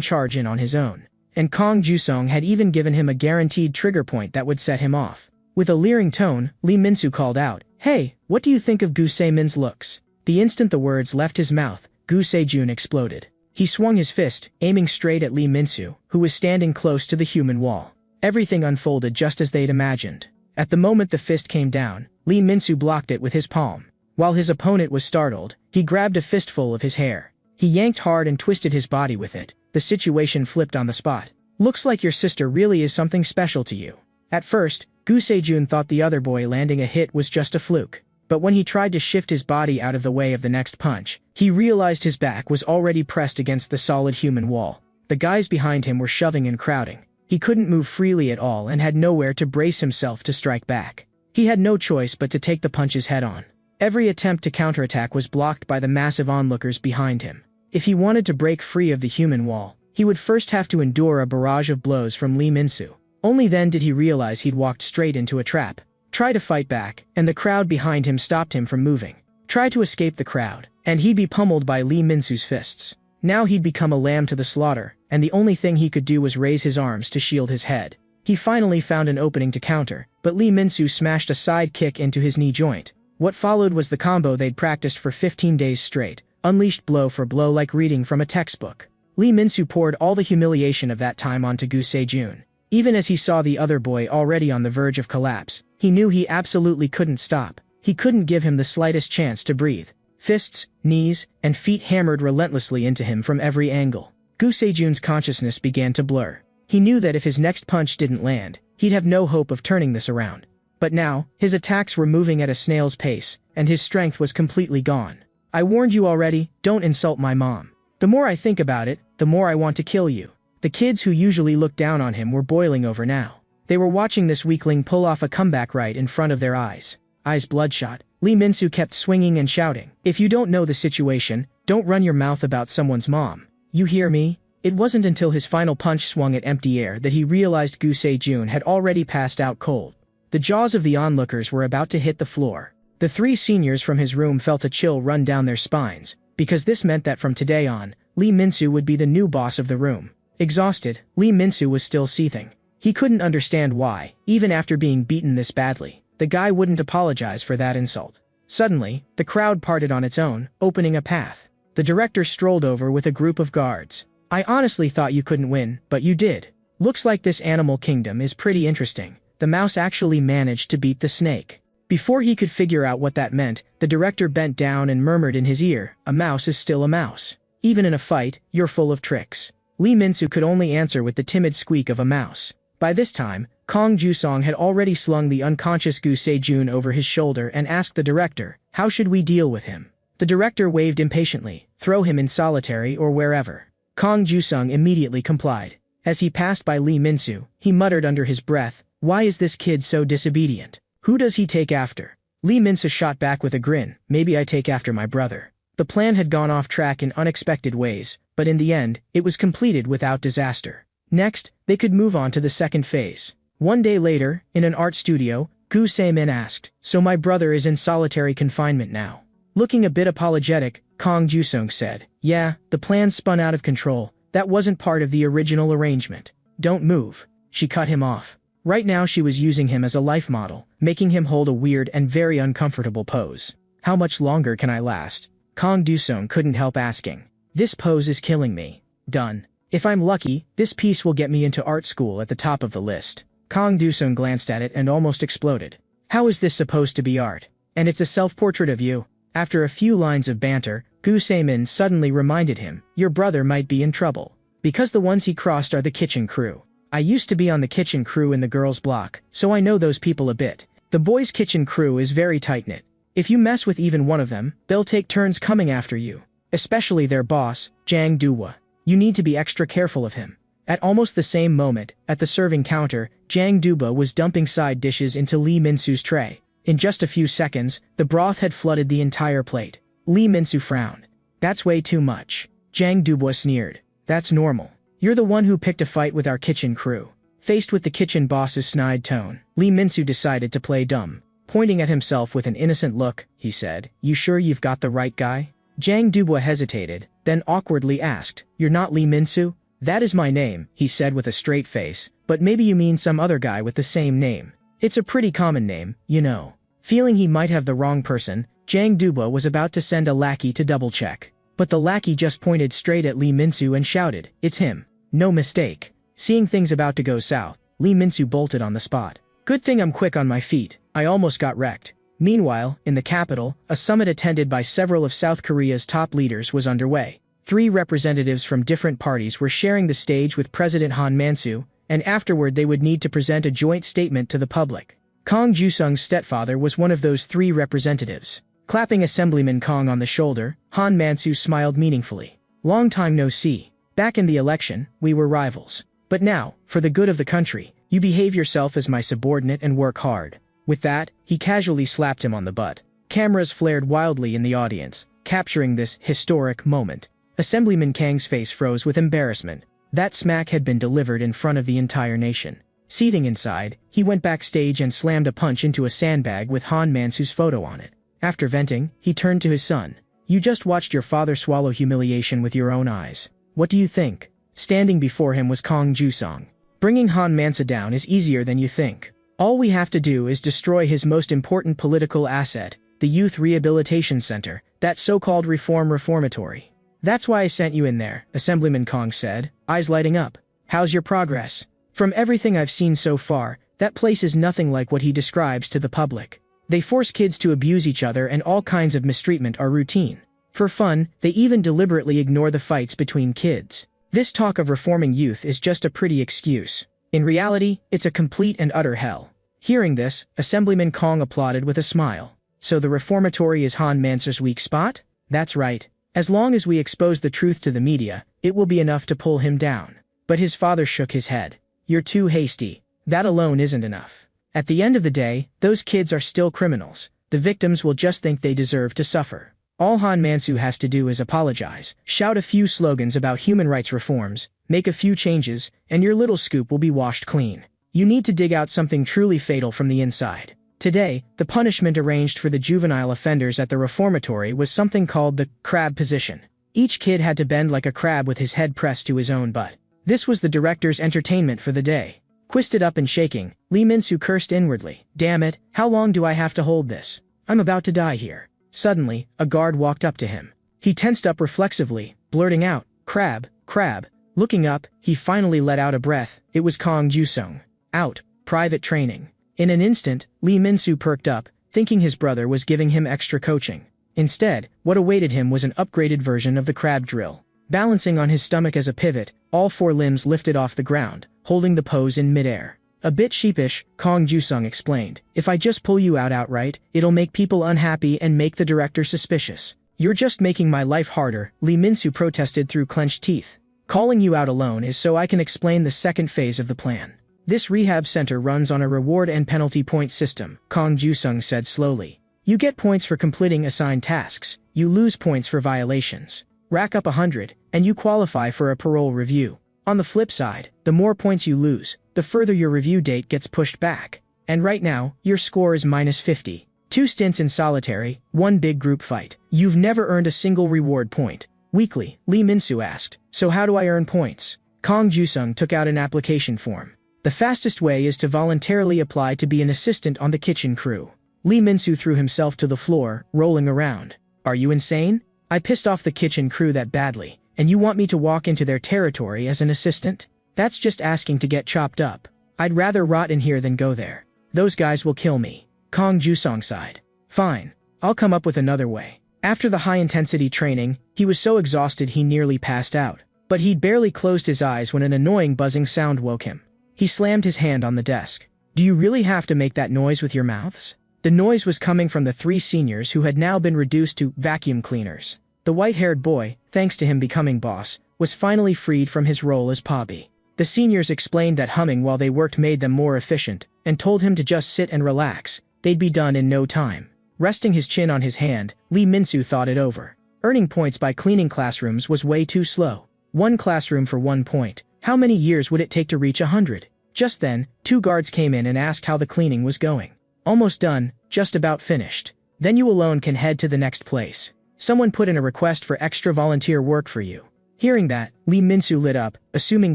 charge in on his own. And Kang Ju-song had even given him a guaranteed trigger point that would set him off. With a leering tone, Lee Min-soo called out, "Hey, what do you think of Gu Se-min's looks?" The instant the words left his mouth, Gu Se-jun exploded. He swung his fist, aiming straight at Lee Min-soo, who was standing close to the human wall. Everything unfolded just as they'd imagined. At the moment the fist came down, Lee Min-soo blocked it with his palm. While his opponent was startled, he grabbed a fistful of his hair. He yanked hard and twisted his body with it. The situation flipped on the spot. "Looks like your sister really is something special to you." At first, Gu Se-jun thought the other boy landing a hit was just a fluke. But when he tried to shift his body out of the way of the next punch, he realized his back was already pressed against the solid human wall. The guys behind him were shoving and crowding. He couldn't move freely at all and had nowhere to brace himself to strike back. He had no choice but to take the punches head-on. Every attempt to counterattack was blocked by the massive onlookers behind him. If he wanted to break free of the human wall, he would first have to endure a barrage of blows from Lee Min-soo. Only then did he realize he'd walked straight into a trap. Try to fight back, and the crowd behind him stopped him from moving. Try to escape the crowd, and he'd be pummeled by Lee Min-soo's fists. Now he'd become a lamb to the slaughter, and the only thing he could do was raise his arms to shield his head. He finally found an opening to counter, but Lee Min-soo smashed a side kick into his knee joint. What followed was the combo they'd practiced for 15 days straight, unleashed blow for blow like reading from a textbook. Lee Min-soo poured all the humiliation of that time onto Gu Se-jun. Even as he saw the other boy already on the verge of collapse, he knew he absolutely couldn't stop. He couldn't give him the slightest chance to breathe. Fists, knees, and feet hammered relentlessly into him from every angle. Gu Se-jun's consciousness began to blur. He knew that if his next punch didn't land, he'd have no hope of turning this around. But now, his attacks were moving at a snail's pace, and his strength was completely gone. "I warned you already, don't insult my mom. The more I think about it, the more I want to kill you." The kids who usually looked down on him were boiling over now. They were watching this weakling pull off a comeback right in front of their eyes. Eyes bloodshot, Lee Min-soo kept swinging and shouting, "If you don't know the situation, don't run your mouth about someone's mom. You hear me?" It wasn't until his final punch swung at empty air that he realized Gu Se-jun had already passed out cold. The jaws of the onlookers were about to hit the floor. The three seniors from his room felt a chill run down their spines, because this meant that from today on, Lee Min-soo would be the new boss of the room. Exhausted, Lee Min-soo was still seething. He couldn't understand why, even after being beaten this badly, the guy wouldn't apologize for that insult. Suddenly, the crowd parted on its own, opening a path. The director strolled over with a group of guards. "I honestly thought you couldn't win, but you did. Looks like this animal kingdom is pretty interesting. The mouse actually managed to beat the snake." Before he could figure out what that meant, the director bent down and murmured in his ear, "A mouse is still a mouse. Even in a fight, you're full of tricks." Lee Min-soo could only answer with the timid squeak of a mouse. By this time, Kang Ju-song had already slung the unconscious Gu Se-jun over his shoulder and asked the director, "How should we deal with him?" The director waved impatiently, "Throw him in solitary or wherever." Kang Ju-song immediately complied. As he passed by Lee Min-soo, he muttered under his breath, "Why is this kid so disobedient? Who does he take after?" Lee Min-soo shot back with a grin, "Maybe I take after my brother." The plan had gone off track in unexpected ways, but in the end, it was completed without disaster. Next, they could move on to the second phase. One day later, in an art studio, Gu Se-min asked, "So my brother is in solitary confinement now?" Looking a bit apologetic, Kang Ju-song said, "Yeah, the plan spun out of control. That wasn't part of the original arrangement." "Don't move." She cut him off. Right now she was using him as a life model, making him hold a weird and very uncomfortable pose. "How much longer can I last?" Kang Ju-song couldn't help asking. "This pose is killing me." "Done. If I'm lucky, this piece will get me into art school at the top of the list." Kang Ju-song glanced at it and almost exploded. "How is this supposed to be art? And it's a self-portrait of you?" After a few lines of banter, Gu Se-min suddenly reminded him, "Your brother might be in trouble. Because the ones he crossed are the kitchen crew. I used to be on the kitchen crew in the girls' block, so I know those people a bit. The boys' kitchen crew is very tight-knit. If you mess with even one of them, they'll take turns coming after you. Especially their boss, Jang Do-hwa. You need to be extra careful of him." At almost the same moment, at the serving counter, Jang Do-hwa was dumping side dishes into Lee Min-soo's tray. In just a few seconds, the broth had flooded the entire plate. Lee Min-soo frowned. That's way too much. Jang Dubois sneered. That's normal. You're the one who picked a fight with our kitchen crew. Faced with the kitchen boss's snide tone, Lee Min-soo decided to play dumb. Pointing at himself with an innocent look, he said, You sure you've got the right guy? Jang Dubois hesitated, then awkwardly asked, You're not Lee Min-soo? That is my name, he said with a straight face, but maybe you mean some other guy with the same name. It's a pretty common name, you know. Feeling he might have the wrong person, Jang Dubois was about to send a lackey to double-check. But the lackey just pointed straight at Lee Min-soo and shouted, It's him. No mistake. Seeing things about to go south, Lee Min-soo bolted on the spot. Good thing I'm quick on my feet, I almost got wrecked. Meanwhile, in the capital, a summit attended by several of South Korea's top leaders was underway. 3 representatives from different parties were sharing the stage with President Han Man-soo, and afterward they would need to present a joint statement to the public. Kang Ju-sung's stepfather was one of those 3 representatives. Clapping Assemblyman Kang on the shoulder, Han Man-soo smiled meaningfully. Long time no see. Back in the election, we were rivals. But now, for the good of the country, you behave yourself as my subordinate and work hard. With that, he casually slapped him on the butt. Cameras flared wildly in the audience, capturing this historic moment. Assemblyman Kang's face froze with embarrassment. That smack had been delivered in front of the entire nation. Seething inside, he went backstage and slammed a punch into a sandbag with Han Man-soo's photo on it. After venting, he turned to his son. You just watched your father swallow humiliation with your own eyes. What do you think? Standing before him was Kang Ju-sung. Bringing Han Man-soo down is easier than you think. All we have to do is destroy his most important political asset, the Youth Rehabilitation Center, that so-called reformatory. That's why I sent you in there, Assemblyman Kang said, eyes lighting up. How's your progress? From everything I've seen so far, that place is nothing like what he describes to the public. They force kids to abuse each other and all kinds of mistreatment are routine. For fun, they even deliberately ignore the fights between kids. This talk of reforming youth is just a pretty excuse. In reality, it's a complete and utter hell. Hearing this, Assemblyman Kang applauded with a smile. So the reformatory is Han Man-soo's weak spot? That's right. As long as we expose the truth to the media, it will be enough to pull him down. But his father shook his head. You're too hasty. That alone isn't enough. At the end of the day, those kids are still criminals. The victims will just think they deserve to suffer. All Han Man-soo has to do is apologize, shout a few slogans about human rights reforms, make a few changes, and your little scoop will be washed clean. You need to dig out something truly fatal from the inside. Today, the punishment arranged for the juvenile offenders at the reformatory was something called the crab position. Each kid had to bend like a crab with his head pressed to his own butt. This was the director's entertainment for the day. Twisted up and shaking, Lee Min-soo cursed inwardly. Damn it, how long do I have to hold this? I'm about to die here. Suddenly, a guard walked up to him. He tensed up reflexively, blurting out, Crab, crab. Looking up, he finally let out a breath. It was Kang Ju-sung. Out, private training. In an instant, Lee Min-soo perked up, thinking his brother was giving him extra coaching. Instead, what awaited him was an upgraded version of the crab drill. Balancing on his stomach as a pivot, all 4 limbs lifted off the ground, holding the pose in midair. A bit sheepish, Kang Ju-sung explained, If I just pull you out outright, it'll make people unhappy and make the director suspicious. You're just making my life harder, Lee Min-soo protested through clenched teeth. Calling you out alone is so I can explain the second phase of the plan. This rehab center runs on a reward and penalty point system, Kang Ju-sung said slowly. You get points for completing assigned tasks, you lose points for violations. Rack up 100, and you qualify for a parole review. On the flip side, the more points you lose, the further your review date gets pushed back. And right now, your score is -50. 2 stints in solitary, 1 big group fight. You've never earned a single reward point. Weakly, Lee Min-soo asked, So how do I earn points? Kang Ju-sung took out an application form. The fastest way is to voluntarily apply to be an assistant on the kitchen crew. Lee Min-soo threw himself to the floor, rolling around. Are you insane? I pissed off the kitchen crew that badly, and you want me to walk into their territory as an assistant? That's just asking to get chopped up. I'd rather rot in here than go there. Those guys will kill me. Kang Ju-sung sighed. Fine. I'll come up with another way. After the high-intensity training, he was so exhausted he nearly passed out. But he'd barely closed his eyes when an annoying buzzing sound woke him. He slammed his hand on the desk. Do you really have to make that noise with your mouths? The noise was coming from the 3 seniors who had now been reduced to vacuum cleaners. The white-haired boy, thanks to him becoming boss, was finally freed from his role as Pobby. The seniors explained that humming while they worked made them more efficient, and told him to just sit and relax, they'd be done in no time. Resting his chin on his hand, Lee Min-soo thought it over. Earning points by cleaning classrooms was way too slow. 1 classroom for 1 point. How many years would it take to reach 100? Just then, 2 guards came in and asked how the cleaning was going. Almost done, just about finished. Then you alone can head to the next place. Someone put in a request for extra volunteer work for you. Hearing that, Lee Min-soo lit up, assuming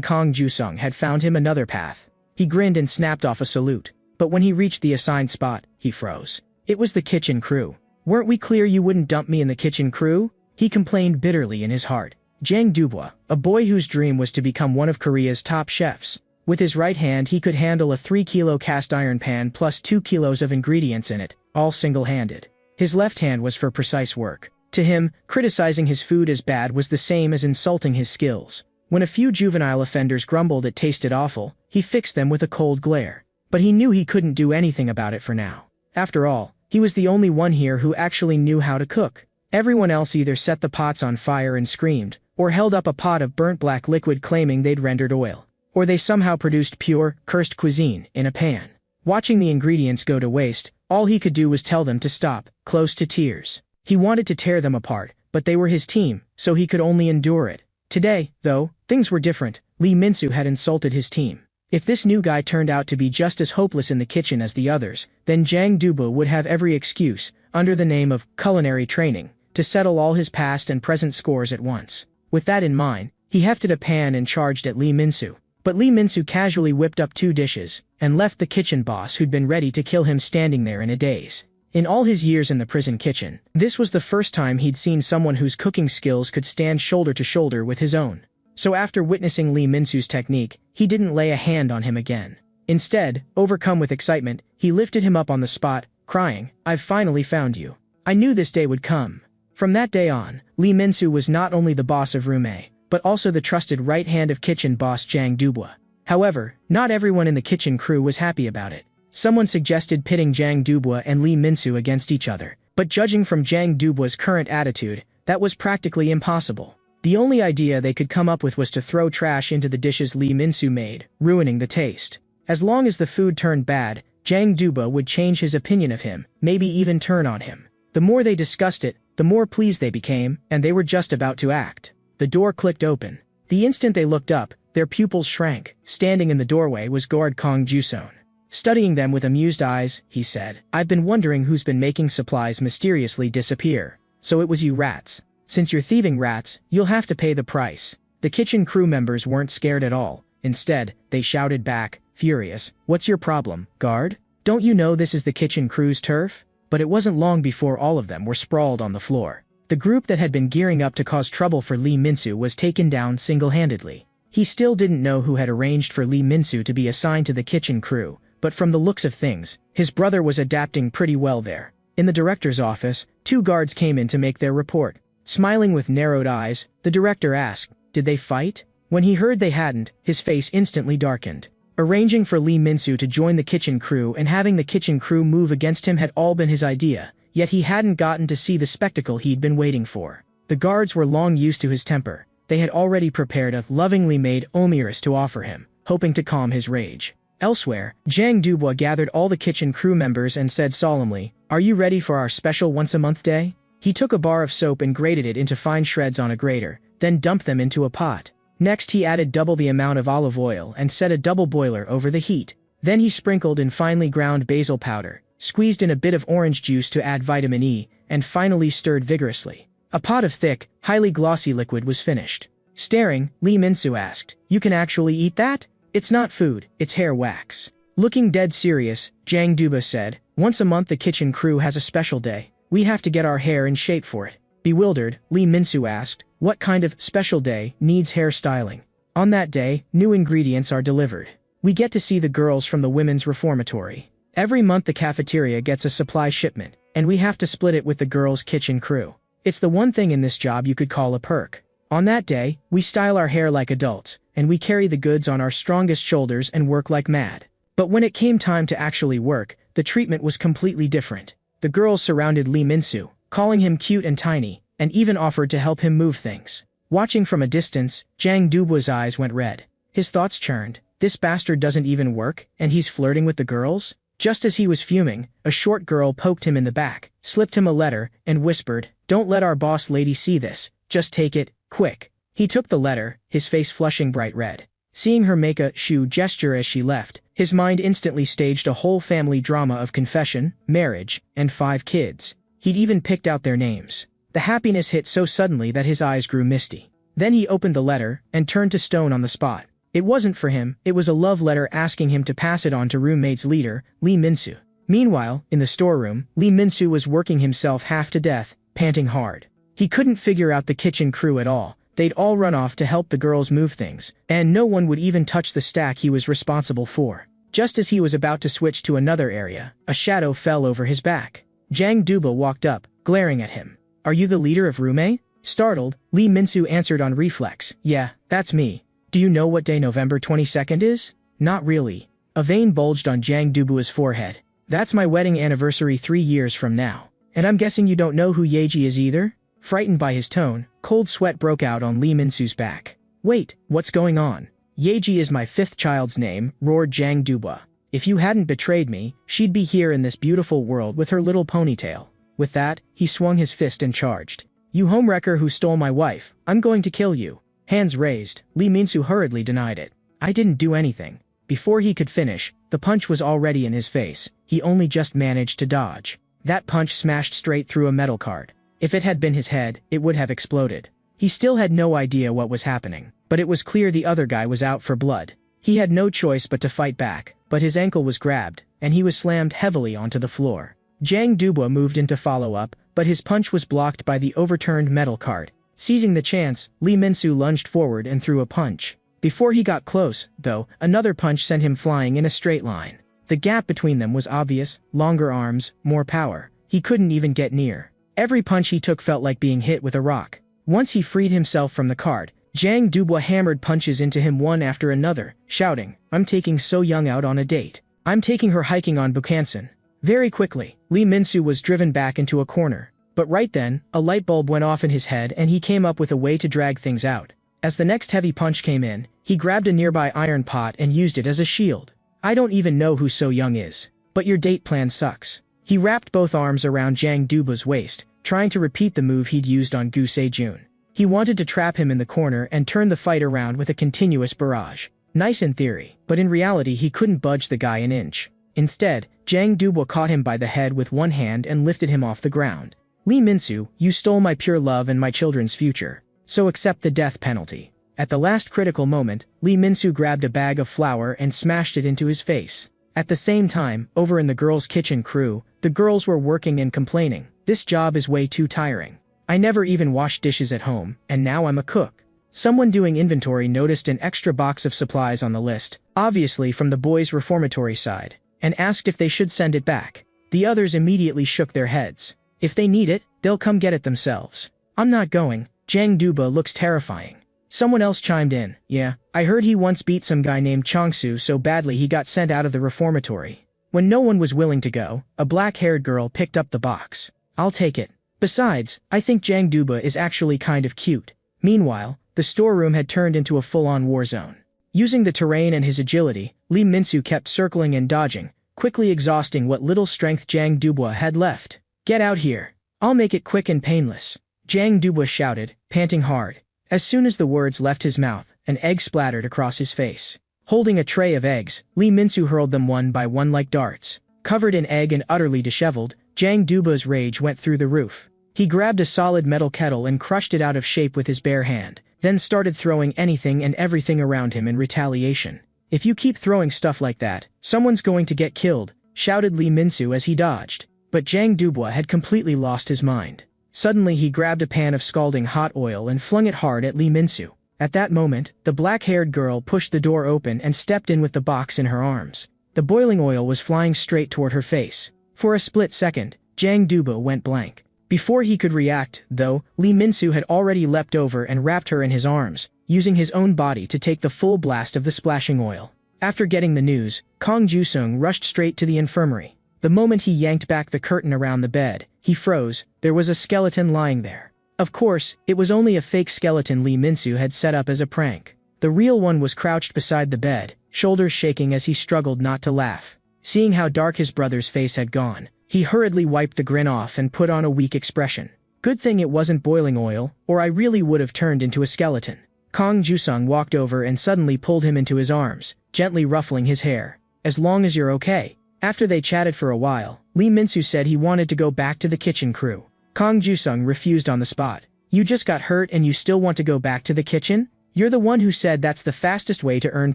Kong Ju-sung had found him another path. He grinned and snapped off a salute. But when he reached the assigned spot, he froze. It was the kitchen crew. Weren't we clear you wouldn't dump me in the kitchen crew? He complained bitterly in his heart. Jang Dubois, a boy whose dream was to become one of Korea's top chefs. With his right hand he could handle a 3-kilo cast iron pan plus 2 kilos of ingredients in it, all single-handed. His left hand was for precise work. To him, criticizing his food as bad was the same as insulting his skills. When a few juvenile offenders grumbled it tasted awful, he fixed them with a cold glare. But he knew he couldn't do anything about it for now. After all, he was the only one here who actually knew how to cook. Everyone else either set the pots on fire and screamed, or held up a pot of burnt black liquid claiming they'd rendered oil. Or they somehow produced pure, cursed cuisine in a pan. Watching the ingredients go to waste, all he could do was tell them to stop, close to tears. He wanted to tear them apart, but they were his team, so he could only endure it. Today, though, things were different. Lee Min-soo had insulted his team. If this new guy turned out to be just as hopeless in the kitchen as the others, then Jang Dubois would have every excuse, under the name of culinary training, to settle all his past and present scores at once. With that in mind, he hefted a pan and charged at Lee Min-soo. But Lee Min-soo casually whipped up 2 dishes, and left the kitchen boss who'd been ready to kill him standing there in a daze. In all his years in the prison kitchen, this was the first time he'd seen someone whose cooking skills could stand shoulder to shoulder with his own. So after witnessing Lee Min-soo's technique, he didn't lay a hand on him again. Instead, overcome with excitement, he lifted him up on the spot, crying, "I've finally found you. I knew this day would come." From that day on, Lee Min-soo was not only the boss of Room A, but also the trusted right hand of kitchen boss Jang Dubois. However, not everyone in the kitchen crew was happy about it. Someone suggested pitting Jang Dubois and Lee Min-soo against each other, but judging from Jang Dubois' current attitude, that was practically impossible. The only idea they could come up with was to throw trash into the dishes Lee Min-soo made, ruining the taste. As long as the food turned bad, Jang Dubois would change his opinion of him, maybe even turn on him. The more they discussed it, the more pleased they became, and they were just about to act. The door clicked open. The instant they looked up, their pupils shrank. Standing in the doorway was guard Kong Ju-sung. Studying them with amused eyes, he said, "I've been wondering who's been making supplies mysteriously disappear. So it was you rats. Since you're thieving rats, you'll have to pay the price." The kitchen crew members weren't scared at all. Instead, they shouted back, furious, "What's your problem, guard? Don't you know this is the kitchen crew's turf?" But it wasn't long before all of them were sprawled on the floor. The group that had been gearing up to cause trouble for Lee Min-soo was taken down single-handedly. He still didn't know who had arranged for Lee Min-soo to be assigned to the kitchen crew, but from the looks of things, his brother was adapting pretty well there. In the director's office, 2 guards came in to make their report. Smiling with narrowed eyes, the director asked, "Did they fight?" When he heard they hadn't, his face instantly darkened. Arranging for Lee Min-soo to join the kitchen crew and having the kitchen crew move against him had all been his idea, yet he hadn't gotten to see the spectacle he'd been waiting for. The guards were long used to his temper. They had already prepared a lovingly made omiris to offer him, hoping to calm his rage. Elsewhere, Jang Dubois gathered all the kitchen crew members and said solemnly, "Are you ready for our special once-a-month day?" He took a bar of soap and grated it into fine shreds on a grater, then dumped them into a pot. Next he added double the amount of olive oil and set a double boiler over the heat. Then he sprinkled in finely ground basil powder, squeezed in a bit of orange juice to add vitamin E, and finally stirred vigorously. A pot of thick, highly glossy liquid was finished. Staring, Lee Min-soo asked, "You can actually eat that? It's not food, it's hair wax." Looking dead serious, Jang Dubois said, "Once a month the kitchen crew has a special day. We have to get our hair in shape for it." Bewildered, Lee Min-soo asked, "What kind of special day needs hair styling?" "On that day, new ingredients are delivered. We get to see the girls from the women's reformatory. Every month the cafeteria gets a supply shipment, and we have to split it with the girls' kitchen crew. It's the one thing in this job you could call a perk. On that day, we style our hair like adults, and we carry the goods on our strongest shoulders and work like mad." But when it came time to actually work, the treatment was completely different. The girls surrounded Lee Min-soo, calling him cute and tiny, and even offered to help him move things. Watching from a distance, Jang Dubois' eyes went red. His thoughts churned. This bastard doesn't even work, and he's flirting with the girls? Just as he was fuming, a short girl poked him in the back, slipped him a letter, and whispered, "Don't let our boss lady see this, just take it, quick." He took the letter, his face flushing bright red. Seeing her make a shoo gesture as she left, his mind instantly staged a whole family drama of confession, marriage, and 5 kids. He'd even picked out their names. The happiness hit so suddenly that his eyes grew misty. Then he opened the letter, and turned to stone on the spot. It wasn't for him, it was a love letter asking him to pass it on to roommate's leader, Lee Min-soo. Meanwhile, in the storeroom, Lee Min-soo was working himself half to death, panting hard. He couldn't figure out the kitchen crew at all. They'd all run off to help the girls move things, and no one would even touch the stack he was responsible for. Just as he was about to switch to another area, a shadow fell over his back. Jang Duba walked up, glaring at him. "Are you the leader of Rume?" Startled, Lee Min-soo answered on reflex, "Yeah, that's me. Do you know what day November 22nd is?" "Not really." A vein bulged on Jang Dubua's forehead. "That's my wedding anniversary 3 years from now. And I'm guessing you don't know who Yeji is either?" Frightened by his tone, cold sweat broke out on Lee Min-soo's back. "Wait, what's going on?" "Yeji is my 5th child's name," roared Jang Duba. "If you hadn't betrayed me, she'd be here in this beautiful world with her little ponytail." With that, he swung his fist and charged. "You homewrecker who stole my wife, I'm going to kill you." Hands raised, Lee Min-soo hurriedly denied it. "I didn't do anything." Before he could finish, the punch was already in his face. He only just managed to dodge. That punch smashed straight through a metal card. If it had been his head, it would have exploded. He still had no idea what was happening, but it was clear the other guy was out for blood. He had no choice but to fight back, but his ankle was grabbed, and he was slammed heavily onto the floor. Jang Duba moved in to follow up, but his punch was blocked by the overturned metal card. Seizing the chance, Lee Min-soo lunged forward and threw a punch. Before he got close, though, another punch sent him flying in a straight line. The gap between them was obvious: longer arms, more power. He couldn't even get near. Every punch he took felt like being hit with a rock. Once he freed himself from the card, Jang Duba hammered punches into him one after another, shouting, "I'm taking So Young out on a date. I'm taking her hiking on Bukhansan." Very quickly, Lee Min-soo was driven back into a corner. But right then, a light bulb went off in his head and he came up with a way to drag things out. As the next heavy punch came in, he grabbed a nearby iron pot and used it as a shield. "I don't even know who So Young is. But your date plan sucks." He wrapped both arms around Jang Duba's waist, trying to repeat the move he'd used on Gu Se-jun. He wanted to trap him in the corner and turn the fight around with a continuous barrage. Nice in theory, but in reality he couldn't budge the guy an inch. Instead, Jang Duba caught him by the head with one hand and lifted him off the ground. "Lee Min-soo, you stole my pure love and my children's future. So accept the death penalty." At the last critical moment, Lee Min-soo grabbed a bag of flour and smashed it into his face. At the same time, over in the girls' kitchen crew, the girls were working and complaining. "This job is way too tiring. I never even wash dishes at home, and now I'm a cook." Someone doing inventory noticed an extra box of supplies on the list, obviously from the boys' reformatory side, and asked if they should send it back. The others immediately shook their heads. "If they need it, they'll come get it themselves." "I'm not going." Jang Duba looks terrifying. Someone else chimed in, "Yeah, I heard he once beat some guy named Chongsu so badly he got sent out of the reformatory." When no one was willing to go, a black-haired girl picked up the box. "I'll take it. Besides, I think Jang Duba is actually kind of cute." Meanwhile, the storeroom had turned into a full-on war zone. Using the terrain and his agility, Lee Min-soo kept circling and dodging, quickly exhausting what little strength Jang Duba had left. "Get out here. I'll make it quick and painless," Jang Duba shouted, panting hard. As soon as the words left his mouth, an egg splattered across his face. Holding a tray of eggs, Lee Min-soo hurled them one by one like darts. Covered in egg and utterly disheveled, Jang Duba's rage went through the roof. He grabbed a solid metal kettle and crushed it out of shape with his bare hand, then started throwing anything and everything around him in retaliation. "If you keep throwing stuff like that, someone's going to get killed," shouted Lee Min-soo as he dodged. But Jang Duba had completely lost his mind. Suddenly he grabbed a pan of scalding hot oil and flung it hard at Lee Min-soo. At that moment, the black-haired girl pushed the door open and stepped in with the box in her arms. The boiling oil was flying straight toward her face. For a split second, Jang Duba went blank. Before he could react, though, Lee Min-soo had already leapt over and wrapped her in his arms, using his own body to take the full blast of the splashing oil. After getting the news, Kong Ju-sung rushed straight to the infirmary. The moment he yanked back the curtain around the bed, he froze. There was a skeleton lying there. Of course, it was only a fake skeleton Lee Min-soo had set up as a prank. The real one was crouched beside the bed, shoulders shaking as he struggled not to laugh. Seeing how dark his brother's face had gone, he hurriedly wiped the grin off and put on a weak expression. Good thing it wasn't boiling oil, or I really would have turned into a skeleton. Kong Jusung walked over and suddenly pulled him into his arms, gently ruffling his hair. As long as you're okay. After they chatted for a while, Lee Min-soo said he wanted to go back to the kitchen crew. Kong Jusung refused on the spot. You just got hurt and you still want to go back to the kitchen? You're the one who said that's the fastest way to earn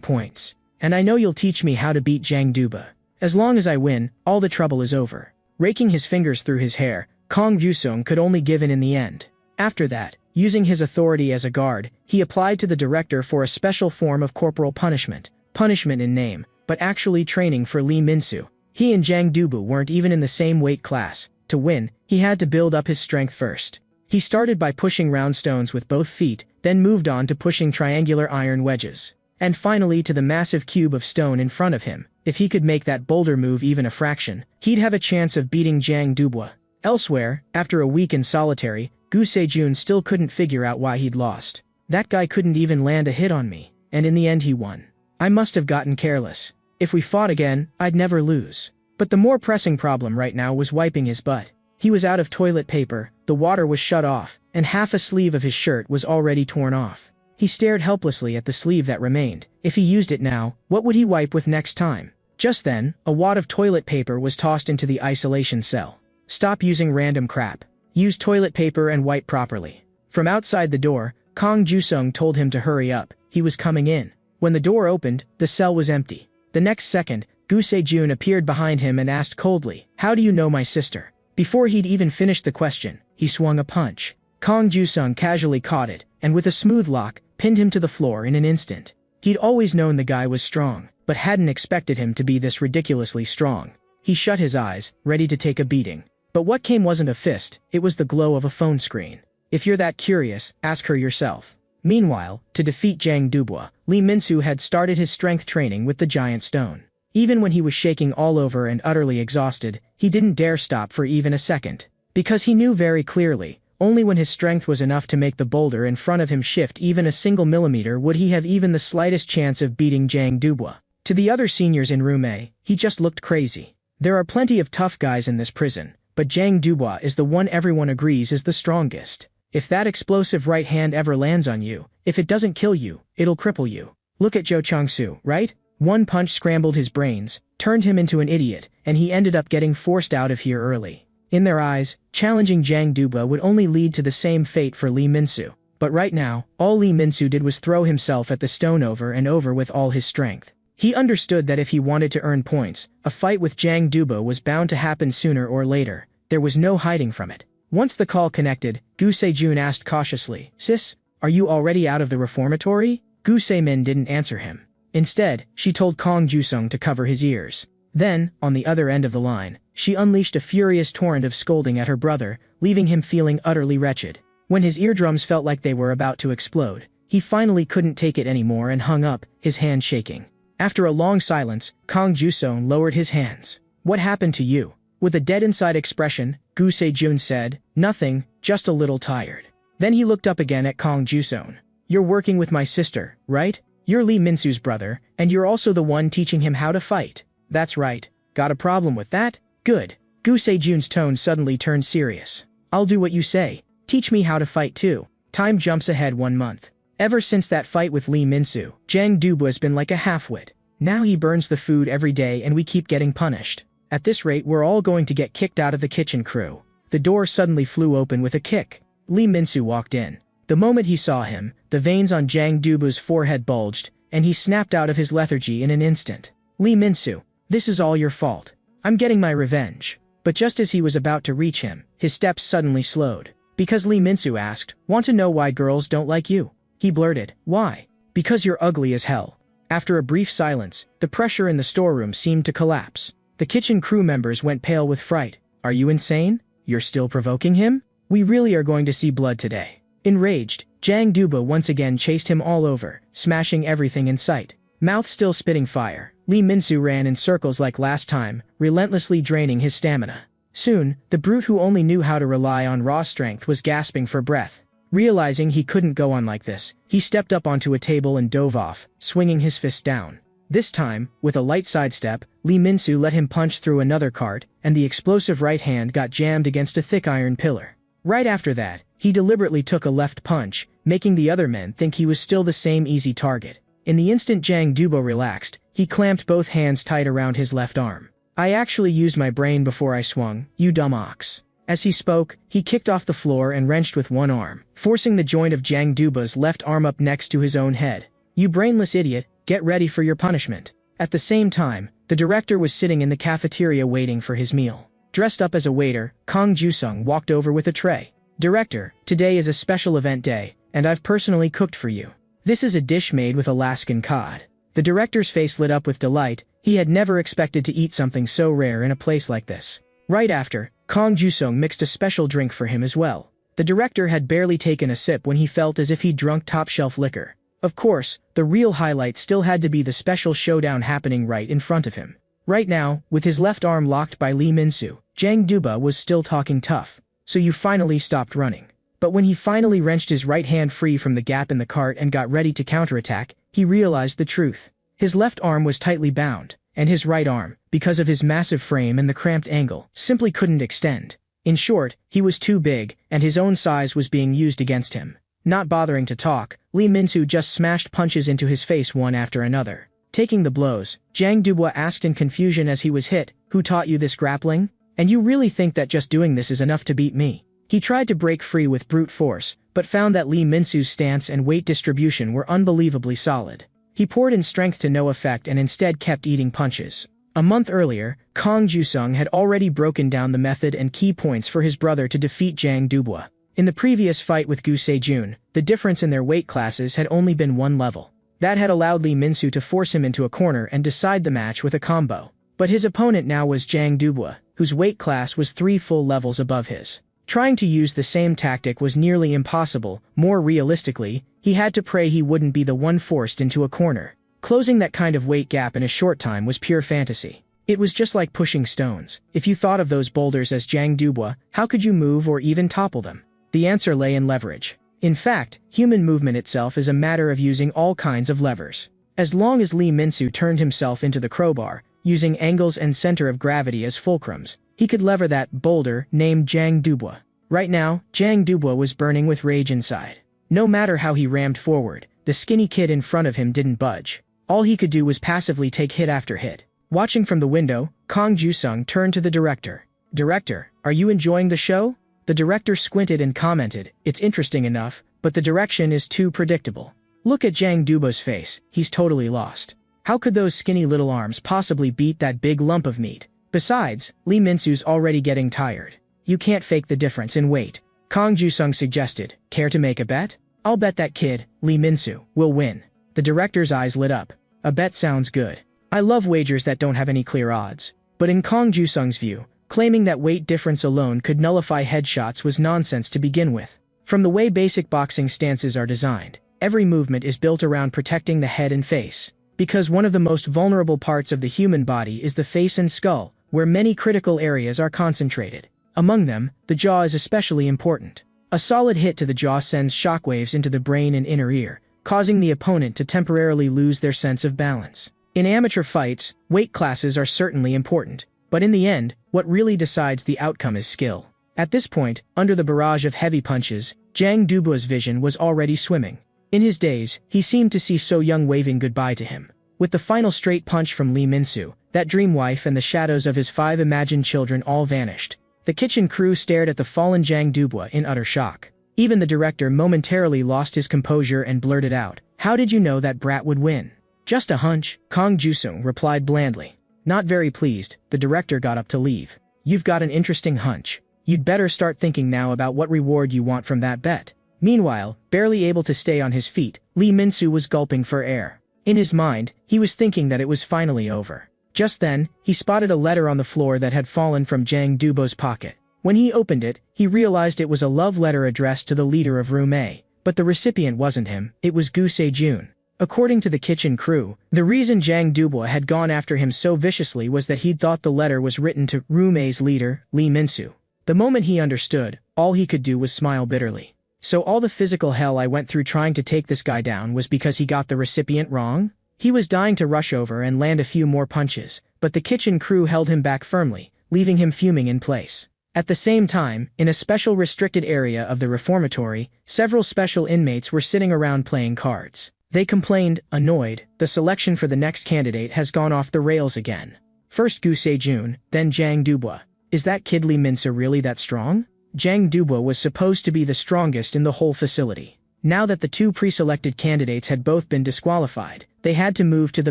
points. And I know you'll teach me how to beat Jang Duba. As long as I win, all the trouble is over. Raking his fingers through his hair, Kong Jusung could only give in the end. After that, using his authority as a guard, he applied to the director for a special form of corporal punishment. Punishment in name, but actually training for Lee Min-soo. He and Jang Dubu weren't even in the same weight class. To win, he had to build up his strength first. He started by pushing round stones with both feet, then moved on to pushing triangular iron wedges. And finally to the massive cube of stone in front of him. If he could make that boulder move even a fraction, he'd have a chance of beating Jang Duba. Elsewhere, after a week in solitary, Gu Sejun still couldn't figure out why he'd lost. That guy couldn't even land a hit on me, and in the end he won. I must have gotten careless. If we fought again, I'd never lose. But the more pressing problem right now was wiping his butt. He was out of toilet paper, the water was shut off, and half a sleeve of his shirt was already torn off. He stared helplessly at the sleeve that remained. If he used it now, what would he wipe with next time? Just then, a wad of toilet paper was tossed into the isolation cell. Stop using random crap. Use toilet paper and wipe properly. From outside the door, Kong Jusung told him to hurry up. He was coming in. When the door opened, the cell was empty. The next second, Gu Sejun appeared behind him and asked coldly, "How do you know my sister?" Before he'd even finished the question, he swung a punch. Kong Jusung casually caught it, and with a smooth lock, pinned him to the floor in an instant. He'd always known the guy was strong, but hadn't expected him to be this ridiculously strong. He shut his eyes, ready to take a beating. But what came wasn't a fist, it was the glow of a phone screen. If you're that curious, ask her yourself. Meanwhile, to defeat Jang Dubois, Lee Min-soo had started his strength training with the giant stone. Even when he was shaking all over and utterly exhausted, he didn't dare stop for even a second. Because he knew very clearly, only when his strength was enough to make the boulder in front of him shift even a single millimeter would he have even the slightest chance of beating Jang Dubois. To the other seniors in Room A, he just looked crazy. There are plenty of tough guys in this prison, but Jang Dubois is the one everyone agrees is the strongest. If that explosive right hand ever lands on you, if it doesn't kill you, it'll cripple you. Look at Jo Chang-soo, right? One punch scrambled his brains, turned him into an idiot, and he ended up getting forced out of here early. In their eyes, challenging Jang Dubois would only lead to the same fate for Lee Min-soo. But right now, all Lee Min-soo did was throw himself at the stone over and over with all his strength. He understood that if he wanted to earn points, a fight with Jang Dubois was bound to happen sooner or later. There was no hiding from it. Once the call connected, Gu Sejun asked cautiously, "Sis, are you already out of the reformatory?" Gu Sejmin didn't answer him. Instead, she told Kong Jusung to cover his ears. Then, on the other end of the line, she unleashed a furious torrent of scolding at her brother, leaving him feeling utterly wretched. When his eardrums felt like they were about to explode, he finally couldn't take it anymore and hung up, his hand shaking. After a long silence, Kong Jusung lowered his hands. "What happened to you?" With a dead-inside expression, Gu Sejun said, "Nothing, just a little tired." Then he looked up again at Kong Jusung. "You're working with my sister, right? You're Lee Min-soo's brother, and you're also the one teaching him how to fight." "That's right. Got a problem with that? Good." Gu Sejun's tone suddenly turned serious. "I'll do what you say. Teach me how to fight too." Time jumps ahead 1 month. Ever since that fight with Lee Min-soo, Jang Dubois has been like a half-wit. Now he burns the food every day and we keep getting punished. At this rate we're all going to get kicked out of the kitchen crew. The door suddenly flew open with a kick. Lee Min-soo walked in. The moment he saw him, the veins on Jang Dubois' forehead bulged, and he snapped out of his lethargy in an instant. "Lee Min-soo, this is all your fault. I'm getting my revenge." But just as he was about to reach him, his steps suddenly slowed. Because Lee Min-soo asked, "Want to know why girls don't like you?" He blurted, "Why?" "Because you're ugly as hell." After a brief silence, the pressure in the storeroom seemed to collapse. The kitchen crew members went pale with fright. "Are you insane? You're still provoking him? We really are going to see blood today." Enraged, Jang Dubois once again chased him all over, smashing everything in sight. Mouth still spitting fire, Lee Min-soo ran in circles like last time, relentlessly draining his stamina. Soon, the brute who only knew how to rely on raw strength was gasping for breath. Realizing he couldn't go on like this, he stepped up onto a table and dove off, swinging his fist down. This time, with a light sidestep, Lee Min-soo let him punch through another cart, and the explosive right hand got jammed against a thick iron pillar. Right after that, he deliberately took a left punch, making the other men think he was still the same easy target. In the instant Jang Dubo relaxed, he clamped both hands tight around his left arm. "I actually used my brain before I swung, you dumb ox." As he spoke, he kicked off the floor and wrenched with one arm, forcing the joint of Jang Dubo's left arm up next to his own head. "You brainless idiot, get ready for your punishment." At the same time, the director was sitting in the cafeteria waiting for his meal. Dressed up as a waiter, Kang Ju-sung walked over with a tray. "Director, today is a special event day, and I've personally cooked for you. This is a dish made with Alaskan cod." The director's face lit up with delight. He had never expected to eat something so rare in a place like this. Right after, Kang Ju-sung mixed a special drink for him as well. The director had barely taken a sip when he felt as if he'd drunk top-shelf liquor. Of course, the real highlight still had to be the special showdown happening right in front of him. Right now, with his left arm locked by Lee Min-soo, Jang Duba was still talking tough. "So you finally stopped running." But when he finally wrenched his right hand free from the gap in the cart and got ready to counterattack, he realized the truth. His left arm was tightly bound, and his right arm, because of his massive frame and the cramped angle, simply couldn't extend. In short, he was too big, and his own size was being used against him. Not bothering to talk, Lee Min-soo just smashed punches into his face one after another. Taking the blows, Jang Dubois asked in confusion as he was hit, "Who taught you this grappling? And you really think that just doing this is enough to beat me?" He tried to break free with brute force, but found that Lee Min-soo's stance and weight distribution were unbelievably solid. He poured in strength to no effect and instead kept eating punches. A month earlier, Kang Ju-sung had already broken down the method and key points for his brother to defeat Jang Dubois. In the previous fight with Gu Se-jun, the difference in their weight classes had only been one level. That had allowed Lee Min-soo to force him into a corner and decide the match with a combo. But his opponent now was Jang Dubois, whose weight class was 3 full levels above his. Trying to use the same tactic was nearly impossible. More realistically, he had to pray he wouldn't be the one forced into a corner. Closing that kind of weight gap in a short time was pure fantasy. It was just like pushing stones. If you thought of those boulders as Jang Dubois, how could you move or even topple them? The answer lay in leverage. In fact, human movement itself is a matter of using all kinds of levers. As long as Lee Min-soo turned himself into the crowbar, using angles and center of gravity as fulcrums, he could lever that boulder named Jang Dubois. Right now, Jang Dubois was burning with rage inside. No matter how he rammed forward, the skinny kid in front of him didn't budge. All he could do was passively take hit after hit. Watching from the window, Kang Ju-sung turned to the director. "Director, are you enjoying the show?" The director squinted and commented, "It's interesting enough, but the direction is too predictable. Look at Jang Dubo's face, he's totally lost. How could those skinny little arms possibly beat that big lump of meat? Besides, Lee Min-soo's already getting tired. You can't fake the difference in weight." Kang Ju-sung suggested, "Care to make a bet?" "I'll bet that kid, Lee Min-soo, will win." The director's eyes lit up. "A bet sounds good. I love wagers that don't have any clear odds." But in Kang Ju-sung's view, claiming that weight difference alone could nullify headshots was nonsense to begin with. From the way basic boxing stances are designed, every movement is built around protecting the head and face. Because one of the most vulnerable parts of the human body is the face and skull, where many critical areas are concentrated. Among them, the jaw is especially important. A solid hit to the jaw sends shockwaves into the brain and inner ear, causing the opponent to temporarily lose their sense of balance. In amateur fights, weight classes are certainly important, but in the end, what really decides the outcome is skill. At this point, under the barrage of heavy punches, Jang Dubois' vision was already swimming. In his days, he seemed to see So Young waving goodbye to him. With the final straight punch from Lee Min-soo, that dream wife and the shadows of his 5 imagined children all vanished. The kitchen crew stared at the fallen Jang Dubois in utter shock. Even the director momentarily lost his composure and blurted out, "How did you know that brat would win?" "Just a hunch," Kang Ju-sung replied blandly. Not very pleased, the director got up to leave. "You've got an interesting hunch. You'd better start thinking now about what reward you want from that bet." Meanwhile, barely able to stay on his feet, Lee Min-soo was gulping for air. In his mind, he was thinking that it was finally over. Just then, he spotted a letter on the floor that had fallen from Jang Dubo's pocket. When he opened it, he realized it was a love letter addressed to the leader of Room A, but the recipient wasn't him, it was Gu Se-jun. According to the kitchen crew, the reason Jang Dubois had gone after him so viciously was that he'd thought the letter was written to Room A's leader, Lee Min-soo. The moment he understood, all he could do was smile bitterly. "So all the physical hell I went through trying to take this guy down was because he got the recipient wrong?" He was dying to rush over and land a few more punches, but the kitchen crew held him back firmly, leaving him fuming in place. At the same time, in a special restricted area of the reformatory, several special inmates were sitting around playing cards. They complained, annoyed, the selection for the next candidate has gone off the rails again. First Gu Se-jun, then Jang Dubois. Is that kid Lee Min-soo really that strong? Jang Dubois was supposed to be the strongest in the whole facility. Now that the two pre-selected candidates had both been disqualified, they had to move to the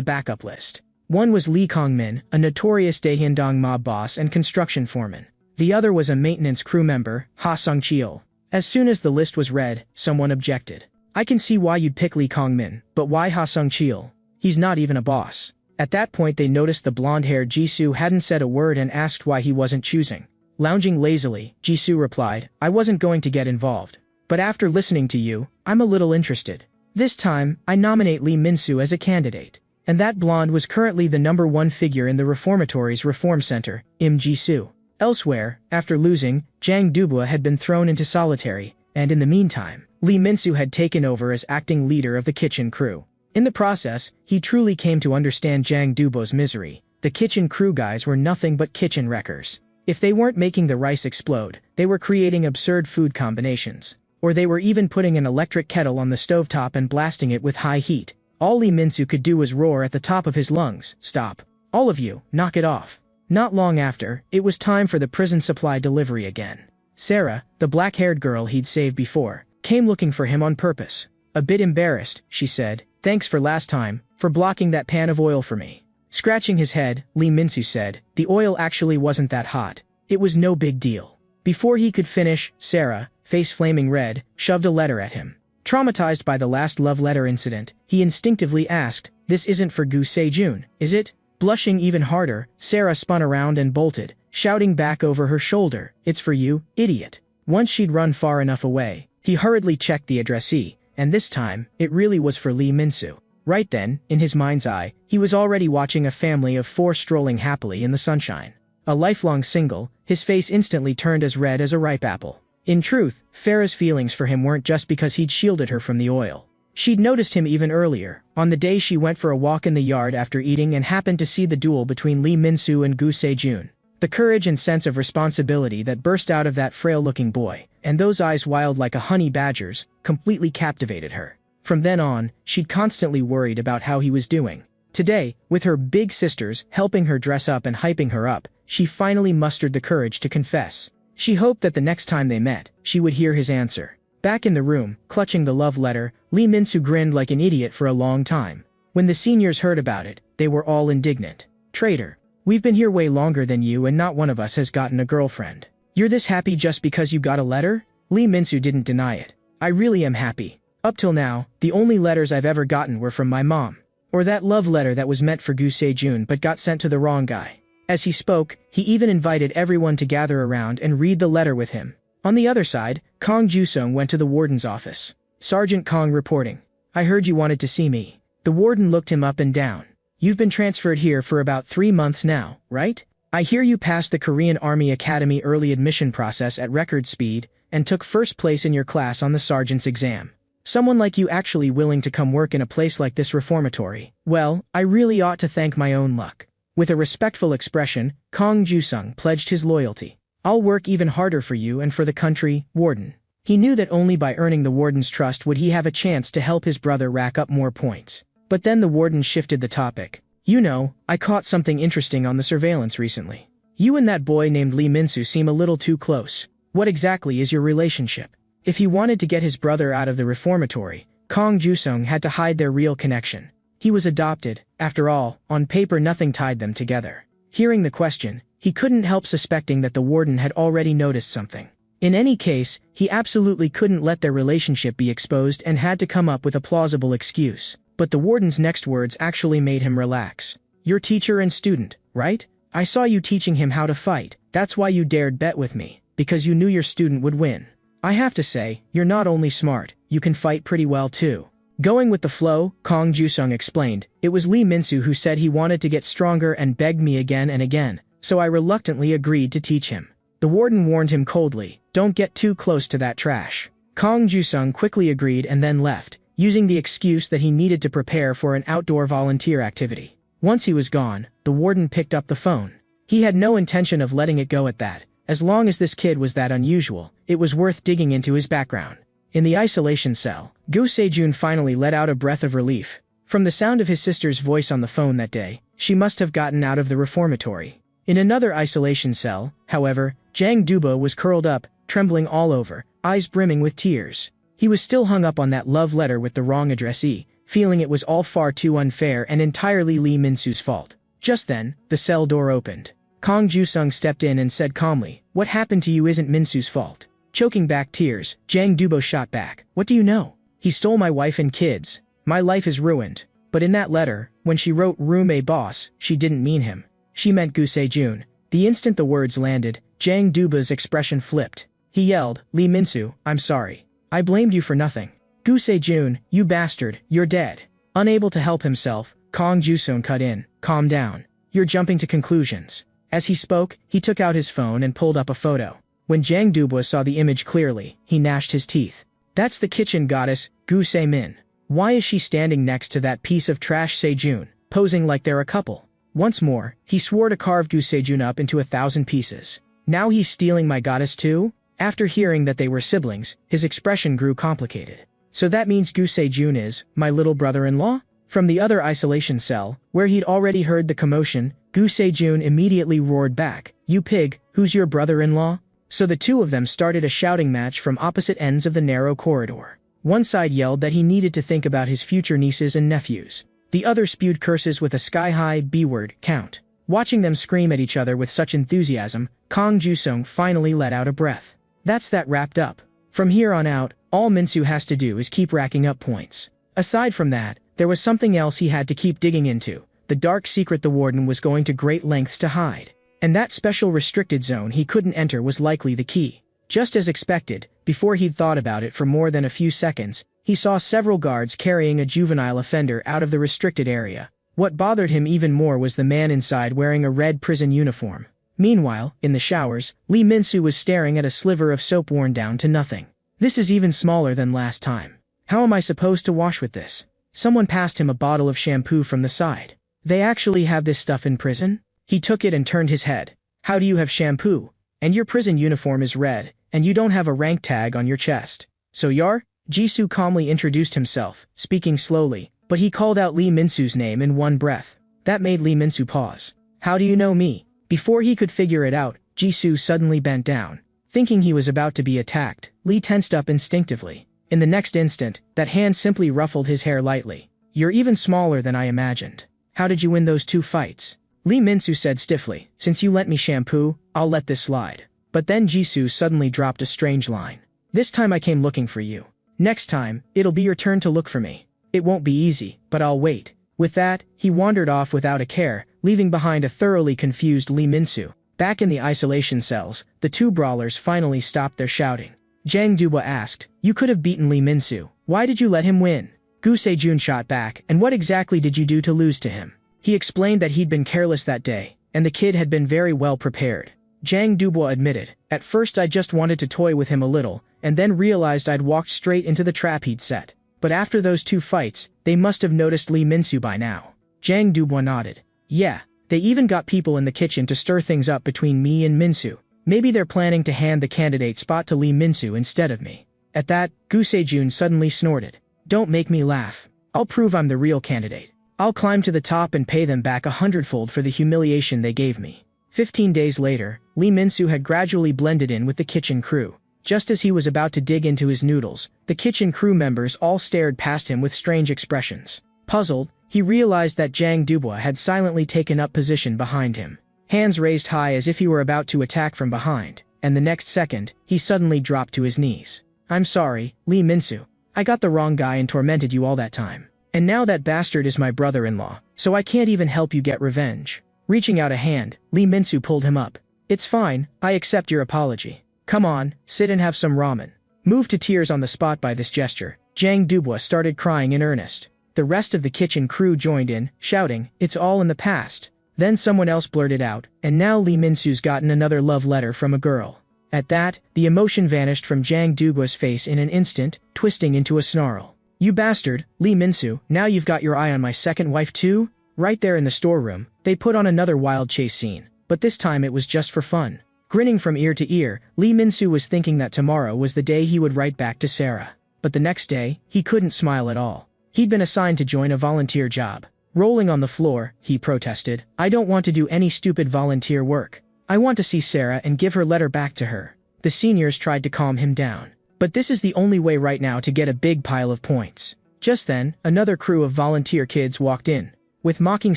backup list. One was Lee Kong-min, a notorious Daehyundong mob boss and construction foreman. The other was a maintenance crew member, Ha Sung-cheol. As soon as the list was read, someone objected. I can see why you'd pick Lee Kong-min, but why Ha Sung-cheol? He's not even a boss. At that point they noticed the blonde-haired Jisoo hadn't said a word and asked why he wasn't choosing. Lounging lazily, Jisoo replied, I wasn't going to get involved. But after listening to you, I'm a little interested. This time, I nominate Lee Min-soo as a candidate. And that blonde was currently the #1 figure in the reformatory's reform center, Im Jisoo. Elsewhere, after losing, Jang Dubois had been thrown into solitary, and in the meantime, Lee Min-soo had taken over as acting leader of the kitchen crew. In the process, he truly came to understand Jang Dubois' misery. The kitchen crew guys were nothing but kitchen wreckers. If they weren't making the rice explode, they were creating absurd food combinations. Or they were even putting an electric kettle on the stovetop and blasting it with high heat. All Lee Min-soo could do was roar at the top of his lungs, stop. All of you, knock it off. Not long after, it was time for the prison supply delivery again. Sarah, the black-haired girl he'd saved before, came looking for him on purpose. A bit embarrassed, she said, thanks for last time, for blocking that pan of oil for me. Scratching his head, Lee Min-soo said, the oil actually wasn't that hot. It was no big deal. Before he could finish, Sarah, face flaming red, shoved a letter at him. Traumatized by the last love letter incident, he instinctively asked, this isn't for Gu Se-jun, is it? Blushing even harder, Sarah spun around and bolted, shouting back over her shoulder, it's for you, idiot. Once she'd run far enough away, he hurriedly checked the addressee, and this time, it really was for Lee Min-soo. Right then, in his mind's eye, he was already watching a family of 4 strolling happily in the sunshine. A lifelong single, his face instantly turned as red as a ripe apple. In truth, Farah's feelings for him weren't just because he'd shielded her from the oil. She'd noticed him even earlier, on the day she went for a walk in the yard after eating and happened to see the duel between Lee Min-soo and Gu Se-jun. The courage and sense of responsibility that burst out of that frail-looking boy, and those eyes wild like a honey badger's, completely captivated her. From then on, she'd constantly worried about how he was doing. Today, with her big sisters helping her dress up and hyping her up, she finally mustered the courage to confess. She hoped that the next time they met, she would hear his answer. Back in the room, clutching the love letter, Lee Min-soo grinned like an idiot for a long time. When the seniors heard about it, they were all indignant. Traitor. We've been here way longer than you and not one of us has gotten a girlfriend. You're this happy just because you got a letter? Lee Min-soo didn't deny it. I really am happy. Up till now, the only letters I've ever gotten were from my mom. Or that love letter that was meant for Gu Se-jun but got sent to the wrong guy. As he spoke, he even invited everyone to gather around and read the letter with him. On the other side, Kong Ju-sung went to the warden's office. Sergeant Kong reporting. I heard you wanted to see me. The warden looked him up and down. You've been transferred here for about 3 months now, right? I hear you passed the Korean Army Academy early admission process at record speed and took first place in your class on the sergeant's exam. Someone like you actually willing to come work in a place like this reformatory. Well, I really ought to thank my own luck. With a respectful expression, Kong Ju-sung pledged his loyalty. I'll work even harder for you and for the country, warden. He knew that only by earning the warden's trust would he have a chance to help his brother rack up more points. But then the warden shifted the topic. You know, I caught something interesting on the surveillance recently. You and that boy named Lee Min-soo seem a little too close. What exactly is your relationship? If he wanted to get his brother out of the reformatory, Kong Ju-sung had to hide their real connection. He was adopted. After all, on paper nothing tied them together. Hearing the question, he couldn't help suspecting that the warden had already noticed something. In any case, he absolutely couldn't let their relationship be exposed and had to come up with a plausible excuse. But the warden's next words actually made him relax. You're teacher and student, right? I saw you teaching him how to fight. That's why you dared bet with me, because you knew your student would win. I have to say, you're not only smart, you can fight pretty well too. Going with the flow, Kong Ju-sung explained, it was Lee Min-soo who said he wanted to get stronger and begged me again and again, so I reluctantly agreed to teach him. The warden warned him coldly, don't get too close to that trash. Kong Ju-sung quickly agreed and then left, using the excuse that he needed to prepare for an outdoor volunteer activity. Once he was gone, the warden picked up the phone. He had no intention of letting it go at that. As long as this kid was that unusual, it was worth digging into his background. In the isolation cell, Gu Sejun finally let out a breath of relief. From the sound of his sister's voice on the phone that day, she must have gotten out of the reformatory. In another isolation cell, however, Jang Duba was curled up, trembling all over, eyes brimming with tears. He was still hung up on that love letter with the wrong addressee, feeling it was all far too unfair and entirely Lee Min-soo's fault. Just then, the cell door opened. Kang Ju-sung stepped in and said calmly, "What happened to you isn't Min-soo's fault." Choking back tears, Jang Dubo shot back, "What do you know? He stole my wife and kids. My life is ruined." But in that letter, when she wrote "room A boss," she didn't mean him. She meant Gu Sejun. The instant the words landed, Jang Duba's expression flipped. He yelled, "Lee Min-soo, I'm sorry. I blamed you for nothing. Gu Sejun, you bastard, you're dead." Unable to help himself, Kang Ju-sung cut in, "Calm down. You're jumping to conclusions." As he spoke, he took out his phone and pulled up a photo. When Jang Duba saw the image clearly, he gnashed his teeth. That's the kitchen goddess, Gu Se-min. Why is she standing next to that piece of trash Sejun, posing like they're a couple? Once more, he swore to carve Gu Sejun up into 1,000 pieces. Now he's stealing my goddess too? After hearing that they were siblings, his expression grew complicated. So that means Gu Sejun is my little brother-in-law? From the other isolation cell, where he'd already heard the commotion, Gu Sejun immediately roared back, "You pig, who's your brother-in-law?" So the two of them started a shouting match from opposite ends of the narrow corridor. One side yelled that he needed to think about his future nieces and nephews. The other spewed curses with a sky-high B-word count. Watching them scream at each other with such enthusiasm, Kang Ju-sung finally let out a breath. That's that wrapped up. From here on out, all Min-soo has to do is keep racking up points. Aside from that, there was something else he had to keep digging into, the dark secret the warden was going to great lengths to hide. And that special restricted zone he couldn't enter was likely the key. Just as expected, before he'd thought about it for more than a few seconds, he saw several guards carrying a juvenile offender out of the restricted area. What bothered him even more was the man inside wearing a red prison uniform. Meanwhile, in the showers, Lee Min-soo was staring at a sliver of soap worn down to nothing. This is even smaller than last time. How am I supposed to wash with this? Someone passed him a bottle of shampoo from the side. They actually have this stuff in prison? He took it and turned his head. How do you have shampoo? And your prison uniform is red, and you don't have a rank tag on your chest. So you're? Jisoo calmly introduced himself, speaking slowly, but he called out Lee Min-soo's name in one breath. That made Lee Min-soo pause. How do you know me? Before he could figure it out, Jisoo suddenly bent down. Thinking he was about to be attacked, Lee tensed up instinctively. In the next instant, that hand simply ruffled his hair lightly. You're even smaller than I imagined. How did you win those 2 fights? Lee Min-soo said stiffly, since you lent me shampoo, I'll let this slide. But then Jisoo suddenly dropped a strange line. This time I came looking for you. Next time, it'll be your turn to look for me. It won't be easy, but I'll wait. With that, he wandered off without a care, leaving behind a thoroughly confused Lee Min-soo. Back in the isolation cells, the two brawlers finally stopped their shouting. Jang Duba asked, you could have beaten Lee Min-soo. Why did you let him win? Gu Se-jun shot back, and what exactly did you do to lose to him? He explained that he'd been careless that day, and the kid had been very well prepared. Jang Dubois admitted, at first I just wanted to toy with him a little, and then realized I'd walked straight into the trap he'd set. But after those 2 fights, they must have noticed Lee Min-soo by now. Jang Dubois nodded. Yeah, they even got people in the kitchen to stir things up between me and Min-soo. Maybe they're planning to hand the candidate spot to Lee Min-soo instead of me. At that, Gu Se-jun suddenly snorted. Don't make me laugh. I'll prove I'm the real candidate. I'll climb to the top and pay them back 100-fold for the humiliation they gave me. 15 days later, Lee Min-soo had gradually blended in with the kitchen crew. Just as he was about to dig into his noodles, the kitchen crew members all stared past him with strange expressions. Puzzled, he realized that Jang Dubois had silently taken up position behind him. Hands raised high as if he were about to attack from behind, and the next second, he suddenly dropped to his knees. I'm sorry, Lee Min-soo. I got the wrong guy and tormented you all that time. And now that bastard is my brother-in-law, so I can't even help you get revenge. Reaching out a hand, Lee Min-soo pulled him up. It's fine, I accept your apology. Come on, sit and have some ramen. Moved to tears on the spot by this gesture, Jang Dubois started crying in earnest. The rest of the kitchen crew joined in, shouting, it's all in the past. Then someone else blurted out, and now Lee Min-soo's gotten another love letter from a girl. At that, the emotion vanished from Jang Dubois' face in an instant, twisting into a snarl. "You bastard, Lee Min-soo, now you've got your eye on my second wife too?" Right there in the storeroom, they put on another wild chase scene, but this time it was just for fun. Grinning from ear to ear, Lee Min-soo was thinking that tomorrow was the day he would write back to Sarah. But the next day, he couldn't smile at all. He'd been assigned to join a volunteer job. Rolling on the floor, he protested, "I don't want to do any stupid volunteer work. I want to see Sarah and give her letter back to her." The seniors tried to calm him down. "But this is the only way right now to get a big pile of points." Just then, another crew of volunteer kids walked in. With mocking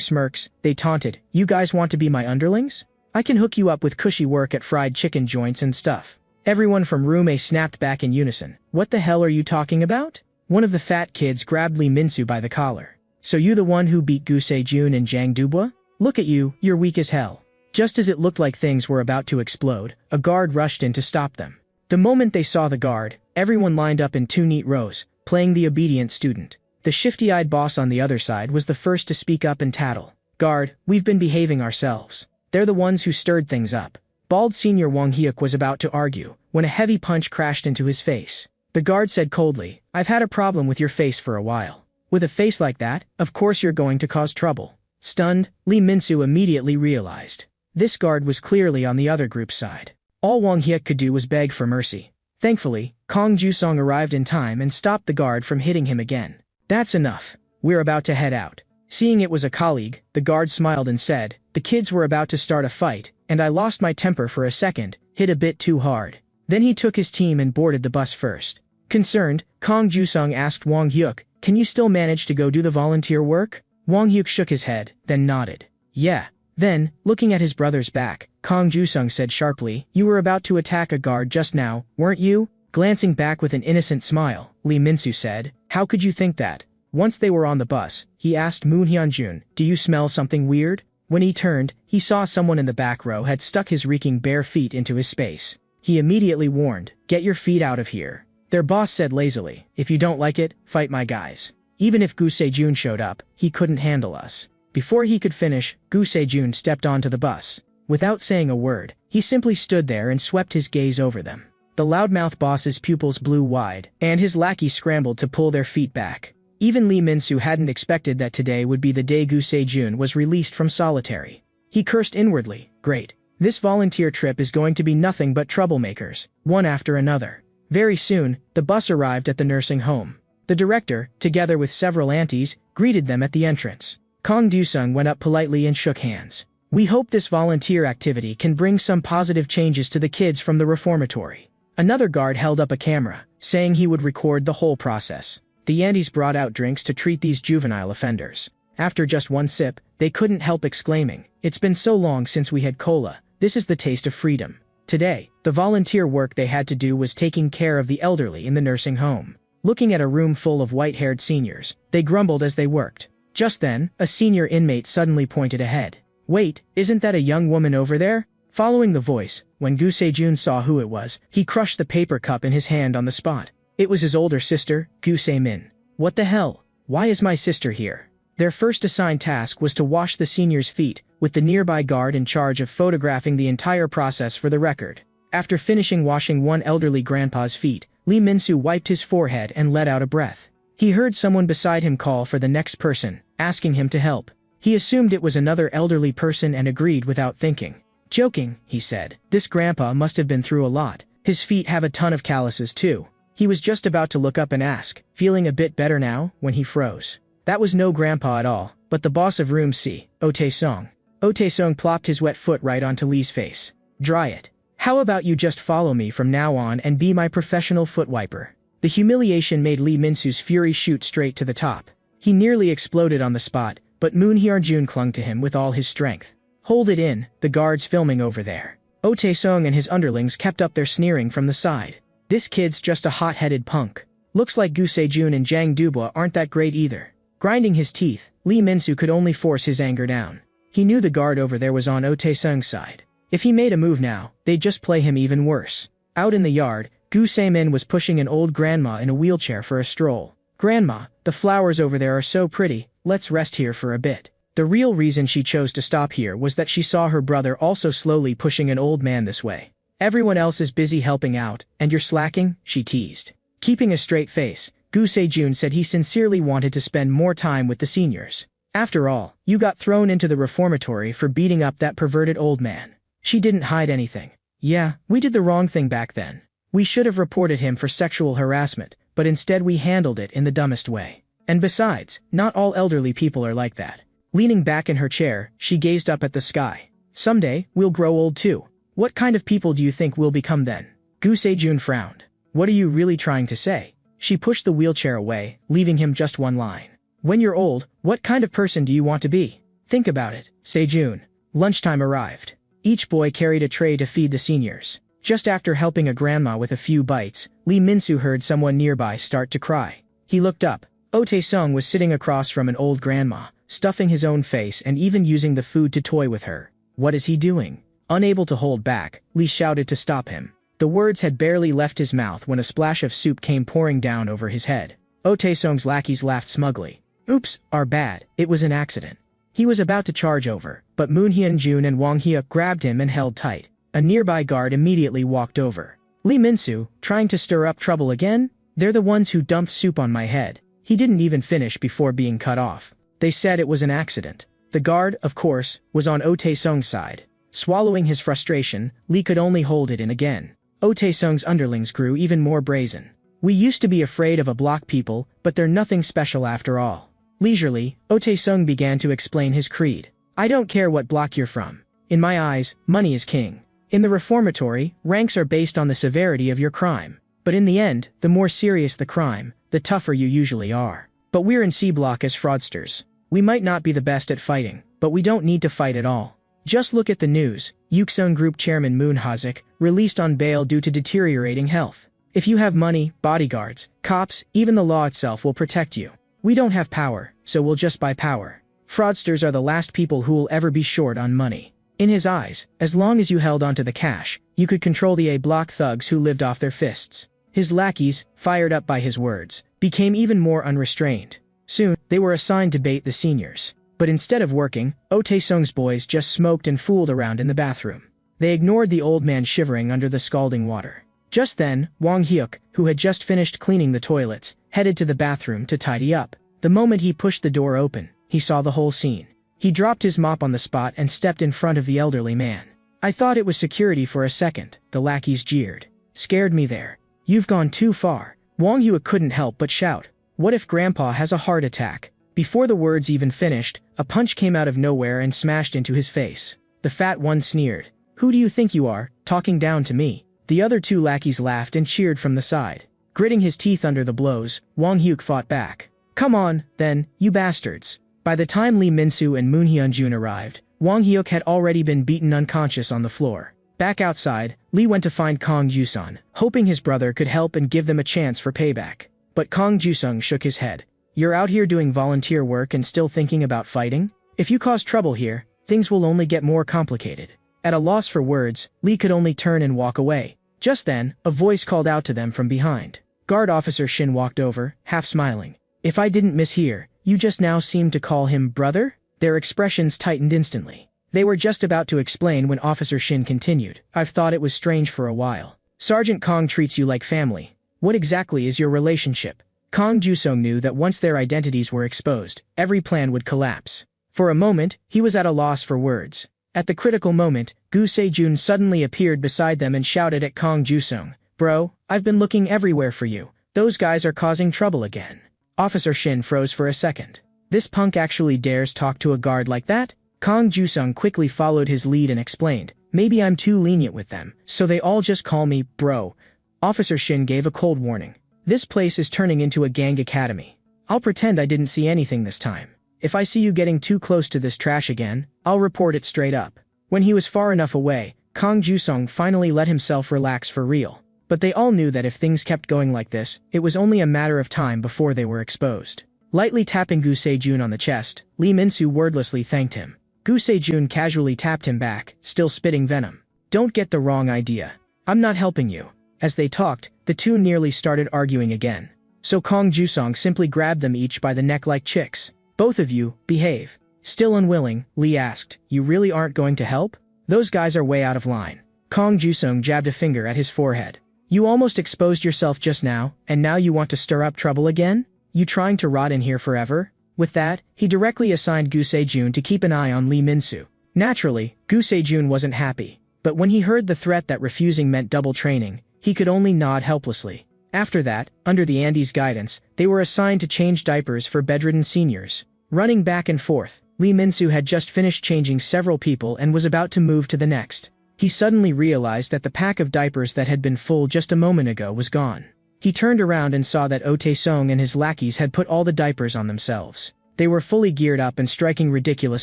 smirks, they taunted, "You guys want to be my underlings? I can hook you up with cushy work at fried chicken joints and stuff." Everyone from Room A snapped back in unison. "What the hell are you talking about?" One of the fat kids grabbed Lee Min-soo by the collar. "So you the one who beat Gu Se-jun and Jang Dubois? Look at you, you're weak as hell." Just as it looked like things were about to explode, a guard rushed in to stop them. The moment they saw the guard, everyone lined up in 2 neat rows, playing the obedient student. The shifty-eyed boss on the other side was the first to speak up and tattle. "Guard, we've been behaving ourselves. They're the ones who stirred things up." Bald senior Wang Hyuk was about to argue, when a heavy punch crashed into his face. The guard said coldly, "I've had a problem with your face for a while. With a face like that, of course you're going to cause trouble." Stunned, Lee Min-soo immediately realized. This guard was clearly on the other group's side. All Wang Hyuk could do was beg for mercy. Thankfully, Kong Ju-sung arrived in time and stopped the guard from hitting him again. "That's enough. We're about to head out." Seeing it was a colleague, the guard smiled and said, "The kids were about to start a fight, and I lost my temper for a second, hit a bit too hard." Then he took his team and boarded the bus first. Concerned, Kong Ju-sung asked Wang Hyuk, "Can you still manage to go do the volunteer work?" Wang Hyuk shook his head, then nodded. "Yeah." Then, looking at his brother's back, Kong Ju-sung said sharply, "You were about to attack a guard just now, weren't you?" Glancing back with an innocent smile, Lee Min-soo said, "How could you think that?" Once they were on the bus, he asked Moon Hyun-jun, "Do you smell something weird?" When he turned, he saw someone in the back row had stuck his reeking bare feet into his space. He immediately warned, "Get your feet out of here." Their boss said lazily, "If you don't like it, fight my guys. Even if Gu Se-jun showed up, he couldn't handle us." Before he could finish, Gu Se-jun stepped onto the bus. Without saying a word, he simply stood there and swept his gaze over them. The loudmouth boss's pupils blew wide, and his lackeys scrambled to pull their feet back. Even Lee Min-soo hadn't expected that today would be the day Gu Se-jun was released from solitary. He cursed inwardly, "Great. This volunteer trip is going to be nothing but troublemakers, one after another." Very soon, the bus arrived at the nursing home. The director, together with several aunties, greeted them at the entrance. Kong Du-sung went up politely and shook hands. "We hope this volunteer activity can bring some positive changes to the kids from the reformatory." Another guard held up a camera, saying he would record the whole process. The aunties brought out drinks to treat these juvenile offenders. After just one sip, they couldn't help exclaiming, "It's been so long since we had cola. This is the taste of freedom." Today, the volunteer work they had to do was taking care of the elderly in the nursing home. Looking at a room full of white-haired seniors, they grumbled as they worked. Just then, a senior inmate suddenly pointed ahead. "Wait, isn't that a young woman over there?" Following the voice, when Gu Se-jun saw who it was, he crushed the paper cup in his hand on the spot. It was his older sister, Gu Se-min. "What the hell? Why is my sister here?" Their first assigned task was to wash the senior's feet, with the nearby guard in charge of photographing the entire process for the record. After finishing washing one elderly grandpa's feet, Lee Min-soo wiped his forehead and let out a breath. He heard someone beside him call for the next person, asking him to help. He assumed it was another elderly person and agreed without thinking. "Joking," he said. "This grandpa must have been through a lot. His feet have a ton of calluses too." He was just about to look up and ask, "Feeling a bit better now?" when he froze. That was no grandpa at all, but the boss of Room C, Oh Tae-sung. Oh Tae-sung plopped his wet foot right onto Lee's face. "Dry it. How about you just follow me from now on and be my professional foot wiper?" The humiliation made Lee Min-soo's fury shoot straight to the top. He nearly exploded on the spot, but Moon Hyun-jun clung to him with all his strength. "Hold it in, the guard's filming over there." Oh Tae-sung and his underlings kept up their sneering from the side. "This kid's just a hot-headed punk. Looks like Gu Se-jun and Jang Dubois aren't that great either." Grinding his teeth, Lee Min-soo could only force his anger down. He knew the guard over there was on Oh Tae-sung's side. If he made a move now, they'd just play him even worse. Out in the yard, Gu Se-min was pushing an old grandma in a wheelchair for a stroll. "Grandma, the flowers over there are so pretty, let's rest here for a bit." The real reason she chose to stop here was that she saw her brother also slowly pushing an old man this way. "Everyone else is busy helping out, and you're slacking?" she teased. Keeping a straight face, Gu Sejun said he sincerely wanted to spend more time with the seniors. After all, you got thrown into the reformatory for beating up that perverted old man. She didn't hide anything. Yeah, we did the wrong thing back then. We should have reported him for sexual harassment, but instead we handled it in the dumbest way. And besides, not all elderly people are like that. Leaning back in her chair, she gazed up at the sky. Someday, we'll grow old too. What kind of people do you think we'll become then? Gu Sejun frowned. What are you really trying to say? She pushed the wheelchair away, leaving him just one line. When you're old, what kind of person do you want to be? Think about it, Sejun. Lunchtime arrived. Each boy carried a tray to feed the seniors. Just after helping a grandma with a few bites, Lee Min-soo heard someone nearby start to cry. He looked up. Oh Tae-sung was sitting across from an old grandma, stuffing his own face and even using the food to toy with her. What is he doing? Unable to hold back, Lee shouted to stop him. The words had barely left his mouth when a splash of soup came pouring down over his head. Oh Tae-sung's lackeys laughed smugly. Oops, our bad, it was an accident. He was about to charge over, but Moon Hyun-jun and Wang Hyuk grabbed him and held tight. A nearby guard immediately walked over. Lee Min-soo, trying to stir up trouble again? They're the ones who dumped soup on my head. He didn't even finish before being cut off. They said it was an accident. The guard, of course, was on Oh Tae-sung's side. Swallowing his frustration, Lee could only hold it in again. Oh Tae-sung's underlings grew even more brazen. We used to be afraid of a block people, but they're nothing special after all. Leisurely, Oh Tae-sung began to explain his creed. I don't care what block you're from. In my eyes, money is king. In the reformatory, ranks are based on the severity of your crime. But in the end, the more serious the crime, the tougher you usually are. But we're in C block as fraudsters. We might not be the best at fighting, but we don't need to fight at all. Just look at the news. Yukseon Group Chairman Moon Hazik, released on bail due to deteriorating health. If you have money, bodyguards, cops, even the law itself will protect you. We don't have power, so we'll just buy power. Fraudsters are the last people who will ever be short on money. In his eyes, as long as you held onto the cash, you could control the A-block thugs who lived off their fists. His lackeys, fired up by his words, became even more unrestrained. Soon, they were assigned to bait the seniors. But instead of working, Oh Tae-sung's boys just smoked and fooled around in the bathroom. They ignored the old man shivering under the scalding water. Just then, Wang Hyuk, who had just finished cleaning the toilets, headed to the bathroom to tidy up. The moment he pushed the door open, he saw the whole scene. He dropped his mop on the spot and stepped in front of the elderly man. I thought it was security for a second, the lackeys jeered. Scared me there. You've gone too far. Wang Hyuk couldn't help but shout. What if Grandpa has a heart attack? Before the words even finished, a punch came out of nowhere and smashed into his face. The fat one sneered. Who do you think you are, talking down to me? The other two lackeys laughed and cheered from the side. Gritting his teeth under the blows, Wang Hyuk fought back. Come on, then, you bastards. By the time Lee Min-soo and Moon Hyun-jun arrived, Wang Hyuk had already been beaten unconscious on the floor. Back outside, Lee went to find Kang Jusung, hoping his brother could help and give them a chance for payback. But Kang Jusung shook his head. You're out here doing volunteer work and still thinking about fighting? If you cause trouble here, things will only get more complicated. At a loss for words, Lee could only turn and walk away. Just then, a voice called out to them from behind. Guard Officer Shin walked over, half smiling. If I didn't mishear, you just now seemed to call him brother? Their expressions tightened instantly. They were just about to explain when Officer Shin continued. I've thought it was strange for a while. Sergeant Kong treats you like family. What exactly is your relationship? Kang Jusung knew that once their identities were exposed, every plan would collapse. For a moment, he was at a loss for words. At the critical moment, Gu Sejun suddenly appeared beside them and shouted at Kang Jusung, Bro, I've been looking everywhere for you. Those guys are causing trouble again. Officer Shin froze for a second. This punk actually dares talk to a guard like that? Kang Jusung quickly followed his lead and explained, maybe I'm too lenient with them, so they all just call me bro. Officer Shin gave a cold warning. This place is turning into a gang academy. I'll pretend I didn't see anything this time. If I see you getting too close to this trash again, I'll report it straight up. When he was far enough away, Kang Jusung finally let himself relax for real. But they all knew that if things kept going like this, it was only a matter of time before they were exposed. Lightly tapping Gu Sejun on the chest, Lee Min-soo wordlessly thanked him. Gu Sejun casually tapped him back, still spitting venom. Don't get the wrong idea. I'm not helping you. As they talked, the two nearly started arguing again. So Kang Jusung simply grabbed them each by the neck like chicks. Both of you, behave. Still unwilling, Lee asked, you really aren't going to help? Those guys are way out of line. Kang Jusung jabbed a finger at his forehead. You almost exposed yourself just now, and now you want to stir up trouble again? You trying to rot in here forever? With that, he directly assigned Gu Se-jun to keep an eye on Lee Min-soo. Naturally, Gu Se-jun wasn't happy, but when he heard the threat that refusing meant double training, he could only nod helplessly. After that, under the Andes' guidance, they were assigned to change diapers for bedridden seniors. Running back and forth, Lee Min-soo had just finished changing several people and was about to move to the next. He suddenly realized that the pack of diapers that had been full just a moment ago was gone. He turned around and saw that Oh Tae-sung and his lackeys had put all the diapers on themselves. They were fully geared up and striking ridiculous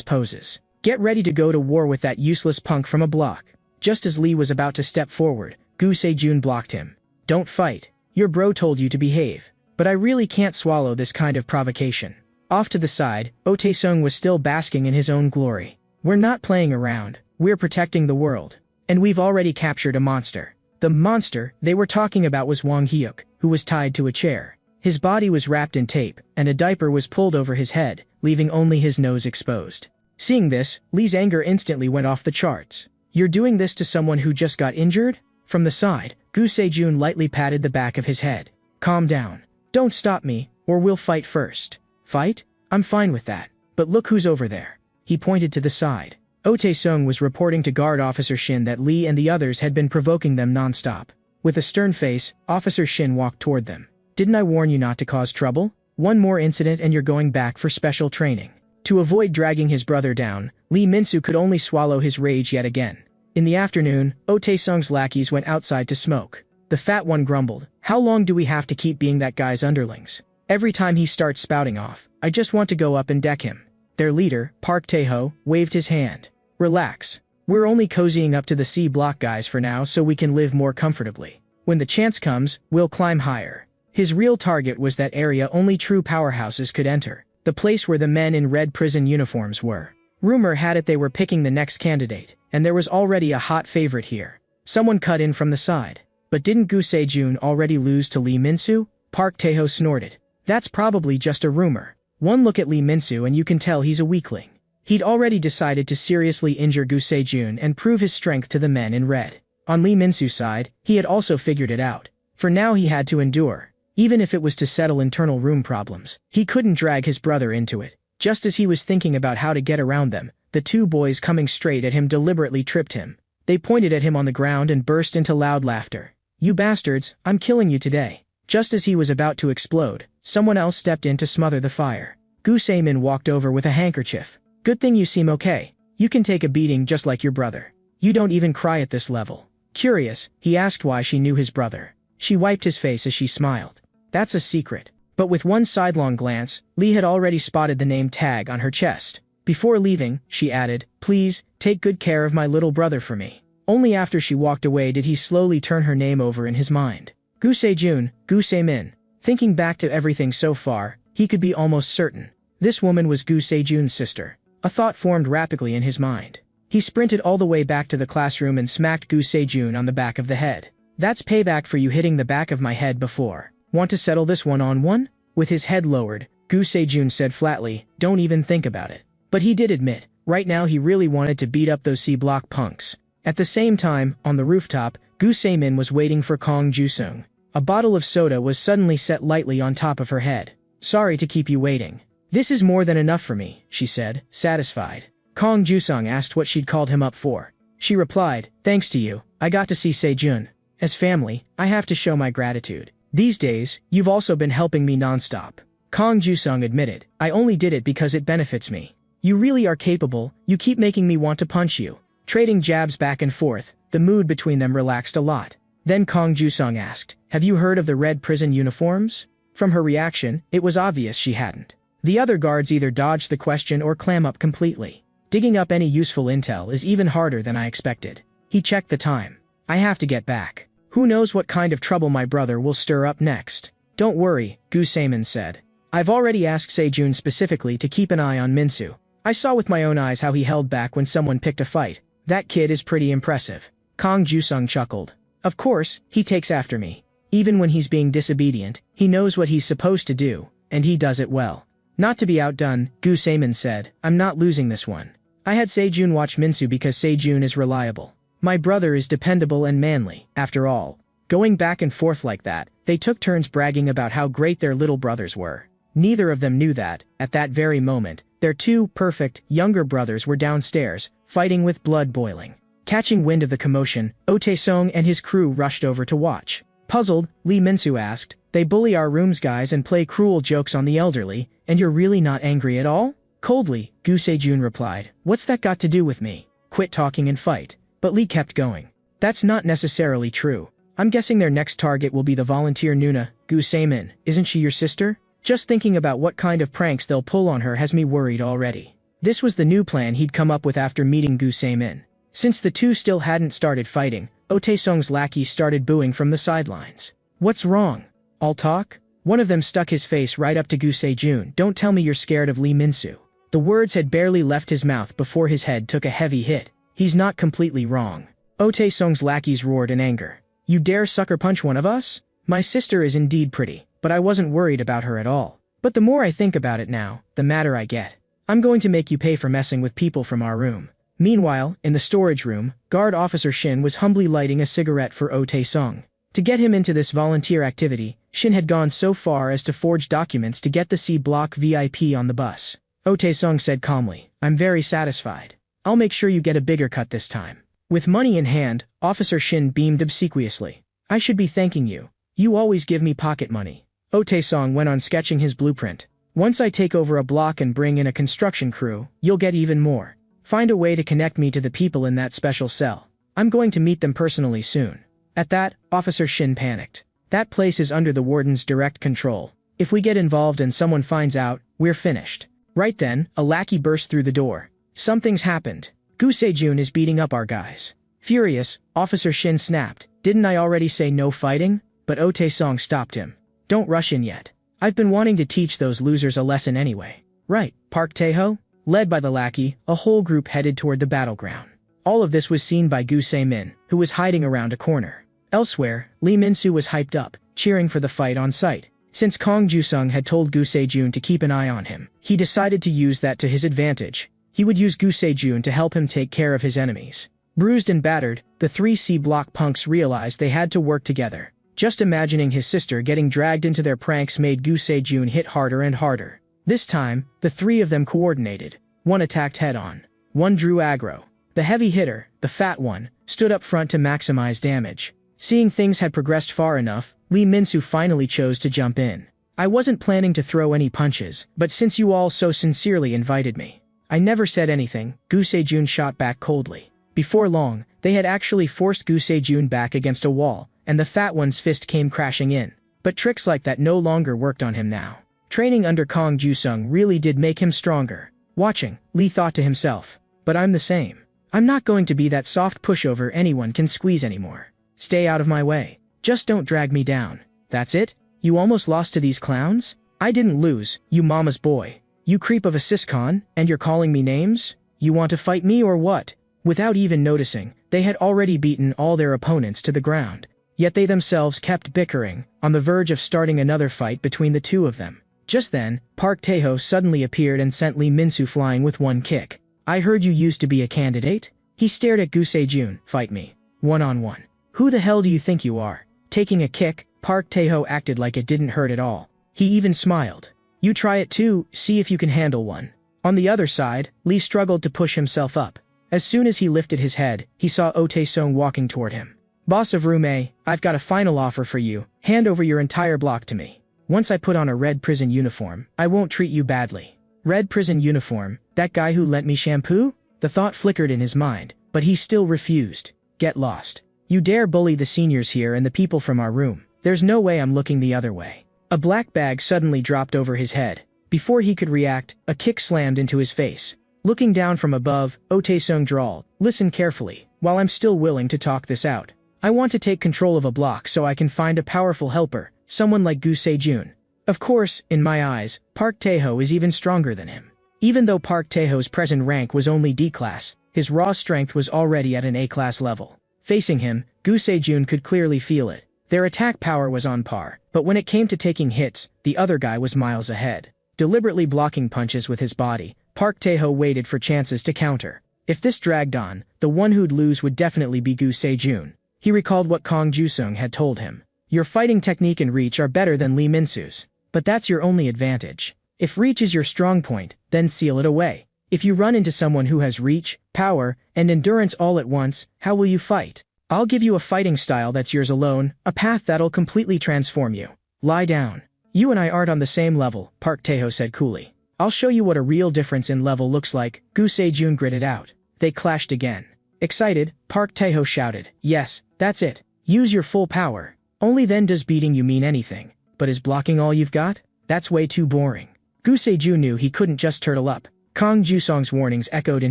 poses. Get ready to go to war with that useless punk from a block. Just as Lee was about to step forward, Gu Se-jun blocked him. Don't fight. Your bro told you to behave. But I really can't swallow this kind of provocation. Off to the side, Oh Tae-sung was still basking in his own glory. We're not playing around. We're protecting the world. And we've already captured a monster. The monster they were talking about was Wang Hyuk, who was tied to a chair. His body was wrapped in tape, and a diaper was pulled over his head, leaving only his nose exposed. Seeing this, Lee's anger instantly went off the charts. You're doing this to someone who just got injured? From the side, Gu Se-jun lightly patted the back of his head. Calm down. Don't stop me, or we'll fight first. Fight? I'm fine with that. But look who's over there. He pointed to the side. Oh Tae-sung was reporting to Guard Officer Shin that Lee and the others had been provoking them non-stop. With a stern face, Officer Shin walked toward them. Didn't I warn you not to cause trouble? One more incident and you're going back for special training. To avoid dragging his brother down, Lee Min-soo could only swallow his rage yet again. In the afternoon, Oh Tae-sung's lackeys went outside to smoke. The fat one grumbled, how long do we have to keep being that guy's underlings? Every time he starts spouting off, I just want to go up and deck him. Their leader, Park Tae-ho, waved his hand. Relax. We're only cozying up to the C block guys for now so we can live more comfortably. When the chance comes, we'll climb higher. His real target was that area only true powerhouses could enter, the place where the men in red prison uniforms were. Rumor had it they were picking the next candidate, and there was already a hot favorite here. Someone cut in from the side. But didn't Gu Se-jun already lose to Lee Min-soo? Park Tae-ho snorted. That's probably just a rumor. One look at Lee Min-soo and you can tell he's a weakling. He'd already decided to seriously injure Gu Se-jun and prove his strength to the men in red. On Lee Min-soo's side, he had also figured it out. For now he had to endure. Even if it was to settle internal room problems, he couldn't drag his brother into it. Just as he was thinking about how to get around them, the two boys coming straight at him deliberately tripped him. They pointed at him on the ground and burst into loud laughter. You bastards, I'm killing you today. Just as he was about to explode, someone else stepped in to smother the fire. Gu Se-min walked over with a handkerchief. Good thing you seem okay. You can take a beating just like your brother. You don't even cry at this level. Curious, he asked why she knew his brother. She wiped his face as she smiled. That's a secret. But with one sidelong glance, Lee had already spotted the name tag on her chest. Before leaving, she added, please, take good care of my little brother for me. Only after she walked away did he slowly turn her name over in his mind. Gu Se-jun, Gu Se-min. Thinking back to everything so far, he could be almost certain. This woman was Gu Se-jun's sister. A thought formed rapidly in his mind. He sprinted all the way back to the classroom and smacked Gu Se-jun on the back of the head. That's payback for you hitting the back of my head before. Want to settle this one-on-one? With his head lowered, Gu Se-jun said flatly, don't even think about it. But he did admit, right now he really wanted to beat up those C-block punks. At the same time, on the rooftop, Gu Se-min was waiting for Kong Ju-sung. A bottle of soda was suddenly set lightly on top of her head. Sorry to keep you waiting. This is more than enough for me, she said, satisfied. Kong Ju-sung asked what she'd called him up for. She replied, thanks to you, I got to see Se-jun. As family, I have to show my gratitude. These days, you've also been helping me non-stop. Kong Ju-sung admitted, I only did it because it benefits me. You really are capable, you keep making me want to punch you. Trading jabs back and forth, the mood between them relaxed a lot. Then Kong Ju-sung asked, have you heard of the red prison uniforms? From her reaction, it was obvious she hadn't. The other guards either dodged the question or clam up completely. Digging up any useful intel is even harder than I expected. He checked the time. I have to get back. Who knows what kind of trouble my brother will stir up next. Don't worry, Gu Se-min said. I've already asked Se-jun specifically to keep an eye on Min-soo. I saw with my own eyes how he held back when someone picked a fight. That kid is pretty impressive. Kong Ju-sung chuckled. Of course, he takes after me. Even when he's being disobedient, he knows what he's supposed to do, and he does it well. Not to be outdone, Gu Se-min said, I'm not losing this one. I had Se-jun watch Min-soo because Se-jun is reliable. My brother is dependable and manly, after all. Going back and forth like that, they took turns bragging about how great their little brothers were. Neither of them knew that, at that very moment, their two perfect, younger brothers were downstairs, fighting with blood boiling. Catching wind of the commotion, Otaesung and his crew rushed over to watch. Puzzled, Lee Min-soo asked, "They bully our rooms guys and play cruel jokes on the elderly, and you're really not angry at all?" Coldly, Gu Se-jun replied, "What's that got to do with me? Quit talking and fight." But Lee kept going. "That's not necessarily true. I'm guessing their next target will be the volunteer Nuna, Gu Se-min. Isn't she your sister? Just thinking about what kind of pranks they'll pull on her has me worried already." This was the new plan he'd come up with after meeting Gu Se-min. Since the two still hadn't started fighting, Otaesung's lackeys started booing from the sidelines. "What's wrong? All talk?" One of them stuck his face right up to Gu Se-jun. "Don't tell me you're scared of Lee Min-soo." The words had barely left his mouth before his head took a heavy hit. "He's not completely wrong." Otaesung's lackeys roared in anger. "You dare sucker punch one of us? My sister is indeed pretty, but I wasn't worried about her at all. But the more I think about it now, the madder I get. I'm going to make you pay for messing with people from our room." Meanwhile, in the storage room, Guard Officer Shin was humbly lighting a cigarette for Otaesung. To get him into this volunteer activity, Shin had gone so far as to forge documents to get the C Block VIP on the bus. Otaesung said calmly, "I'm very satisfied. I'll make sure you get a bigger cut this time." With money in hand, Officer Shin beamed obsequiously. "I should be thanking you. You always give me pocket money." Otaesung went on sketching his blueprint. "Once I take over a block and bring in a construction crew, you'll get even more. Find a way to connect me to the people in that special cell. I'm going to meet them personally soon." At that, Officer Shin panicked. "That place is under the warden's direct control. If we get involved and someone finds out, we're finished." Right then, a lackey burst through the door. "Something's happened. Gu Se-jun is beating up our guys." Furious, Officer Shin snapped, "Didn't I already say no fighting?" But Otaesung stopped him. "Don't rush in yet. I've been wanting to teach those losers a lesson anyway." "Right, Park Tae-ho?" Led by the lackey, a whole group headed toward the battleground. All of this was seen by Gu Se-min, who was hiding around a corner. Elsewhere, Lee Min-soo was hyped up, cheering for the fight on sight. Since Kong Ju-sung had told Gu Se-jun to keep an eye on him, he decided to use that to his advantage. He would use Gu Se-jun to help him take care of his enemies. Bruised and battered, the three C-block punks realized they had to work together. Just imagining his sister getting dragged into their pranks made Gu Se-jun hit harder and harder. This time, the three of them coordinated. One attacked head-on. One drew aggro. The heavy hitter, the fat one, stood up front to maximize damage. Seeing things had progressed far enough, Lee Min-soo finally chose to jump in. "I wasn't planning to throw any punches, but since you all so sincerely invited me." "I never said anything," Gu Se-jun shot back coldly. Before long, they had actually forced Gu Se-jun back against a wall, and the fat one's fist came crashing in. But tricks like that no longer worked on him now. Training under Kong Ju-sung really did make him stronger. Watching, Lee thought to himself, "But I'm the same. I'm not going to be that soft pushover anyone can squeeze anymore. Stay out of my way. Just don't drag me down." "That's it? You almost lost to these clowns?" "I didn't lose, you mama's boy. You creep of a siscon, and you're calling me names? You want to fight me or what?" Without even noticing, they had already beaten all their opponents to the ground. Yet they themselves kept bickering, on the verge of starting another fight between the two of them. Just then, Park Tae-ho suddenly appeared and sent Lee Min-soo flying with one kick. "I heard you used to be a candidate?" He stared at Gu Se-jun. "Fight me. One-on-one. Who the hell do you think you are?" Taking a kick, Park Tae-ho acted like it didn't hurt at all. He even smiled. "You try it too, see if you can handle one." On the other side, Lee struggled to push himself up. As soon as he lifted his head, he saw Otaesung walking toward him. "Boss of Room A, I've got a final offer for you. Hand over your entire block to me. Once I put on a red prison uniform, I won't treat you badly." Red prison uniform? That guy who lent me shampoo? The thought flickered in his mind, but he still refused. "Get lost. You dare bully the seniors here and the people from our room. There's no way I'm looking the other way." A black bag suddenly dropped over his head. Before he could react, a kick slammed into his face. Looking down from above, Otaesung drawled, "Listen carefully, while I'm still willing to talk this out. I want to take control of a block so I can find a powerful helper, someone like Gu Se-jun. Of course, in my eyes, Park Tae-ho is even stronger than him. Even though Park Tae-ho's present rank was only D-class, his raw strength was already at an A-class level. Facing him, Gu Se-jun could clearly feel it. Their attack power was on par, but when it came to taking hits, the other guy was miles ahead. Deliberately blocking punches with his body, Park Tae-ho waited for chances to counter. If this dragged on, the one who'd lose would definitely be Gu Se-jun. He recalled what Kong Jusung had told him. Your fighting technique and reach are better than Lee Min-soo's. But that's your only advantage. If reach is your strong point, then seal it away. If you run into someone who has reach, power, and endurance all at once, how will you fight? I'll give you a fighting style that's yours alone, a path that'll completely transform you. Lie down. You and I aren't on the same level, Park Tae-ho said coolly. I'll show you what a real difference in level looks like, Gu Se-jun gritted out. They clashed again. Excited, Park Tae-ho shouted, yes, that's it. Use your full power. Only then does beating you mean anything. But is blocking all you've got? That's way too boring. Gu Se-jun knew he couldn't just turtle up. Kong Jusung's warnings echoed in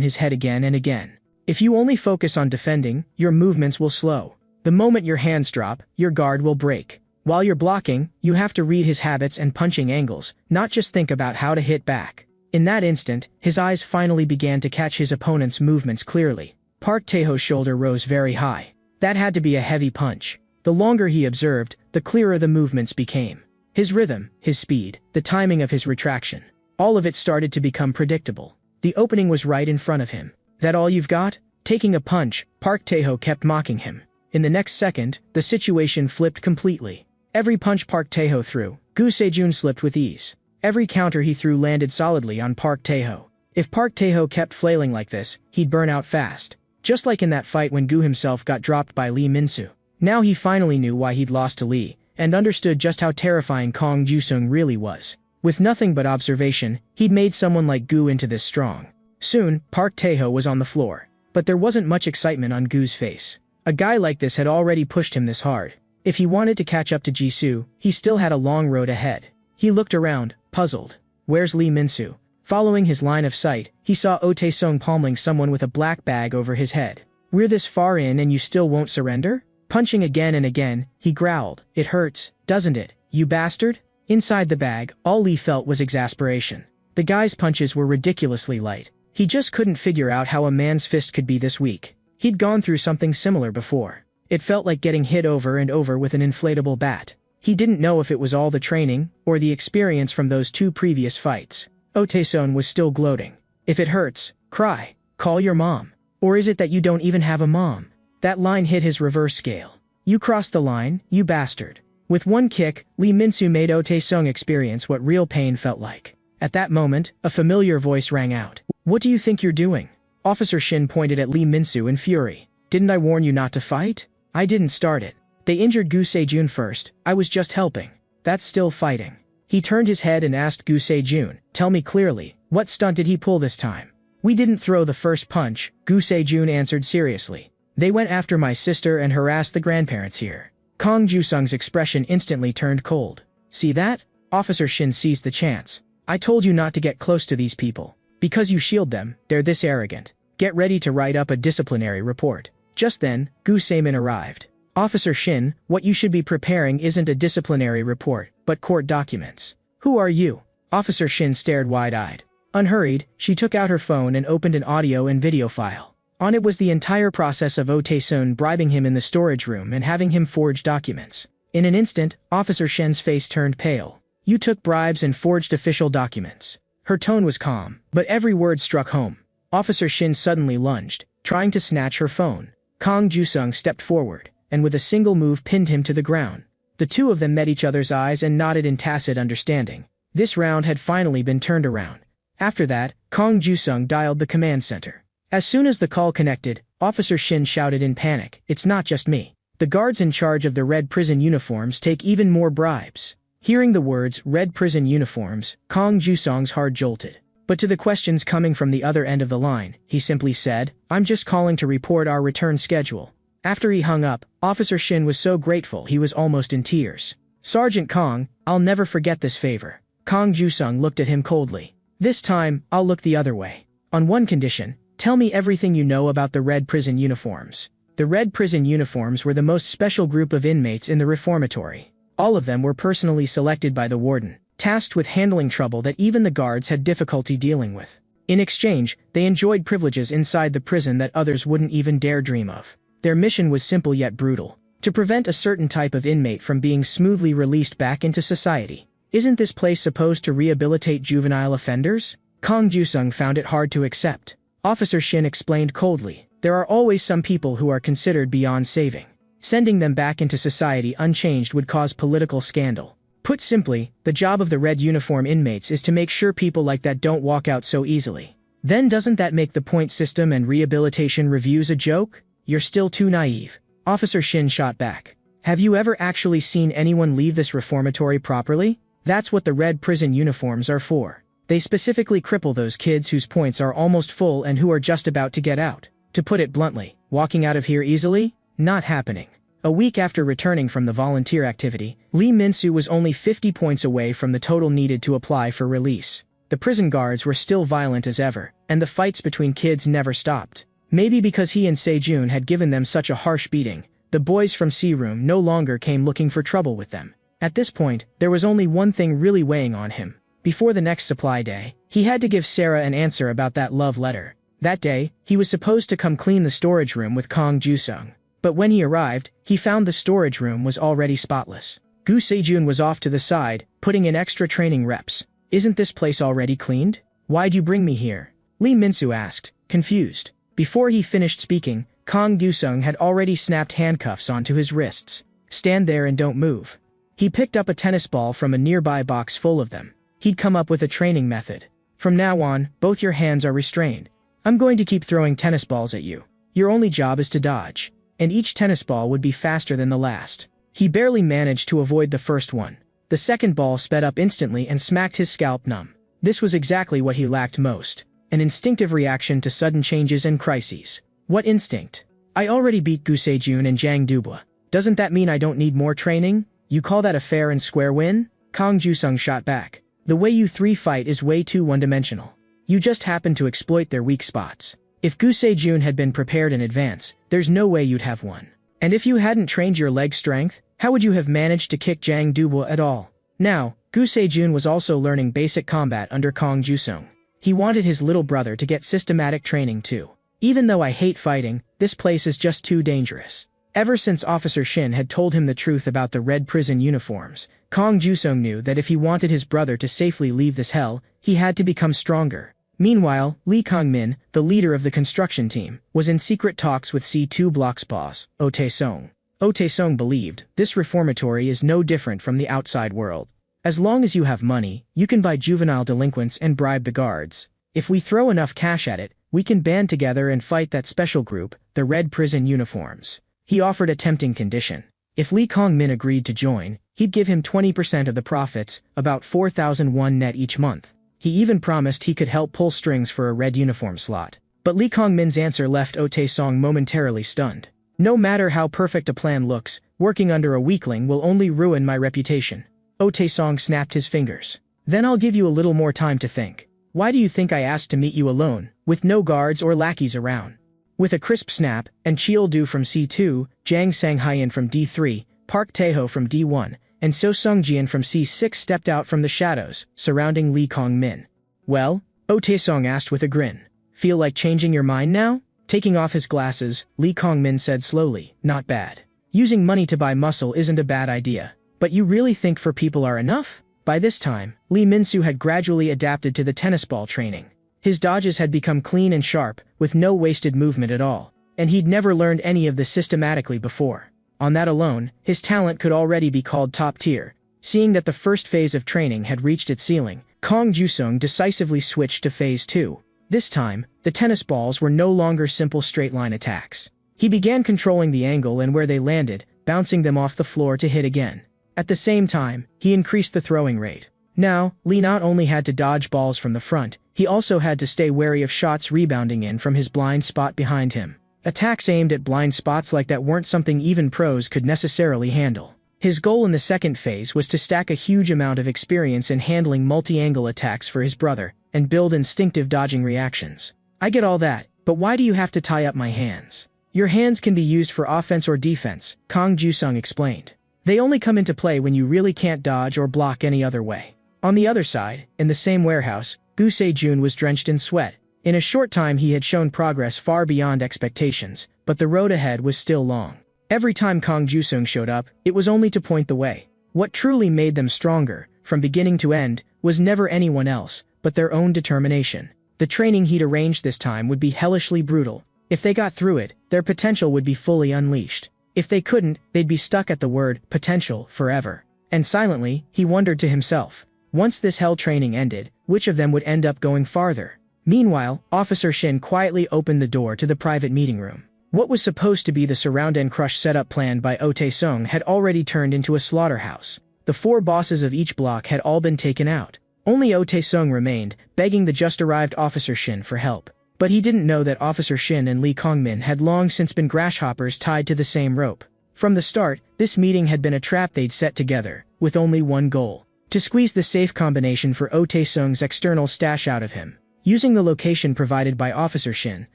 his head again and again. If you only focus on defending, your movements will slow. The moment your hands drop, your guard will break. While you're blocking, you have to read his habits and punching angles, not just think about how to hit back. In that instant, his eyes finally began to catch his opponent's movements clearly. Park Tae-ho's shoulder rose very high. That had to be a heavy punch. The longer he observed, the clearer the movements became. His rhythm, his speed, the timing of his retraction. All of it started to become predictable. The opening was right in front of him. That all you've got? Taking a punch, Park Tae-ho kept mocking him. In the next second, the situation flipped completely. Every punch Park Tae-ho threw, Gu Se-jun slipped with ease. Every counter he threw landed solidly on Park Tae-ho. If Park Tae-ho kept flailing like this, he'd burn out fast. Just like in that fight when Gu himself got dropped by Lee Min-soo. Now he finally knew why he'd lost to Lee, and understood just how terrifying Kong Jusung really was. With nothing but observation, he'd made someone like Gu into this strong. Soon, Park Tae-ho was on the floor. But there wasn't much excitement on Gu's face. A guy like this had already pushed him this hard. If he wanted to catch up to Jisoo, he still had a long road ahead. He looked around, puzzled. Where's Lee Min-soo? Following his line of sight, he saw Oh Tae-sung palming someone with a black bag over his head. We're this far in and you still won't surrender? Punching again and again, he growled. It hurts, doesn't it, you bastard? Inside the bag, all Lee felt was exasperation. The guy's punches were ridiculously light. He just couldn't figure out how a man's fist could be this weak. He'd gone through something similar before. It felt like getting hit over and over with an inflatable bat. He didn't know if it was all the training, or the experience from those 2 previous fights. Oh Tae-sung was still gloating. If it hurts, cry. Call your mom. Or is it that you don't even have a mom? That line hit his reverse scale. You crossed the line, you bastard. With one kick, Lee Min-soo made Oh Tae-sung experience what real pain felt like. At that moment, a familiar voice rang out. What do you think you're doing? Officer Shin pointed at Lee Min-soo in fury. Didn't I warn you not to fight? I didn't start it. They injured Gu Se-jun first, I was just helping. That's still fighting. He turned his head and asked Gu Se-jun, tell me clearly, what stunt did he pull this time? We didn't throw the first punch, Gu Se-jun answered seriously. They went after my sister and harassed the grandparents here. Kong Jusung's expression instantly turned cold. See that? Officer Shin seized the chance. I told you not to get close to these people. Because you shield them, they're this arrogant. Get ready to write up a disciplinary report. Just then, Gu Se-min arrived. Officer Shin, what you should be preparing isn't a disciplinary report, but court documents. Who are you? Officer Shin stared wide-eyed. Unhurried, she took out her phone and opened an audio and video file. On it was the entire process of Oh Tae-sung bribing him in the storage room and having him forge documents. In an instant, Officer Shin's face turned pale. You took bribes and forged official documents. Her tone was calm, but every word struck home. Officer Shin suddenly lunged, trying to snatch her phone. Kong Jusung stepped forward, and with a single move pinned him to the ground. The two of them met each other's eyes and nodded in tacit understanding. This round had finally been turned around. After that, Kong Jusung dialed the command center. As soon as the call connected, Officer Shin shouted in panic, it's not just me. The guards in charge of the red prison uniforms take even more bribes. Hearing the words, red prison uniforms, Kong Jusung's heart jolted. But to the questions coming from the other end of the line, he simply said, I'm just calling to report our return schedule. After he hung up, Officer Shin was so grateful he was almost in tears. Sergeant Kong, I'll never forget this favor. Kong Jusung looked at him coldly. This time, I'll look the other way. On one condition, tell me everything you know about the red prison uniforms. The red prison uniforms were the most special group of inmates in the reformatory. All of them were personally selected by the warden, tasked with handling trouble that even the guards had difficulty dealing with. In exchange, they enjoyed privileges inside the prison that others wouldn't even dare dream of. Their mission was simple yet brutal: to prevent a certain type of inmate from being smoothly released back into society. Isn't this place supposed to rehabilitate juvenile offenders? Kong Jusung found it hard to accept. Officer Shin explained coldly, there are always some people who are considered beyond saving. Sending them back into society unchanged would cause political scandal. Put simply, the job of the red uniform inmates is to make sure people like that don't walk out so easily. Then doesn't that make the point system and rehabilitation reviews a joke? You're still too naive. Officer Shin shot back. Have you ever actually seen anyone leave this reformatory properly? That's what the red prison uniforms are for. They specifically cripple those kids whose points are almost full and who are just about to get out. To put it bluntly, walking out of here easily? Not happening. A week after returning from the volunteer activity, Lee Min-soo was only 50 points away from the total needed to apply for release. The prison guards were still violent as ever, and the fights between kids never stopped. Maybe because he and Se-jun had given them such a harsh beating, the boys from C-room no longer came looking for trouble with them. At this point, there was only one thing really weighing on him. Before the next supply day, he had to give Sarah an answer about that love letter. That day, he was supposed to come clean the storage room with Kang Ju-sung. But when he arrived, he found the storage room was already spotless. Gu Se-jun was off to the side, putting in extra training reps. Isn't this place already cleaned? Why'd you bring me here? Lee Min-soo asked, confused. Before he finished speaking, Kang Ju-sung had already snapped handcuffs onto his wrists. Stand there and don't move. He picked up a tennis ball from a nearby box full of them. He'd come up with a training method. From now on, both your hands are restrained. I'm going to keep throwing tennis balls at you. Your only job is to dodge. And each tennis ball would be faster than the last. He barely managed to avoid the first one. The second ball sped up instantly and smacked his scalp numb. This was exactly what he lacked most. An instinctive reaction to sudden changes and crises. What instinct? I already beat Gu Se-jun and Jang Dubois. Doesn't that mean I don't need more training? You call that a fair and square win? Kang Ju-sung shot back. The way you three fight is way too one-dimensional. You just happen to exploit their weak spots. If Gu Se-jun had been prepared in advance, there's no way you'd have won. And if you hadn't trained your leg strength, how would you have managed to kick Jang Dubois at all? Now, Gu Se-jun was also learning basic combat under Kang Ju-sung. He wanted his little brother to get systematic training too. Even though I hate fighting, this place is just too dangerous. Ever since Officer Shin had told him the truth about the red prison uniforms, Kang Ju-sung knew that if he wanted his brother to safely leave this hell, he had to become stronger. Meanwhile, Lee Kang-min, the leader of the construction team, was in secret talks with C2 Block's boss, Oh Tae-sung. Oh Tae-sung believed, this reformatory is no different from the outside world. As long as you have money, you can buy juvenile delinquents and bribe the guards. If we throw enough cash at it, we can band together and fight that special group, the red prison uniforms. He offered a tempting condition. If Lee Kang-min agreed to join, he'd give him 20% of the profits, about 4,000 won net each month. He even promised he could help pull strings for a red uniform slot. But Lee Kang-min's answer left Oh Tae-sung momentarily stunned. No matter how perfect a plan looks, working under a weakling will only ruin my reputation. Oh Tae-sung snapped his fingers. Then I'll give you a little more time to think. Why do you think I asked to meet you alone, with no guards or lackeys around? With a crisp snap, and Cheol-do from C2, Jang Sang-hyen from D3, Park Tae-ho from D1, and So Sung-jian from C6 stepped out from the shadows, surrounding Lee Kang-min. Well? Oh Tae-sung asked with a grin. Feel like changing your mind now? Taking off his glasses, Lee Kang-min said slowly, not bad. Using money to buy muscle isn't a bad idea. But you really think 4 people are enough? By this time, Lee Min-soo had gradually adapted to the tennis ball training. His dodges had become clean and sharp, with no wasted movement at all. And he'd never learned any of this systematically before. On that alone, his talent could already be called top tier. Seeing that the first phase of training had reached its ceiling, Kang Ju-sung decisively switched to phase 2. This time, the tennis balls were no longer simple straight-line attacks. He began controlling the angle and where they landed, bouncing them off the floor to hit again. At the same time, he increased the throwing rate. Now, Lee not only had to dodge balls from the front, he also had to stay wary of shots rebounding in from his blind spot behind him. Attacks aimed at blind spots like that weren't something even pros could necessarily handle. His goal in the second phase was to stack a huge amount of experience in handling multi-angle attacks for his brother, and build instinctive dodging reactions. I get all that, but why do you have to tie up my hands? Your hands can be used for offense or defense, Kang Ju-sung explained. They only come into play when you really can't dodge or block any other way. On the other side, in the same warehouse, Gu Se-jun was drenched in sweat. In a short time he had shown progress far beyond expectations, but the road ahead was still long. Every time Kang Ju-sung showed up, it was only to point the way. What truly made them stronger, from beginning to end, was never anyone else, but their own determination. The training he'd arranged this time would be hellishly brutal. If they got through it, their potential would be fully unleashed. If they couldn't, they'd be stuck at the word potential forever. And silently, he wondered to himself, once this hell training ended, which of them would end up going farther? Meanwhile, Officer Shin quietly opened the door to the private meeting room. What was supposed to be the surround and crush setup planned by Oh Tae-sung had already turned into a slaughterhouse. The 4 bosses of each block had all been taken out. Only Oh Tae-sung remained, begging the just-arrived Officer Shin for help. But he didn't know that Officer Shin and Lee Kong-min had long since been grasshoppers tied to the same rope. From the start, this meeting had been a trap they'd set together, with only one goal: to squeeze the safe combination for Oh Tae-sung's external stash out of him. Using the location provided by Officer Shin,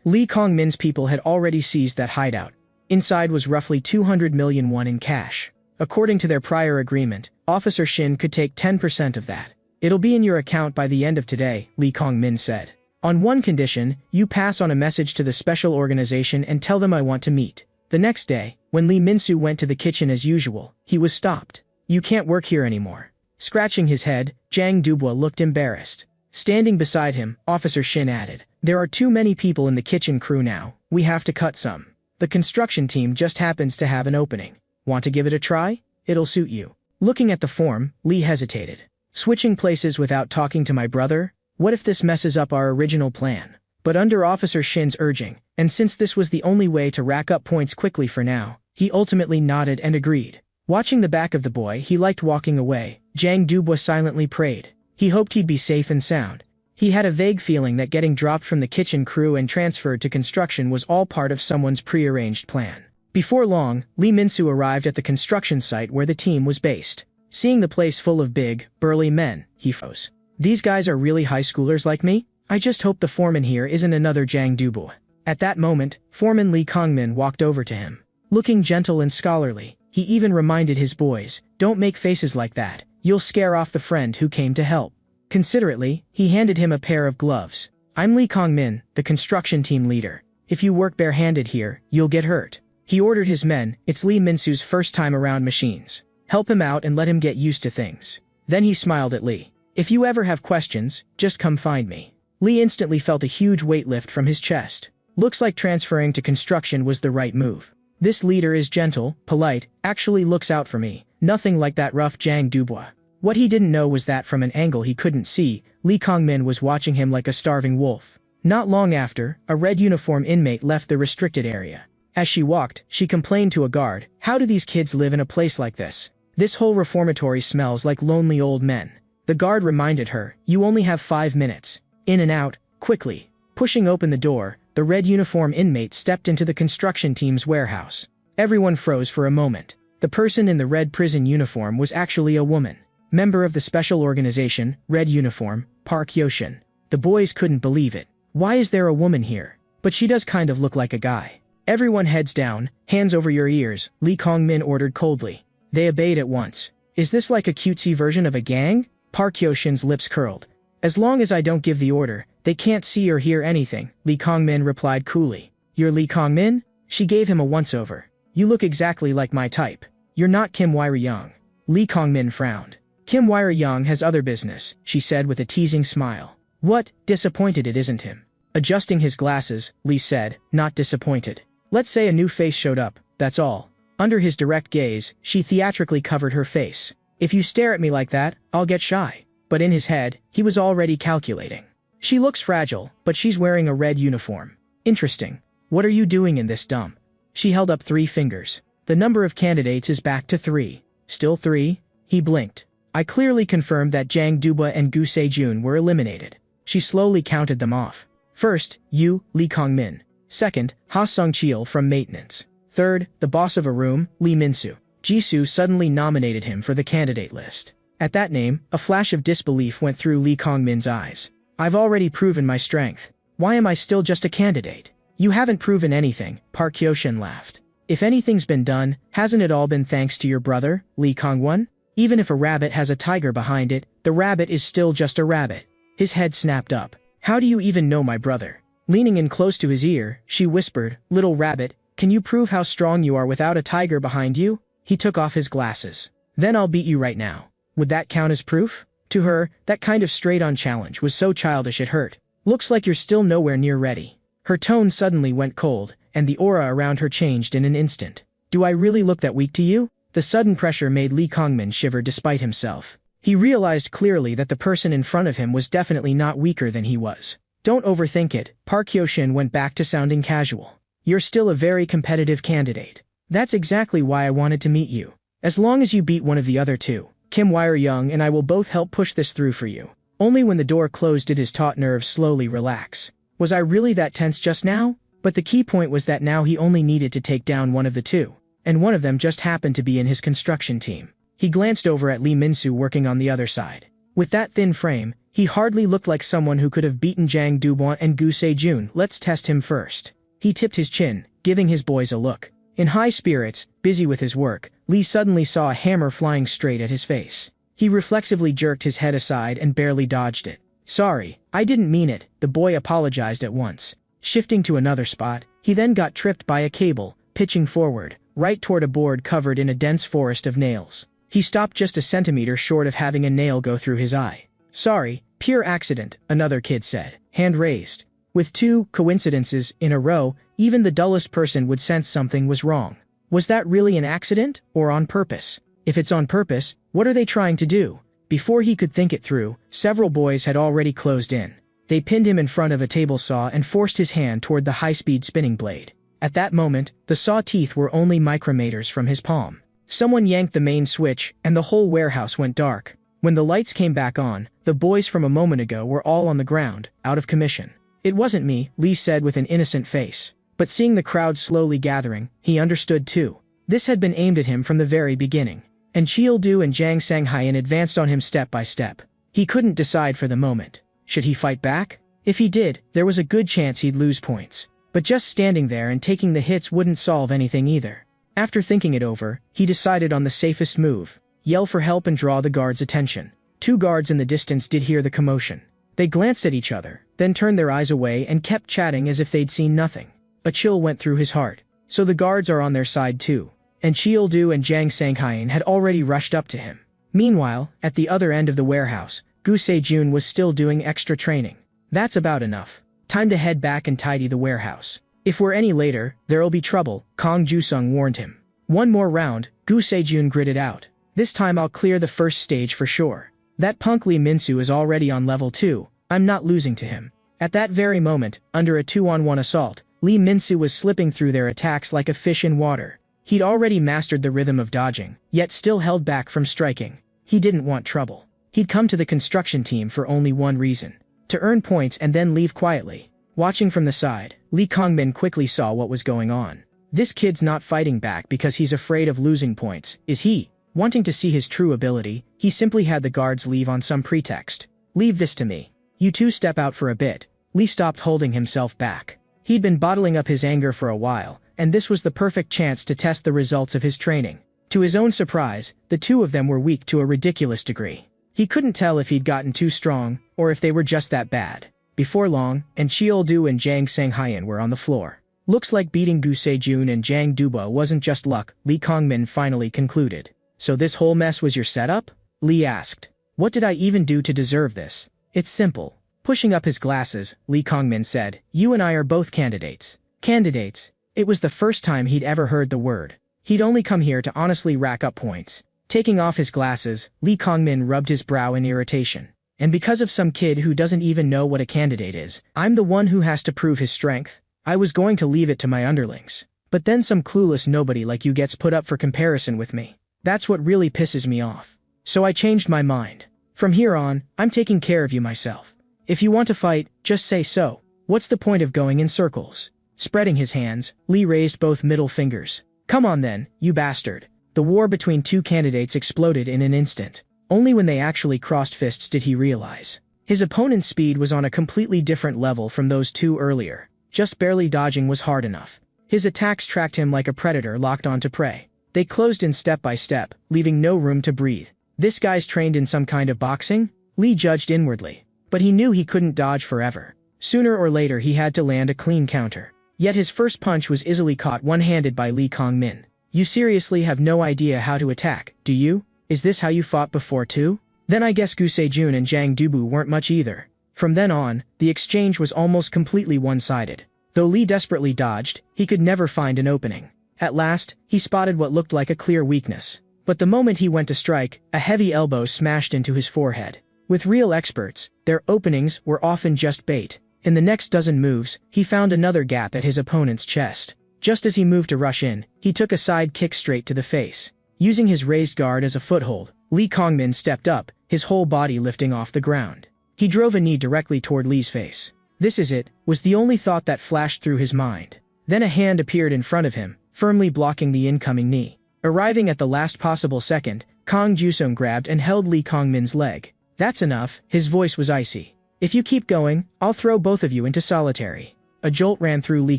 Lee Kong-min's people had already seized that hideout. Inside was roughly 200 million won in cash. According to their prior agreement, Officer Shin could take 10% of that. "It'll be in your account by the end of today," Lee Kong-min said. "On one condition, you pass on a message to the special organization and tell them I want to meet." The next day, when Lee Min-soo went to the kitchen as usual, he was stopped. "You can't work here anymore." Scratching his head, Jang Dubois looked embarrassed. Standing beside him, Officer Shin added, "There are too many people in the kitchen crew now. We have to cut some. The construction team just happens to have an opening. Want to give it a try? It'll suit you." Looking at the form, Lee hesitated. "Switching places without talking to my brother? What if this messes up our original plan?" But under Officer Shin's urging, and since this was the only way to rack up points quickly for now, he ultimately nodded and agreed. Watching the back of the boy he liked walking away, Jang Dubois silently prayed. He hoped he'd be safe and sound. He had a vague feeling that getting dropped from the kitchen crew and transferred to construction was all part of someone's prearranged plan. Before long, Lee Min-soo arrived at the construction site where the team was based. Seeing the place full of big, burly men, he froze. "These guys are really high schoolers like me? I just hope the foreman here isn't another Jang Dubois." At that moment, Foreman Lee Kong-min walked over to him. Looking gentle and scholarly, he even reminded his boys, "Don't make faces like that. You'll scare off the friend who came to help." Considerately, he handed him a pair of gloves. "I'm Lee Kong-min, the construction team leader. If you work barehanded here, you'll get hurt." He ordered his men, "It's Lee Min-soo's first time around machines. Help him out and let him get used to things." Then he smiled at Lee. "If you ever have questions, just come find me." Lee instantly felt a huge weight lift from his chest. Looks like transferring to construction was the right move. This leader is gentle, polite, actually looks out for me. Nothing like that rough Jang Dubois. What he didn't know was that from an angle he couldn't see, Lee Kong-min was watching him like a starving wolf. Not long after, a red uniform inmate left the restricted area. As she walked, she complained to a guard, "How do these kids live in a place like this? This whole reformatory smells like lonely old men." The guard reminded her, "You only have 5 minutes. In and out, quickly." Pushing open the door, the red uniform inmate stepped into the construction team's warehouse. Everyone froze for a moment. The person in the red prison uniform was actually a woman. Member of the special organization, Red Uniform, Park Hyoshin. The boys couldn't believe it. Why is there a woman here? But she does kind of look like a guy. "Everyone heads down, hands over your ears," Lee Kong-min ordered coldly. They obeyed at once. "Is this like a cutesy version of a gang?" Park Hyoshin's lips curled. "As long as I don't give the order, they can't see or hear anything," Lee Kong-min replied coolly. "You're Lee Kong-min?" She gave him a once-over. "You look exactly like my type. You're not Kim Wire-young." Lee Kong-min frowned. "Kim Wire-young has other business," she said with a teasing smile. "What? Disappointed it isn't him." Adjusting his glasses, Lee said, not disappointed. "Let's say a new face showed up, that's all." Under his direct gaze, she theatrically covered her face. "If you stare at me like that, I'll get shy." But in his head, he was already calculating. "She looks fragile, but she's wearing a red uniform. Interesting. What are you doing in this dump?" She held up 3 fingers. "The number of candidates is back to 3. Still 3? He blinked. "I clearly confirmed that Jang Dubois and Gu Se-jun were eliminated." She slowly counted them off. "First, you, Lee Kong-min. Second, Ha Sung-cheol from maintenance. Third, the boss of a room, Lee Min-soo." Jisoo suddenly nominated him for the candidate list. At that name, a flash of disbelief went through Lee Kong-min's eyes. "I've already proven my strength. Why am I still just a candidate?" "You haven't proven anything," Park Hyoshin laughed. "If anything's been done, hasn't it all been thanks to your brother, Lee Kong-won? Even if a rabbit has a tiger behind it, the rabbit is still just a rabbit." His head snapped up. "How do you even know my brother?" Leaning in close to his ear, she whispered, "Little rabbit, can you prove how strong you are without a tiger behind you?" He took off his glasses. "Then I'll beat you right now." Would that count as proof? To her, that kind of straight-on challenge was so childish it hurt. "Looks like you're still nowhere near ready." Her tone suddenly went cold, and the aura around her changed in an instant. Do I really look that weak to you? The sudden pressure made Lee Kongmin shiver despite himself. He realized clearly that the person in front of him was definitely not weaker than he was. Don't overthink it, Park Hyoshin went back to sounding casual. You're still a very competitive candidate. That's exactly why I wanted to meet you. As long as you beat one of the other two, Kim Wire-young and I will both help push this through for you. Only when the door closed did his taut nerves slowly relax. Was I really that tense just now? But the key point was that now he only needed to take down one of the two, and one of them just happened to be in his construction team. He glanced over at Lee Min-soo working on the other side. With that thin frame, he hardly looked like someone who could have beaten Jang Dubon and Gu Se-jun. Let's test him first. He tipped his chin, giving his boys a look. In high spirits, busy with his work, Lee suddenly saw a hammer flying straight at his face. He reflexively jerked his head aside and barely dodged it. Sorry, I didn't mean it, the boy apologized at once. Shifting to another spot, he then got tripped by a cable, pitching forward, right toward a board covered in a dense forest of nails. He stopped just a centimeter short of having a nail go through his eye. Sorry, pure accident, another kid said, hand raised. With two coincidences in a row, even the dullest person would sense something was wrong. Was that really an accident, or on purpose? If it's on purpose, what are they trying to do? Before he could think it through, several boys had already closed in. They pinned him in front of a table saw and forced his hand toward the high-speed spinning blade. At that moment, the saw teeth were only micrometers from his palm. Someone yanked the main switch, and the whole warehouse went dark. When the lights came back on, the boys from a moment ago were all on the ground, out of commission. It wasn't me, Lee said with an innocent face. But seeing the crowd slowly gathering, he understood too. This had been aimed at him from the very beginning. And Cheol-do and Jang Sang-hyen advanced on him step by step. He couldn't decide for the moment. Should he fight back? If he did, there was a good chance he'd lose points. But just standing there and taking the hits wouldn't solve anything either. After thinking it over, he decided on the safest move. Yell for help and draw the guards' attention. Two guards in the distance did hear the commotion. They glanced at each other, then turned their eyes away and kept chatting as if they'd seen nothing. A chill went through his heart. So the guards are on their side too. And Cheol-do and Jang Sang-hyen had already rushed up to him. Meanwhile, at the other end of the warehouse, Gu Se-jun was still doing extra training. That's about enough. Time to head back and tidy the warehouse. If we're any later, there'll be trouble, Kong Ju-sung warned him. One more round, Gu Se-jun gritted out. This time I'll clear the first stage for sure. That punk Lee Min-soo is already on level 2, I'm not losing to him. At that very moment, under a 2-on-1 assault, Lee Min-soo was slipping through their attacks like a fish in water. He'd already mastered the rhythm of dodging, yet still held back from striking. He didn't want trouble. He'd come to the construction team for only one reason: to earn points and then leave quietly. Watching from the side, Lee Kongmin quickly saw what was going on. This kid's not fighting back because he's afraid of losing points, is he? Wanting to see his true ability, he simply had the guards leave on some pretext. Leave this to me. You two step out for a bit. Lee stopped holding himself back. He'd been bottling up his anger for a while, and this was the perfect chance to test the results of his training. To his own surprise, the two of them were weak to a ridiculous degree. He couldn't tell if he'd gotten too strong, or if they were just that bad. Before long, and Cheol-do and Jang Sang-hyen were on the floor. Looks like beating Gu Se-jun and Jang Dubo wasn't just luck, Lee Kongmin finally concluded. So this whole mess was your setup? Lee asked. What did I even do to deserve this? It's simple. Pushing up his glasses, Lee Kongmin said, you and I are both candidates. Candidates? It was the first time he'd ever heard the word. He'd only come here to honestly rack up points. Taking off his glasses, Lee Kongmin rubbed his brow in irritation. And because of some kid who doesn't even know what a candidate is, I'm the one who has to prove his strength. I was going to leave it to my underlings. But then some clueless nobody like you gets put up for comparison with me. That's what really pisses me off. So I changed my mind. From here on, I'm taking care of you myself. If you want to fight, just say so. What's the point of going in circles? Spreading his hands, Lee raised both middle fingers. Come on then, you bastard. The war between two candidates exploded in an instant. Only when they actually crossed fists did he realize. His opponent's speed was on a completely different level from those two earlier. Just barely dodging was hard enough. His attacks tracked him like a predator locked onto prey. They closed in step by step, leaving no room to breathe. This guy's trained in some kind of boxing? Lee judged inwardly. But he knew he couldn't dodge forever. Sooner or later he had to land a clean counter. Yet his first punch was easily caught one-handed by Lee Kongmin. You seriously have no idea how to attack, do you? Is this how you fought before too? Then I guess Gu Se-jun and Jang Dubu weren't much either. From then on, the exchange was almost completely one-sided. Though Lee desperately dodged, he could never find an opening. At last, he spotted what looked like a clear weakness. But the moment he went to strike, a heavy elbow smashed into his forehead. With real experts, their openings were often just bait. In the next dozen moves, he found another gap at his opponent's chest. Just as he moved to rush in, he took a side kick straight to the face. Using his raised guard as a foothold, Lee Kongmin stepped up, his whole body lifting off the ground. He drove a knee directly toward Lee's face. "This is it," was the only thought that flashed through his mind. Then a hand appeared in front of him, firmly blocking the incoming knee. Arriving at the last possible second, Kong Jusung grabbed and held Lee Kongmin's leg. "That's enough," his voice was icy. "If you keep going, I'll throw both of you into solitary." A jolt ran through Lee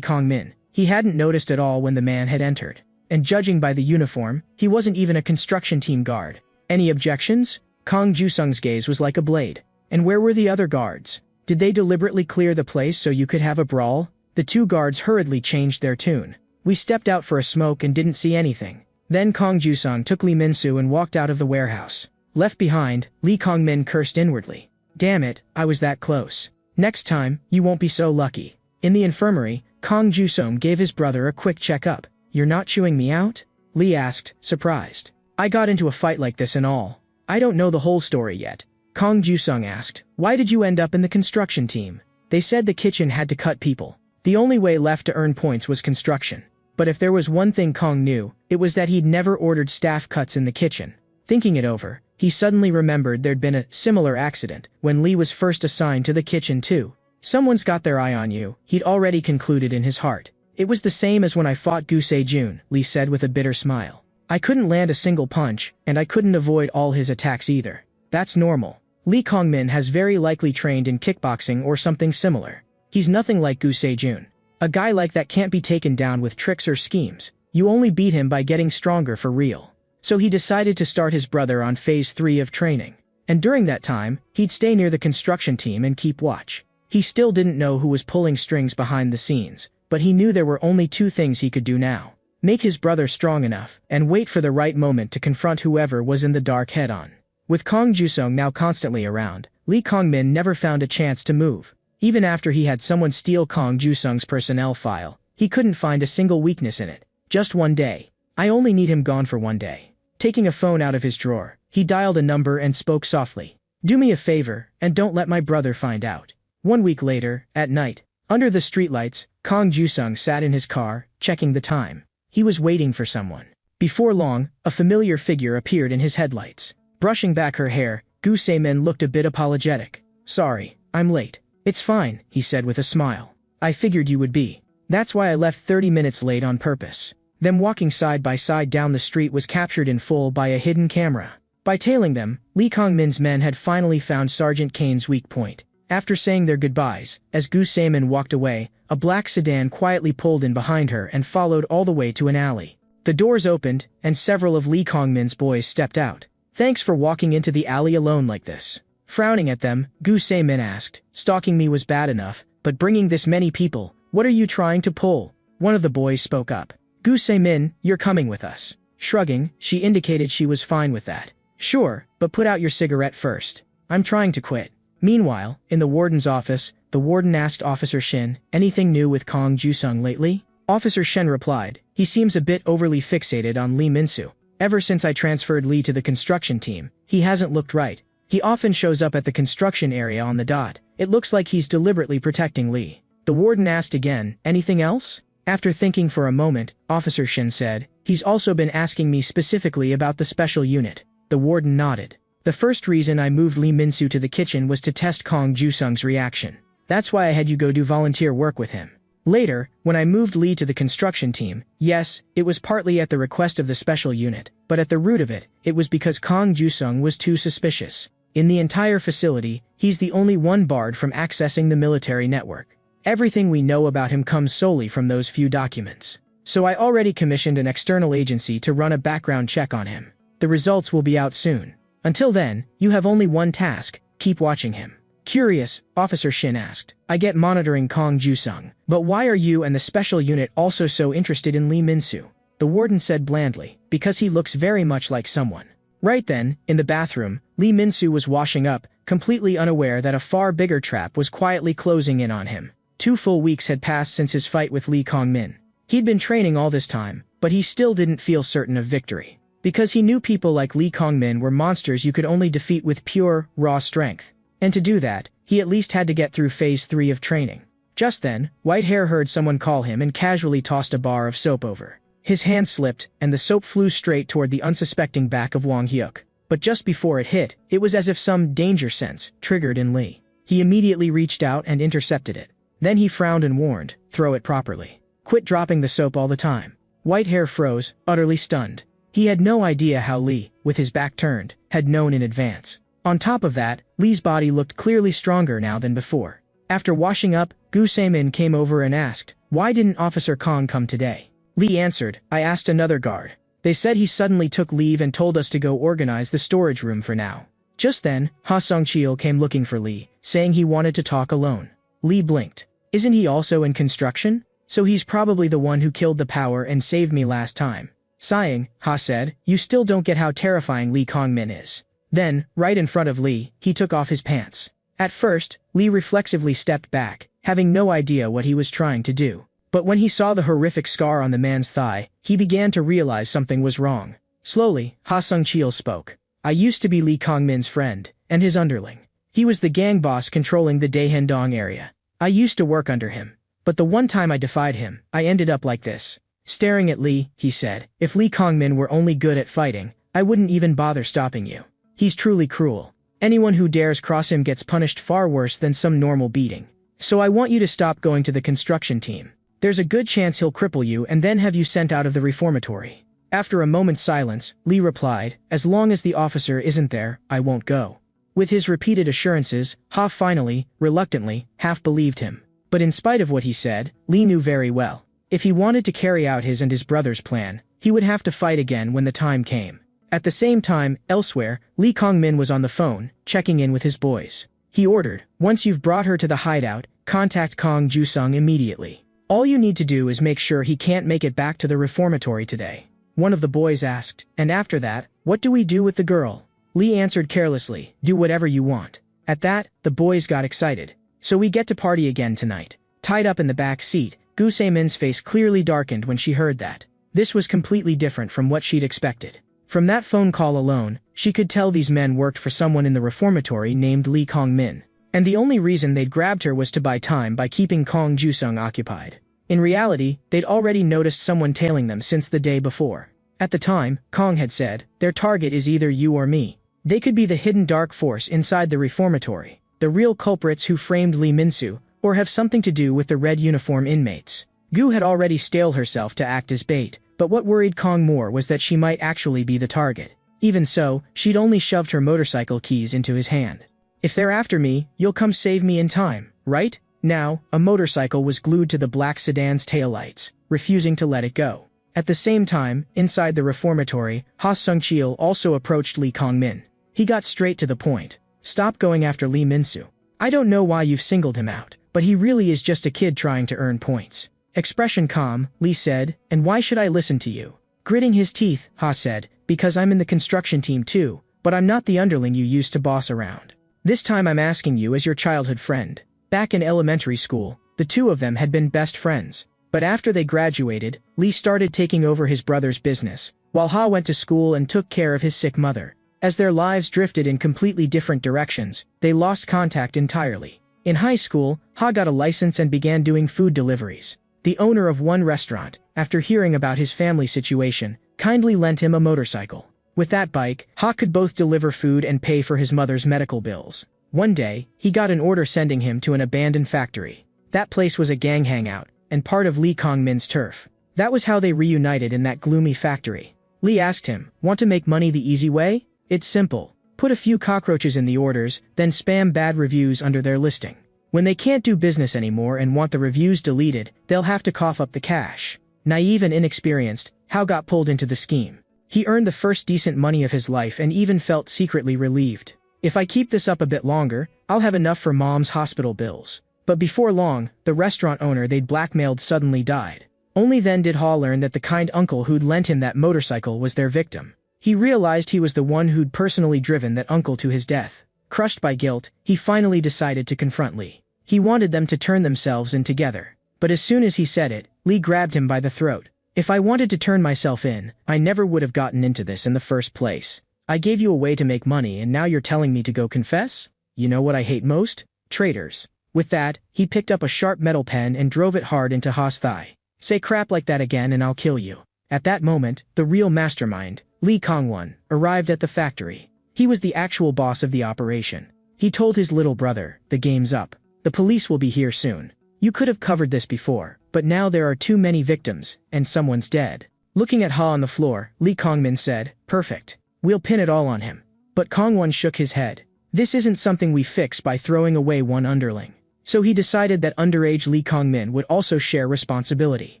Kongmin. He hadn't noticed at all when the man had entered. And judging by the uniform, he wasn't even a construction team guard. "Any objections?" Kong Jusung's gaze was like a blade. "And where were the other guards? Did they deliberately clear the place so you could have a brawl?" The two guards hurriedly changed their tune. "We stepped out for a smoke and didn't see anything." Then Kong Jusung took Lee Min-soo and walked out of the warehouse. Left behind, Lee Kongmin cursed inwardly. "Damn it, I was that close. Next time, you won't be so lucky." In the infirmary, Kong Jusung gave his brother a quick checkup. "You're not chewing me out?" Lee asked, surprised. "I got into a fight like this and all. I don't know the whole story yet." Kong Jusung asked, "Why did you end up in the construction team?" "They said the kitchen had to cut people. The only way left to earn points was construction." But if there was one thing Kong knew, it was that he'd never ordered staff cuts in the kitchen. Thinking it over, he suddenly remembered there'd been a similar accident when Lee was first assigned to the kitchen too. "Someone's got their eye on you," he'd already concluded in his heart. "It was the same as when I fought Gu Se-jun," Lee said with a bitter smile. "I couldn't land a single punch, and I couldn't avoid all his attacks either. That's normal. Lee Kongmin has very likely trained in kickboxing or something similar. He's nothing like Gu Se-jun. A guy like that can't be taken down with tricks or schemes. You only beat him by getting stronger for real." So he decided to start his brother on phase 3 of training. And during that time, he'd stay near the construction team and keep watch. He still didn't know who was pulling strings behind the scenes, but he knew there were only two things he could do now. Make his brother strong enough, and wait for the right moment to confront whoever was in the dark head-on. With Kong Jusung now constantly around, Lee Kongmin never found a chance to move. Even after he had someone steal Kong Jusung's personnel file, he couldn't find a single weakness in it. Just one day. "I only need him gone for one day." Taking a phone out of his drawer, he dialed a number and spoke softly. "Do me a favor, and don't let my brother find out." 1 week later, at night, under the streetlights, Kong Jusung sat in his car, checking the time. He was waiting for someone. Before long, a familiar figure appeared in his headlights. Brushing back her hair, Gu Se-min looked a bit apologetic. "Sorry, I'm late." "It's fine," he said with a smile. "I figured you would be. That's why I left 30 minutes late on purpose." Them walking side by side down the street was captured in full by a hidden camera. By tailing them, Lee Kongmin's men had finally found Sergeant Kane's weak point. After saying their goodbyes, as Gu Se-min walked away, a black sedan quietly pulled in behind her and followed all the way to an alley. The doors opened, and several of Lee Kongmin's boys stepped out. "Thanks for walking into the alley alone like this." Frowning at them, Gu Se-min asked, "Stalking me was bad enough, but bringing this many people, what are you trying to pull?" One of the boys spoke up. "Gu Se-min, you're coming with us." Shrugging, she indicated she was fine with that. "Sure, but put out your cigarette first. I'm trying to quit." Meanwhile, in the warden's office, the warden asked Officer Shin, "Anything new with Kong Jusung lately?" Officer Shin replied, "He seems a bit overly fixated on Lee Min-soo. Ever since I transferred Lee to the construction team, he hasn't looked right. He often shows up at the construction area on the dot. It looks like he's deliberately protecting Lee." The warden asked again, "Anything else?" After thinking for a moment, Officer Shin said, "He's also been asking me specifically about the special unit." The warden nodded. "The first reason I moved Lee Min-soo to the kitchen was to test Kong Jusung's reaction. That's why I had you go do volunteer work with him. Later, when I moved Lee to the construction team, yes, it was partly at the request of the special unit, but at the root of it, it was because Kong Jusung was too suspicious. In the entire facility, he's the only one barred from accessing the military network. Everything we know about him comes solely from those few documents. So I already commissioned an external agency to run a background check on him. The results will be out soon. Until then, you have only one task: keep watching him." Curious, Officer Shin asked, "I get monitoring Kong Jusung, but why are you and the special unit also so interested in Lee Min-soo?" The warden said blandly, "Because he looks very much like someone." Right then, in the bathroom, Lee Min-soo was washing up, completely unaware that a far bigger trap was quietly closing in on him. 2 full weeks had passed since his fight with Lee Kongmin. He'd been training all this time, but he still didn't feel certain of victory. Because he knew people like Lee Kong-min were monsters you could only defeat with pure, raw strength. And to do that, he at least had to get through phase 3 of training. Just then, Whitehair heard someone call him and casually tossed a bar of soap over. His hand slipped, and the soap flew straight toward the unsuspecting back of Wang Hyuk. But just before it hit, it was as if some danger sense triggered in Lee. He immediately reached out and intercepted it. Then he frowned and warned, "Throw it properly. Quit dropping the soap all the time." Whitehair froze, utterly stunned. He had no idea how Lee, with his back turned, had known in advance. On top of that, Lee's body looked clearly stronger now than before. After washing up, Gu Seimin came over and asked, "Why didn't Officer Kong come today?" Lee answered, "I asked another guard. They said he suddenly took leave and told us to go organize the storage room for now." Just then, Ha Sung-cheol came looking for Lee, saying he wanted to talk alone. Lee blinked. "Isn't he also in construction? So he's probably the one who killed the power and saved me last time." Sighing, Ha said, "You still don't get how terrifying Lee Kong-min is." Then, right in front of Lee, he took off his pants. At first, Lee reflexively stepped back, having no idea what he was trying to do. But when he saw the horrific scar on the man's thigh, he began to realize something was wrong. Slowly, Ha Sung-cheol spoke. "I used to be Lee Kong-min's friend, and his underling. He was the gang boss controlling the Daehendong area. I used to work under him. But the one time I defied him, I ended up like this." Staring at Lee, he said, "If Lee Kong-min were only good at fighting, I wouldn't even bother stopping you. He's truly cruel. Anyone who dares cross him gets punished far worse than some normal beating. So I want you to stop going to the construction team. There's a good chance he'll cripple you and then have you sent out of the reformatory." After a moment's silence, Lee replied, "As long as the officer isn't there, I won't go." With his repeated assurances, Ha finally, reluctantly, half believed him. But in spite of what he said, Lee knew very well. If he wanted to carry out his and his brother's plan, he would have to fight again when the time came. At the same time, elsewhere, Lee Kong-min was on the phone, checking in with his boys. He ordered, "Once you've brought her to the hideout, contact Kong Ju-sung immediately. All you need to do is make sure he can't make it back to the reformatory today." One of the boys asked, "And after that, what do we do with the girl?" Lee answered carelessly, "Do whatever you want." At that, the boys got excited. "So we get to party again tonight." Tied up in the back seat, Gu Seimin's face clearly darkened when she heard that. This was completely different from what she'd expected. From that phone call alone, she could tell these men worked for someone in the reformatory named Lee Kong-min. And the only reason they'd grabbed her was to buy time by keeping Kong Ju-sung occupied. In reality, they'd already noticed someone tailing them since the day before. At the time, Kong had said, "Their target is either you or me." They could be the hidden dark force inside the reformatory, the real culprits who framed Lee Min-soo, or have something to do with the red uniform inmates. Gu had already staled herself to act as bait, but what worried Kong more was that she might actually be the target. Even so, she'd only shoved her motorcycle keys into his hand. "If they're after me, you'll come save me in time, right?" Now, a motorcycle was glued to the black sedan's taillights, refusing to let it go. At the same time, inside the reformatory, Ha Sung-cheol also approached Lee Kong-min. He got straight to the point. "Stop going after Lee Min-soo. I don't know why you've singled him out, but he really is just a kid trying to earn points." Expression calm, Lee said, "And why should I listen to you?" Gritting his teeth, Ha said, "Because I'm in the construction team too, but I'm not the underling you used to boss around. This time I'm asking you as your childhood friend." Back in elementary school, the two of them had been best friends. But after they graduated, Lee started taking over his brother's business, while Ha went to school and took care of his sick mother. As their lives drifted in completely different directions, they lost contact entirely. In high school, Ha got a license and began doing food deliveries. The owner of one restaurant, after hearing about his family situation, kindly lent him a motorcycle. With that bike, Ha could both deliver food and pay for his mother's medical bills. One day, he got an order sending him to an abandoned factory. That place was a gang hangout, and part of Lee Kong-min's turf. That was how they reunited in that gloomy factory. Lee asked him, "Want to make money the easy way? It's simple. Put a few cockroaches in the orders, then spam bad reviews under their listing. When they can't do business anymore and want the reviews deleted, they'll have to cough up the cash." Naive and inexperienced, Hao got pulled into the scheme. He earned the first decent money of his life and even felt secretly relieved. "If I keep this up a bit longer, I'll have enough for Mom's hospital bills." But before long, the restaurant owner they'd blackmailed suddenly died. Only then did Ha learn that the kind uncle who'd lent him that motorcycle was their victim. He realized he was the one who'd personally driven that uncle to his death. Crushed by guilt, he finally decided to confront Lee. He wanted them to turn themselves in together. But as soon as he said it, Lee grabbed him by the throat. If I wanted to turn myself in, I never would have gotten into this in the first place. I gave you a way to make money and now you're telling me to go confess? You know what I hate most? Traitors. With that, he picked up a sharp metal pen and drove it hard into Ha's thigh. Say crap like that again and I'll kill you. At that moment, the real mastermind, Lee Kongwon, arrived at the factory. He was the actual boss of the operation. He told his little brother, the game's up. The police will be here soon. You could have covered this before, but now there are too many victims, and someone's dead. Looking at Ha on the floor, Lee Kongmin said, perfect. We'll pin it all on him. But Kongwon shook his head. This isn't something we fix by throwing away one underling. So he decided that underage Lee Kongmin would also share responsibility.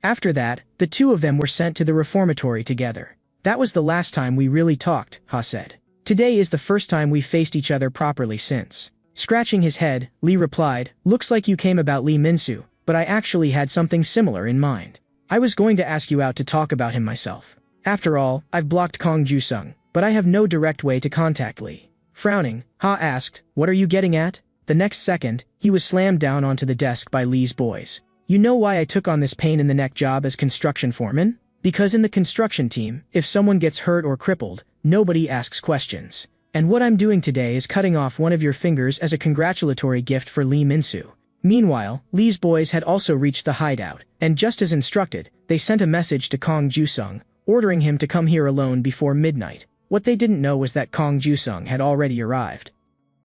After that, the two of them were sent to the reformatory together. That was the last time we really talked, Ha said. Today is the first time we faced each other properly since. Scratching his head, Lee replied, looks like you came about Lee Minsu, but I actually had something similar in mind. I was going to ask you out to talk about him myself. After all, I've blocked Kong Ju-sung, but I have no direct way to contact Lee. Frowning, Ha asked, what are you getting at? The next second, he was slammed down onto the desk by Lee's boys. You know why I took on this pain-in-the-neck job as construction foreman? Because in the construction team, if someone gets hurt or crippled, nobody asks questions. And what I'm doing today is cutting off one of your fingers as a congratulatory gift for Lee Minsu. Meanwhile, Lee's boys had also reached the hideout, and just as instructed, they sent a message to Kong Ju-sung, ordering him to come here alone before midnight. What they didn't know was that Kong Ju-sung had already arrived.